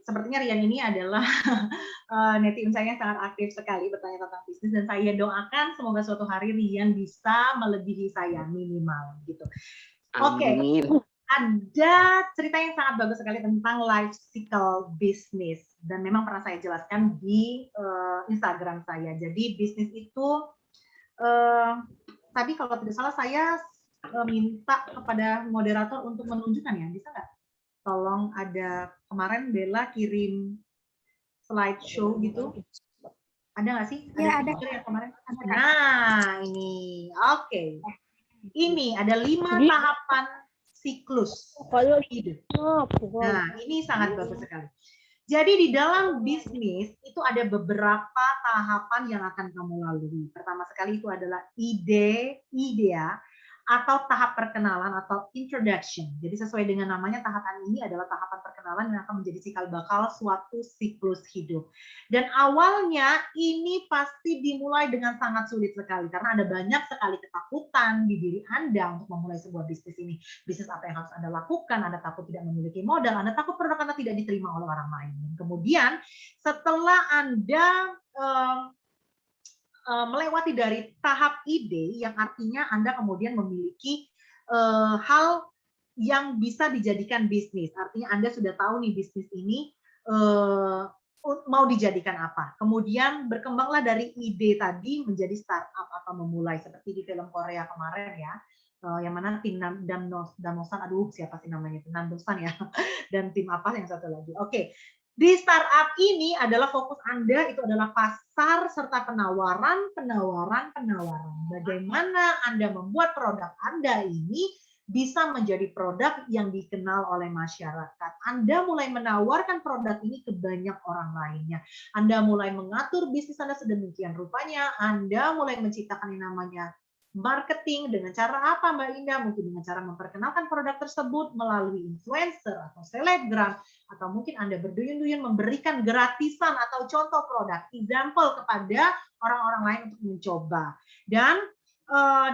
Speaker 5: Sepertinya Rian ini adalah netizen saya yang sangat aktif sekali bertanya tentang bisnis, dan saya doakan semoga suatu hari Rian bisa melebihi saya minimal gitu. Oke. Ada cerita yang sangat bagus sekali tentang life cycle bisnis, dan memang pernah saya jelaskan di Instagram saya. Jadi bisnis itu tadi kalau tidak salah saya minta kepada moderator untuk menunjukkan ya, bisa nggak? Tolong, ada kemarin Bella kirim slideshow gitu. Ada nggak sih?
Speaker 2: Ya, ada.
Speaker 5: Yang kemarin? Nah, ini. Oke. Ini ada 5 tahapan siklus hidup. Nah, ini sangat bagus sekali. Jadi di dalam bisnis itu ada beberapa tahapan yang akan kamu lalui. Pertama sekali itu adalah idea atau tahap perkenalan atau introduction. Jadi sesuai dengan namanya, tahapan ini adalah tahapan perkenalan yang akan menjadi cikal bakal suatu siklus hidup. Dan awalnya ini pasti dimulai dengan sangat sulit sekali karena ada banyak sekali ketakutan di diri Anda untuk memulai sebuah bisnis ini. Bisnis apa yang harus Anda lakukan? Anda takut tidak memiliki modal, Anda takut produk Anda tidak diterima oleh orang lain. Dan kemudian setelah Anda melewati dari tahap ide, yang artinya Anda kemudian memiliki hal yang bisa dijadikan bisnis. Artinya Anda sudah tahu nih bisnis ini mau dijadikan apa. Kemudian berkembanglah dari ide tadi menjadi startup atau memulai seperti di film Korea kemarin ya. Yang mana tim Damosan, aduh siapa sih namanya, Nandosan ya, dan tim apa yang satu lagi. Oke, di startup ini adalah fokus Anda itu adalah pasar serta penawaran. Bagaimana Anda membuat produk Anda ini bisa menjadi produk yang dikenal oleh masyarakat. Anda mulai menawarkan produk ini ke banyak orang lainnya. Anda mulai mengatur bisnis Anda sedemikian rupanya. Anda mulai menciptakan yang namanya marketing dengan cara apa Mbak Indah? Mungkin dengan cara memperkenalkan produk tersebut melalui influencer atau selebgram, atau mungkin Anda berduyun-duyun memberikan gratisan atau contoh produk, example kepada orang-orang lain untuk mencoba. Dan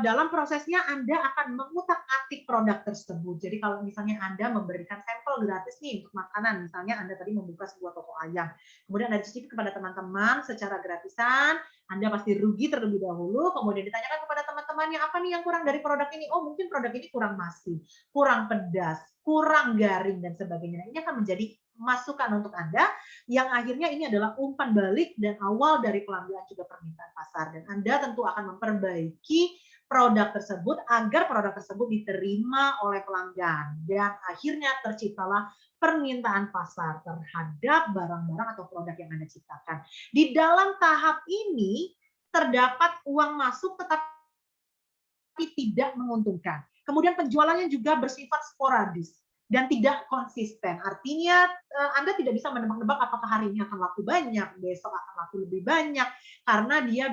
Speaker 5: dalam prosesnya Anda akan mengutak-atik produk tersebut. Jadi kalau misalnya Anda memberikan sampel gratis nih untuk makanan, misalnya Anda tadi membuka sebuah toko ayam, kemudian Anda cicip kepada teman-teman secara gratisan, Anda pasti rugi terlebih dahulu, kemudian ditanyakan kepada teman-temannya, apa nih yang kurang dari produk ini? Oh, mungkin produk ini kurang masin, kurang pedas, kurang garing, dan sebagainya. Nah, ini akan menjadi masukan untuk Anda, yang akhirnya ini adalah umpan balik dan awal dari pelanggan juga permintaan pasar. Dan Anda tentu akan memperbaiki produk tersebut agar produk tersebut diterima oleh pelanggan. Dan akhirnya terciptalah permintaan pasar terhadap barang-barang atau produk yang Anda ciptakan. Di dalam tahap ini terdapat uang masuk tetapi tidak menguntungkan. Kemudian penjualannya juga bersifat sporadis dan tidak konsisten. Artinya Anda tidak bisa menebak-nebak apakah hari ini akan laku banyak, besok akan laku lebih banyak, karena dia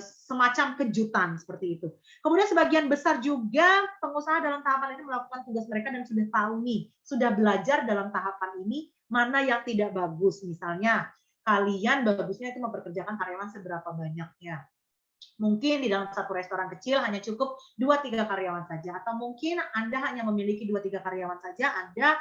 Speaker 5: semacam kejutan seperti itu. Kemudian sebagian besar juga pengusaha dalam tahapan ini melakukan tugas mereka dan sudah tahu nih, sudah belajar dalam tahapan ini mana yang tidak bagus. Misalnya kalian bagusnya itu memperkerjakan karyawan seberapa banyaknya. Mungkin di dalam satu restoran kecil hanya cukup 2-3 karyawan saja, atau mungkin Anda hanya memiliki 2-3 karyawan saja, Anda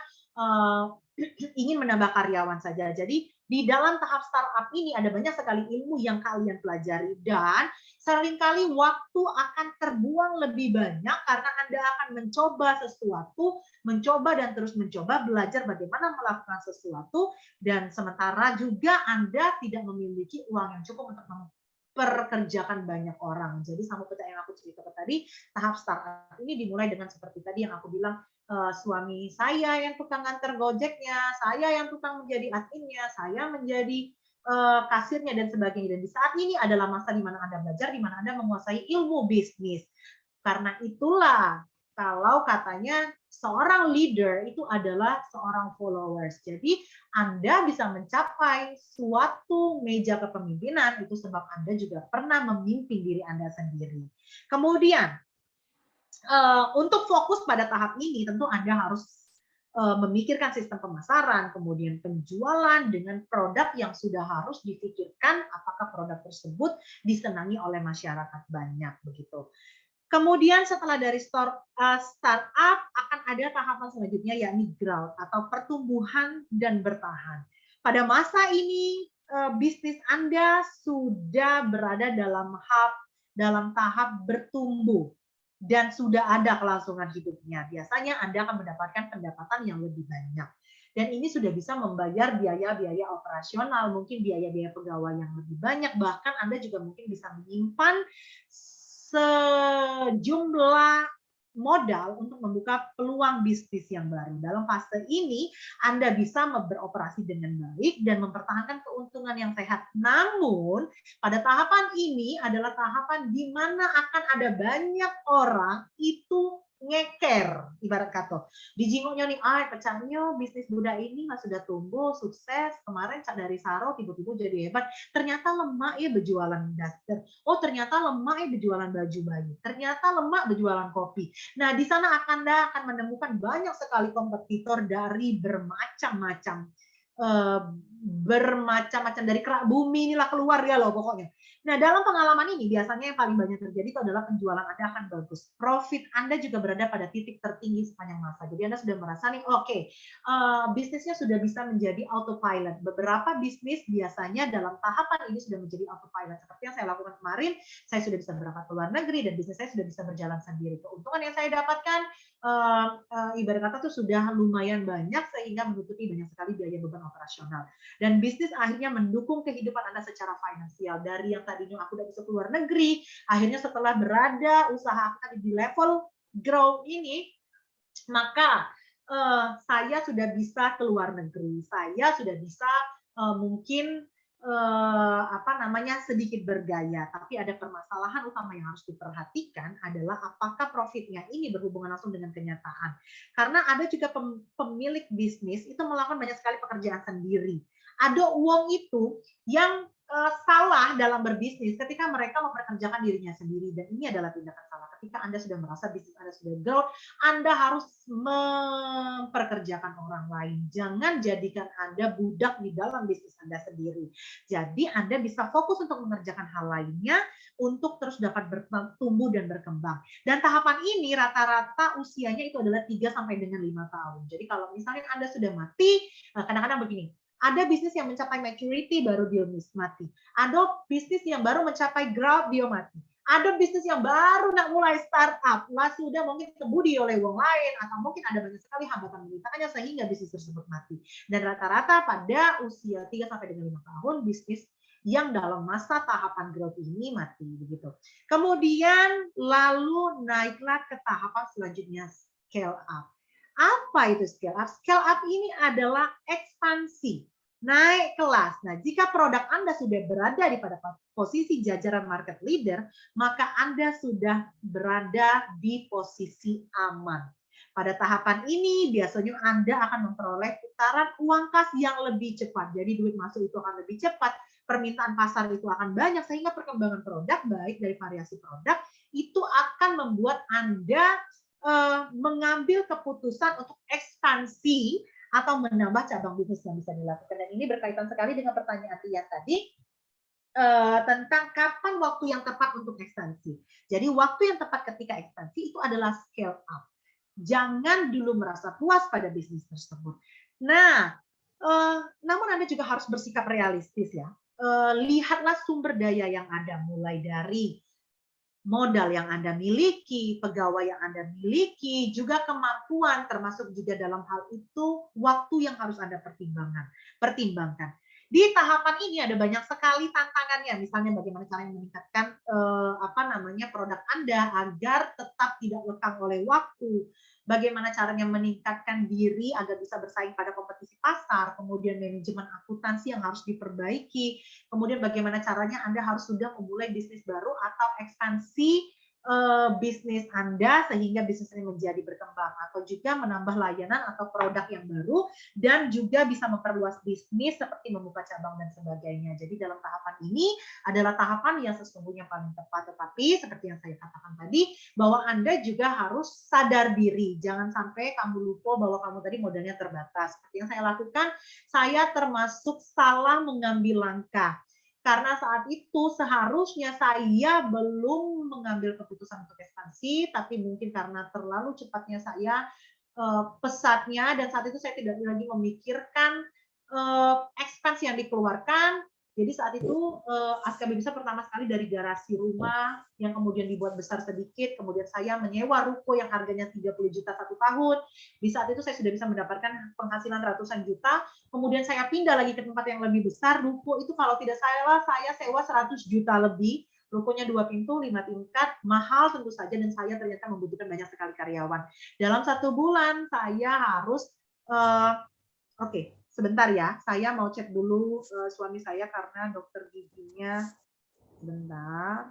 Speaker 5: ingin menambah karyawan saja. Jadi di dalam tahap startup ini ada banyak sekali ilmu yang kalian pelajari, dan seringkali waktu akan terbuang lebih banyak karena Anda akan mencoba sesuatu, mencoba dan terus mencoba, belajar bagaimana melakukan sesuatu, dan sementara juga Anda tidak memiliki uang yang cukup untuk perkerjakan banyak orang. Jadi sama seperti yang aku ceritakan tadi, tahap startup ini dimulai dengan seperti tadi yang aku bilang, suami saya yang tukang antar Gojeknya, saya yang tukang menjadi adminnya, saya menjadi kasirnya dan sebagainya. Dan di saat ini adalah masa di mana Anda belajar, di mana Anda menguasai ilmu bisnis. Karena itulah kalau katanya seorang leader itu adalah seorang followers. Jadi Anda bisa mencapai suatu meja kepemimpinan itu sebab Anda juga pernah memimpin diri Anda sendiri. Kemudian untuk fokus pada tahap ini tentu Anda harus memikirkan sistem pemasaran, kemudian penjualan dengan produk yang sudah harus difikirkan apakah produk tersebut disenangi oleh masyarakat banyak begitu. Kemudian setelah dari startup akan ada tahapan selanjutnya yakni growth atau pertumbuhan dan bertahan. Pada masa ini bisnis Anda sudah berada dalam tahap bertumbuh dan sudah ada kelangsungan hidupnya. Biasanya Anda akan mendapatkan pendapatan yang lebih banyak. Dan ini sudah bisa membayar biaya-biaya operasional, mungkin biaya-biaya pegawai yang lebih banyak, bahkan Anda juga mungkin bisa menyimpan sejumlah modal untuk membuka peluang bisnis yang baru. Dalam fase ini, Anda bisa beroperasi dengan baik dan mempertahankan keuntungan yang sehat. Namun, pada tahapan ini adalah tahapan di mana akan ada banyak orang itu ngeker, ibarat kata. Dijingoknya nih, pecahnya bisnis Buddha ini sudah tumbuh, sukses, kemarin dari Saro tiba-tiba jadi hebat, ternyata lemah ya berjualan daster, oh ternyata lemah ya berjualan baju bayi, ternyata lemah berjualan kopi. Nah di sana Anda akan menemukan banyak sekali kompetitor dari bermacam-macam dari kerak bumi inilah keluar ya loh pokoknya. Nah dalam pengalaman ini biasanya yang paling banyak terjadi itu adalah penjualan Anda akan bagus, profit Anda juga berada pada titik tertinggi sepanjang masa. Jadi Anda sudah merasa nih bisnisnya sudah bisa menjadi autopilot. Beberapa bisnis biasanya dalam tahapan ini sudah menjadi autopilot. Seperti yang saya lakukan kemarin, saya sudah bisa berangkat ke luar negeri dan bisnis saya sudah bisa berjalan sendiri. Keuntungan yang saya dapatkan ibarat kata tuh sudah lumayan banyak sehingga menutupi banyak sekali biaya beban operasional. Dan bisnis akhirnya mendukung kehidupan Anda secara finansial. Dari yang tadinya aku udah bisa keluar negeri, akhirnya setelah berada usaha tadi di level grow ini, maka saya sudah bisa keluar negeri, saya sudah bisa mungkin sedikit bergaya, tapi ada permasalahan utama yang harus diperhatikan adalah apakah profitnya ini berhubungan langsung dengan kenyataan. Karena ada juga pemilik bisnis itu melakukan banyak sekali pekerjaan sendiri. Ada uang itu yang salah dalam berbisnis ketika mereka memperkerjakan dirinya sendiri, dan ini adalah tindakan salah. Ketika Anda sudah merasa bisnis Anda sudah grow, Anda harus memperkerjakan orang lain. Jangan jadikan Anda budak di dalam bisnis Anda sendiri. Jadi Anda bisa fokus untuk mengerjakan hal lainnya untuk terus dapat bertumbuh dan berkembang. Dan tahapan ini rata-rata usianya itu adalah 3 sampai dengan 5 tahun. Jadi kalau misalnya Anda sudah mati, kadang-kadang begini, ada bisnis yang mencapai maturity baru dia mati. Ada bisnis yang baru mencapai growth dia mati. Ada bisnis yang baru nak mulai startup, sudah mungkin kebudi oleh orang lain, atau mungkin ada banyak sekali hambatan merintangannya sehingga bisnis tersebut mati. Dan rata-rata pada usia 3 sampai dengan 5 tahun bisnis yang dalam masa tahapan growth ini mati begitu. Kemudian lalu naiklah ke tahapan selanjutnya, scale up. Apa itu scale up? Scale up ini adalah ekspansi, naik kelas. Nah, jika produk Anda sudah berada di pada posisi jajaran market leader, maka Anda sudah berada di posisi aman. Pada tahapan ini, biasanya Anda akan memperoleh putaran uang kas yang lebih cepat. Jadi duit masuk itu akan lebih cepat, permintaan pasar itu akan banyak, sehingga perkembangan produk, baik dari variasi produk, itu akan membuat Anda mengambil keputusan untuk ekspansi atau menambah cabang bisnis yang bisa dilakukan. Dan ini berkaitan sekali dengan pertanyaan Tian tadi tentang kapan waktu yang tepat untuk ekspansi. Jadi waktu yang tepat ketika ekspansi itu adalah scale up. Jangan dulu merasa puas pada bisnis tersebut. Nah, namun Anda juga harus bersikap realistis ya. Lihatlah sumber daya yang ada, mulai dari modal yang Anda miliki, pegawai yang Anda miliki, juga kemampuan, termasuk juga dalam hal itu waktu yang harus Anda pertimbangkan. Di tahapan ini ada banyak sekali tantangannya, misalnya bagaimana cara meningkatkan produk Anda agar tetap tidak lekang oleh waktu, bagaimana caranya meningkatkan diri agar bisa bersaing pada kompetisi pasar, kemudian manajemen akuntansi yang harus diperbaiki, kemudian bagaimana caranya Anda harus sudah memulai bisnis baru atau ekspansi bisnis Anda sehingga bisnis ini menjadi berkembang, atau juga menambah layanan atau produk yang baru, dan juga bisa memperluas bisnis seperti membuka cabang dan sebagainya. Jadi dalam tahapan ini adalah tahapan yang sesungguhnya paling tepat, tetapi seperti yang saya katakan tadi, bahwa Anda juga harus sadar diri, jangan sampai kamu lupa bahwa kamu tadi modalnya terbatas. Seperti yang saya lakukan, saya termasuk salah mengambil langkah. Karena saat itu seharusnya saya belum mengambil keputusan untuk ekspansi, tapi mungkin karena terlalu cepatnya saya pesatnya, dan saat itu saya tidak lagi memikirkan ekspansi yang dikeluarkan. Jadi saat itu Askabi Bisa pertama sekali dari garasi rumah yang kemudian dibuat besar sedikit, kemudian saya menyewa ruko yang harganya 30 juta 1 tahun. Di saat itu saya sudah bisa mendapatkan penghasilan ratusan juta, kemudian saya pindah lagi ke tempat yang lebih besar. Ruko itu kalau tidak salah saya sewa 100 juta lebih, rukonya 2 pintu, 5 tingkat, mahal tentu saja, dan saya ternyata membutuhkan banyak sekali karyawan. Dalam 1 bulan saya harus sebentar ya, saya mau cek dulu suami saya karena dokter giginya. Sebentar.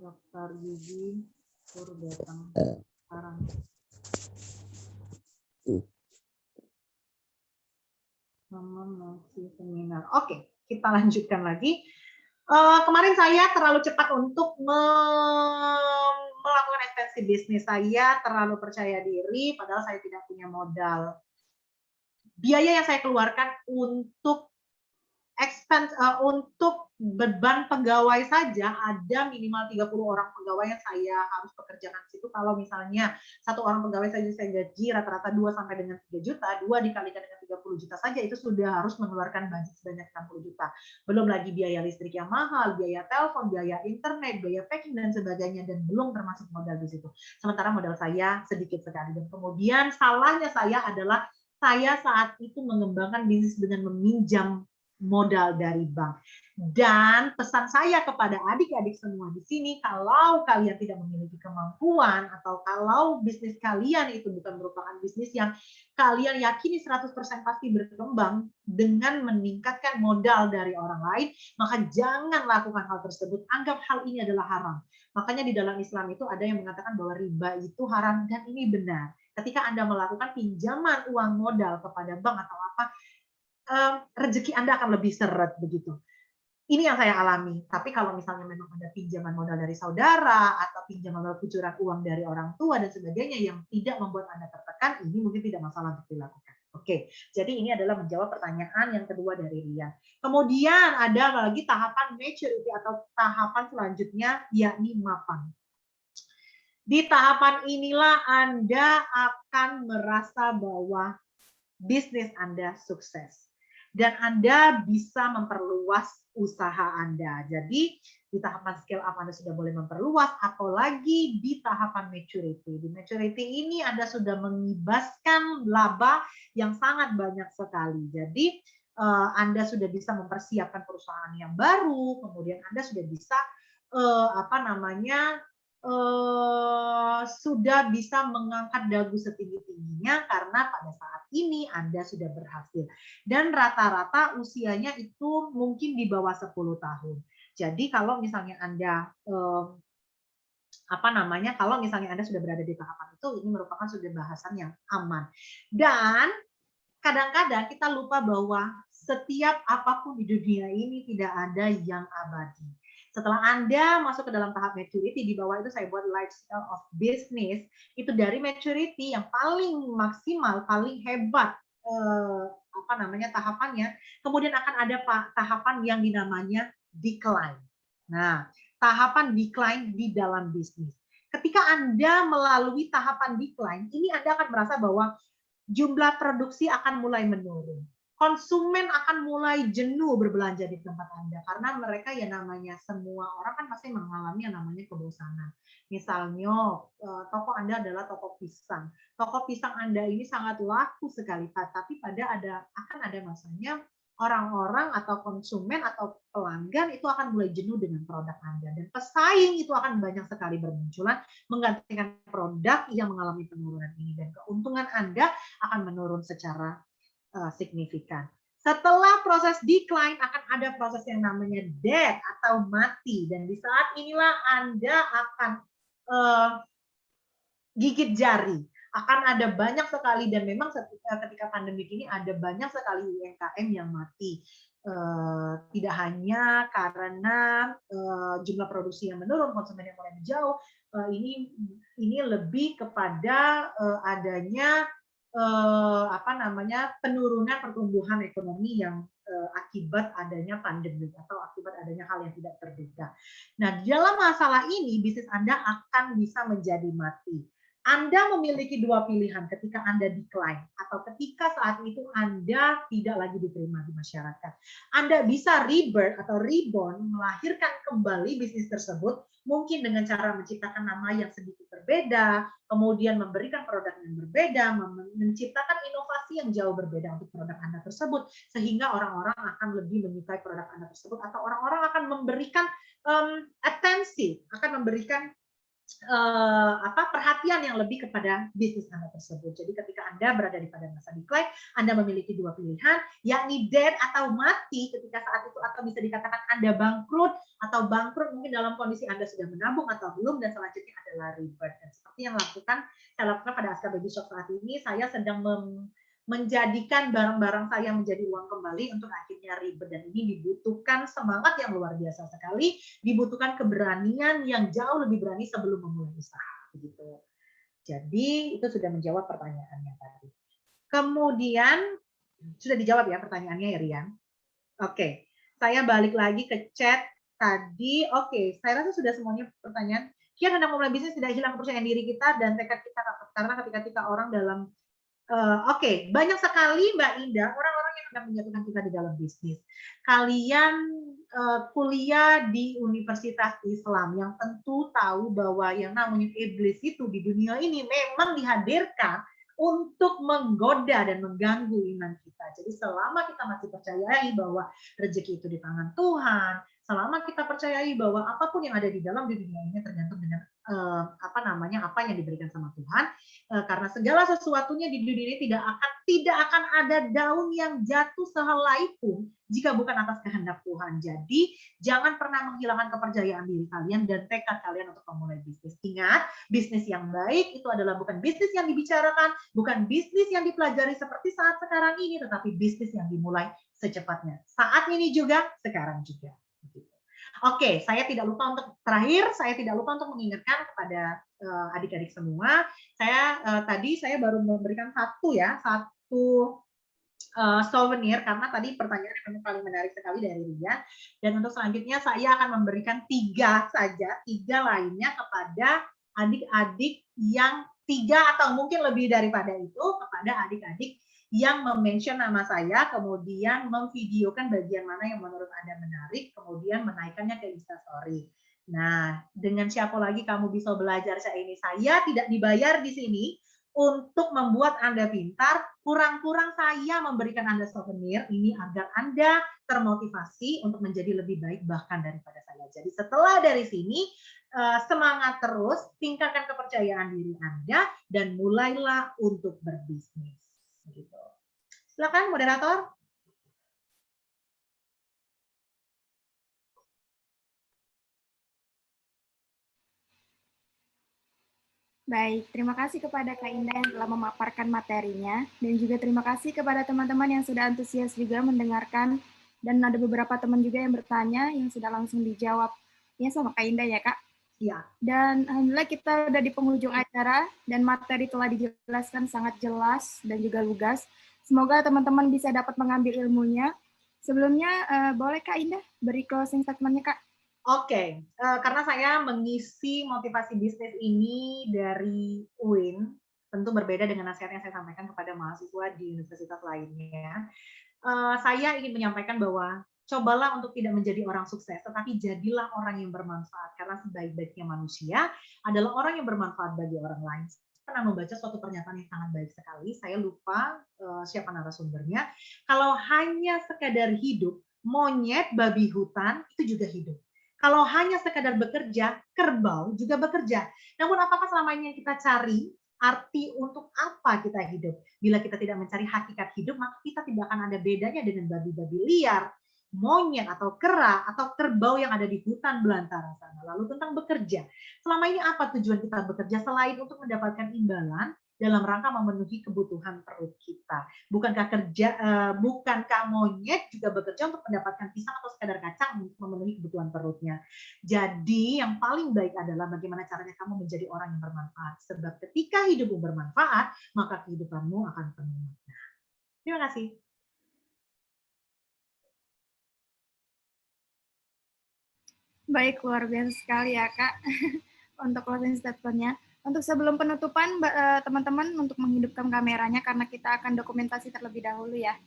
Speaker 5: Dokter gigi suruh datang sekarang. Mama masih seminar. Oke, kita lanjutkan lagi. Kemarin saya terlalu cepat untuk melakukan ekspansi bisnis. Saya terlalu percaya diri, padahal saya tidak punya modal. Biaya yang saya keluarkan untuk untuk beban pegawai saja ada minimal 30 orang pegawai yang saya harus pekerjakan di situ. Kalau misalnya 1 orang pegawai saja saya gaji rata-rata 2 sampai dengan 3 juta, 2 dikalikan dengan 30 juta saja itu sudah harus mengeluarkan budget sebanyak 60 juta. Belum lagi biaya listrik yang mahal, biaya telepon, biaya internet, biaya packing dan sebagainya, dan belum termasuk modal di situ. Sementara modal saya sedikit sekali. Dan kemudian salahnya saya adalah saya saat itu mengembangkan bisnis dengan meminjam modal dari bank. Dan pesan saya kepada adik-adik semua di sini, kalau kalian tidak memiliki kemampuan atau kalau bisnis kalian itu bukan merupakan bisnis yang kalian yakini 100% pasti berkembang dengan meningkatkan modal dari orang lain, maka jangan lakukan hal tersebut. Anggap hal ini adalah haram. Makanya di dalam Islam itu ada yang mengatakan bahwa riba itu haram, dan ini benar. Ketika Anda melakukan pinjaman uang modal kepada bank atau apa, rezeki Anda akan lebih seret begitu. Ini yang saya alami. Tapi kalau misalnya memang ada pinjaman modal dari saudara atau pinjaman modal kucuran uang dari orang tua dan sebagainya yang tidak membuat Anda tertekan, ini mungkin tidak masalah untuk dilakukan. Oke, jadi ini adalah menjawab pertanyaan yang kedua dari Rian. Kemudian ada lagi tahapan maturity atau tahapan selanjutnya, yakni mapan. Di tahapan inilah Anda akan merasa bahwa bisnis Anda sukses. Dan Anda bisa memperluas usaha Anda. Jadi di tahapan scale up Anda sudah boleh memperluas, apalagi di tahapan maturity. Di maturity ini Anda sudah mengibaskan laba yang sangat banyak sekali. Jadi Anda sudah bisa mempersiapkan perusahaan yang baru, kemudian Anda sudah bisa sudah bisa mengangkat dagu setinggi-tingginya karena pada saat ini Anda sudah berhasil. Dan rata-rata usianya itu mungkin di bawah 10 tahun. Jadi kalau misalnya Anda kalau misalnya Anda sudah berada di tahapan itu, ini merupakan sudah bahasan yang aman. Dan kadang-kadang kita lupa bahwa setiap apapun di dunia ini tidak ada yang abadi. Setelah Anda masuk ke dalam tahap maturity, di bawah itu saya buat lifestyle of business, itu dari maturity yang paling maksimal, paling hebat tahapannya, kemudian akan ada tahapan yang dinamanya decline. Nah, tahapan decline di dalam bisnis. Ketika Anda melalui tahapan decline, ini Anda akan merasa bahwa jumlah produksi akan mulai menurun. Konsumen akan mulai jenuh berbelanja di tempat Anda karena mereka ya namanya semua orang kan pasti mengalami yang namanya kebosanan. Misalnya toko Anda adalah toko pisang. Toko pisang Anda ini sangat laku sekali, tapi akan ada masanya orang-orang atau konsumen atau pelanggan itu akan mulai jenuh dengan produk Anda dan pesaing itu akan banyak sekali bermunculan menggantikan produk yang mengalami penurunan ini dan keuntungan Anda akan menurun secara signifikan. Setelah proses decline akan ada proses yang namanya dead atau mati dan di saat inilah Anda akan gigit jari. Akan ada banyak sekali dan memang ketika pandemi ini ada banyak sekali UMKM yang mati. Tidak hanya karena jumlah produksi yang menurun, konsumen yang mulai menjauh, ini lebih kepada adanya penurunan pertumbuhan ekonomi yang akibat adanya pandemi atau akibat adanya hal yang tidak terduga. Nah, dalam masalah ini bisnis Anda akan bisa menjadi mati. Anda memiliki dua pilihan ketika Anda decline atau ketika saat itu Anda tidak lagi diterima di masyarakat. Anda bisa rebirth atau reborn, melahirkan kembali bisnis tersebut, mungkin dengan cara menciptakan nama yang sedikit berbeda, kemudian memberikan produk yang berbeda, menciptakan inovasi yang jauh berbeda untuk produk Anda tersebut, sehingga orang-orang akan lebih menyukai produk Anda tersebut, atau orang-orang akan memberikan atensi, akan memberikan perhatian yang lebih kepada bisnis Anda tersebut. Jadi ketika Anda berada di pada masa decline, Anda memiliki dua pilihan, yakni dead atau mati ketika saat itu, atau bisa dikatakan Anda bangkrut atau bangkrut mungkin dalam kondisi Anda sudah menabung atau belum, dan selanjutnya adalah rebirth. Dan seperti yang saya lakukan pada Aska Baby Shop saat ini, saya sedang menjadikan barang-barang saya menjadi uang kembali untuk akhirnya rebirth, dan ini dibutuhkan semangat yang luar biasa sekali, dibutuhkan keberanian yang jauh lebih berani sebelum memulai usaha begitu. Jadi itu sudah menjawab pertanyaannya tadi. Kemudian sudah dijawab ya pertanyaannya ya Rian. Oke, saya balik lagi ke chat tadi. Oke, saya rasa sudah semuanya pertanyaan. Kian hendak memulai bisnis tidak hilang kepercayaan diri kita dan tekad kita, karena ketika orang dalam banyak sekali Mbak Indah orang-orang yang hendak menyatukan kita di dalam bisnis. Kalian kuliah di Universitas Islam yang tentu tahu bahwa yang namanya iblis itu di dunia ini memang dihadirkan untuk menggoda dan mengganggu iman kita. Jadi selama kita masih percayai bahwa rezeki itu di tangan Tuhan, selama kita percayai bahwa apapun yang ada di dalam dunia ini tergantung dengan apa yang diberikan sama Tuhan, karena segala sesuatunya di dunia ini tidak akan ada daun yang jatuh sehelai pun jika bukan atas kehendak Tuhan. Jadi jangan pernah menghilangkan kepercayaan diri kalian dan tekad kalian untuk memulai bisnis. Ingat, bisnis yang baik itu adalah bukan bisnis yang dibicarakan, bukan bisnis yang dipelajari seperti saat sekarang ini, tetapi bisnis yang dimulai secepatnya. Saat ini juga, sekarang juga. Oke, saya tidak lupa untuk mengingatkan kepada adik-adik semua. Tadi saya baru memberikan satu souvenir, karena tadi pertanyaannya memang paling menarik sekali dari Ria. Dan untuk selanjutnya saya akan memberikan 3 lainnya kepada adik-adik yang 3 atau mungkin lebih daripada itu, kepada adik-adik yang mention nama saya, kemudian memvideokan bagian mana yang menurut Anda menarik, kemudian menaikkannya ke Instastory. Nah, dengan siapa lagi kamu bisa belajar ini? Saya tidak dibayar di sini untuk membuat Anda pintar, kurang-kurang saya memberikan Anda souvenir ini agar Anda termotivasi untuk menjadi lebih baik bahkan daripada saya. Jadi setelah dari sini, semangat terus, tingkatkan kepercayaan diri Anda, dan mulailah untuk berbisnis. Gitu. Silakan moderator.
Speaker 2: Baik, terima kasih kepada Kak Indah yang telah memaparkan materinya, dan juga terima kasih kepada teman-teman yang sudah antusias juga mendengarkan, dan ada beberapa teman juga yang bertanya yang sudah langsung dijawab ya sama Kak Indah ya Kak.
Speaker 5: Iya.
Speaker 2: Dan alhamdulillah kita udah di penghujung acara dan materi telah dijelaskan sangat jelas dan juga lugas. Semoga teman-teman bisa dapat mengambil ilmunya. Sebelumnya boleh Kak Indah beri closing statement-nya Kak?
Speaker 5: Oke, karena saya mengisi motivasi bisnis ini dari UIN, tentu berbeda dengan nasihat yang saya sampaikan kepada mahasiswa di universitas lainnya. Saya ingin menyampaikan bahwa cobalah untuk tidak menjadi orang sukses, tetapi jadilah orang yang bermanfaat. Karena sebaik-baiknya manusia adalah orang yang bermanfaat bagi orang lain. Saya pernah membaca suatu pernyataan yang sangat baik sekali, saya lupa siapa narasumbernya. Kalau hanya sekadar hidup, monyet, babi hutan, itu juga hidup. Kalau hanya sekadar bekerja, kerbau juga bekerja. Namun apakah selama ini yang kita cari arti untuk apa kita hidup? Bila kita tidak mencari hakikat hidup, maka kita tidak akan ada bedanya dengan babi-babi liar, monyet atau kera atau kerbau yang ada di hutan belantara sana. Lalu tentang bekerja. Selama ini apa tujuan kita bekerja selain untuk mendapatkan imbalan dalam rangka memenuhi kebutuhan perut kita? Bukankah monyet juga bekerja untuk mendapatkan pisang atau sekadar kacang untuk memenuhi kebutuhan perutnya? Jadi yang paling baik adalah bagaimana caranya kamu menjadi orang yang bermanfaat. Sebab ketika hidupmu bermanfaat, maka kehidupanmu akan penuh makna. Terima kasih.
Speaker 2: Baik, luar biasa sekali ya Kak untuk closing statement-nya. Untuk sebelum penutupan, teman-teman untuk menghidupkan kameranya karena kita akan dokumentasi terlebih dahulu ya.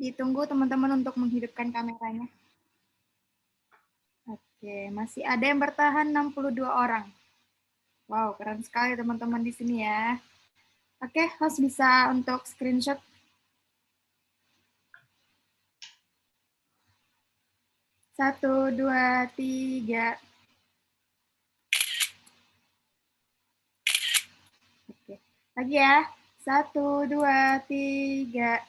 Speaker 2: Ditunggu teman-teman untuk menghidupkan kameranya. Oke, masih ada yang bertahan 62 orang. Wow, keren sekali teman-teman di sini ya. Oke, host bisa untuk screenshot. Satu, dua, tiga. Oke, lagi ya. 1, 2, 3.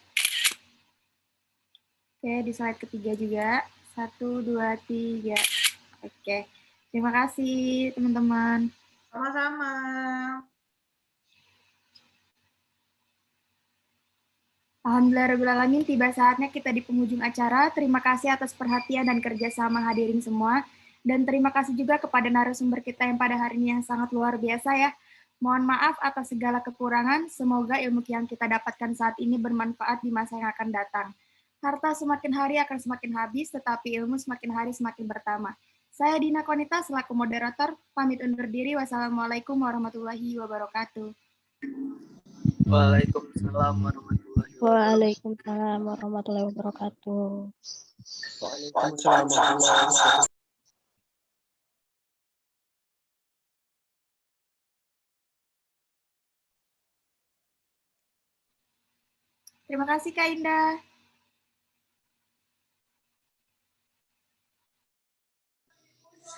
Speaker 2: Oke, di slide ketiga juga. 1, 2, 3. Oke, terima kasih teman-teman.
Speaker 5: Sama-sama.
Speaker 2: Alhamdulillahirrahmanirrahim, tiba saatnya kita di penghujung acara. Terima kasih atas perhatian dan kerjasama hadirin semua. Dan terima kasih juga kepada narasumber kita yang pada hari ini yang sangat luar biasa ya. Mohon maaf atas segala kekurangan. Semoga ilmu yang kita dapatkan saat ini bermanfaat di masa yang akan datang. Harta semakin hari akan semakin habis, tetapi ilmu semakin hari semakin bertambah. Saya Dina Konita selaku moderator, pamit undur diri. Wassalamualaikum warahmatullahi wabarakatuh.
Speaker 7: Waalaikumsalam warahmatullahi wabarakatuh.
Speaker 8: Waalaikumsalam warahmatullahi wabarakatuh.
Speaker 7: Waalaikumsalam warahmatullahi wabarakatuh.
Speaker 2: Terima kasih Kak Indah.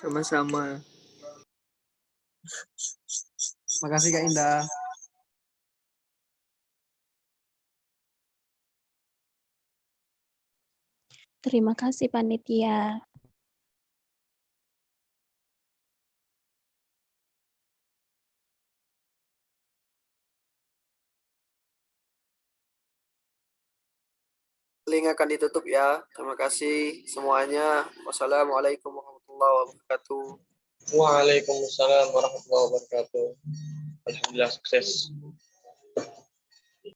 Speaker 7: Sama-sama.
Speaker 9: Makasih Kak Indah.
Speaker 8: Terima kasih panitia.
Speaker 7: Link akan ditutup ya. Terima kasih semuanya. Wassalamualaikum warahmatullahi wabarakatuh.
Speaker 3: Waalaikumsalam warahmatullahi wabarakatuh. Alhamdulillah sukses.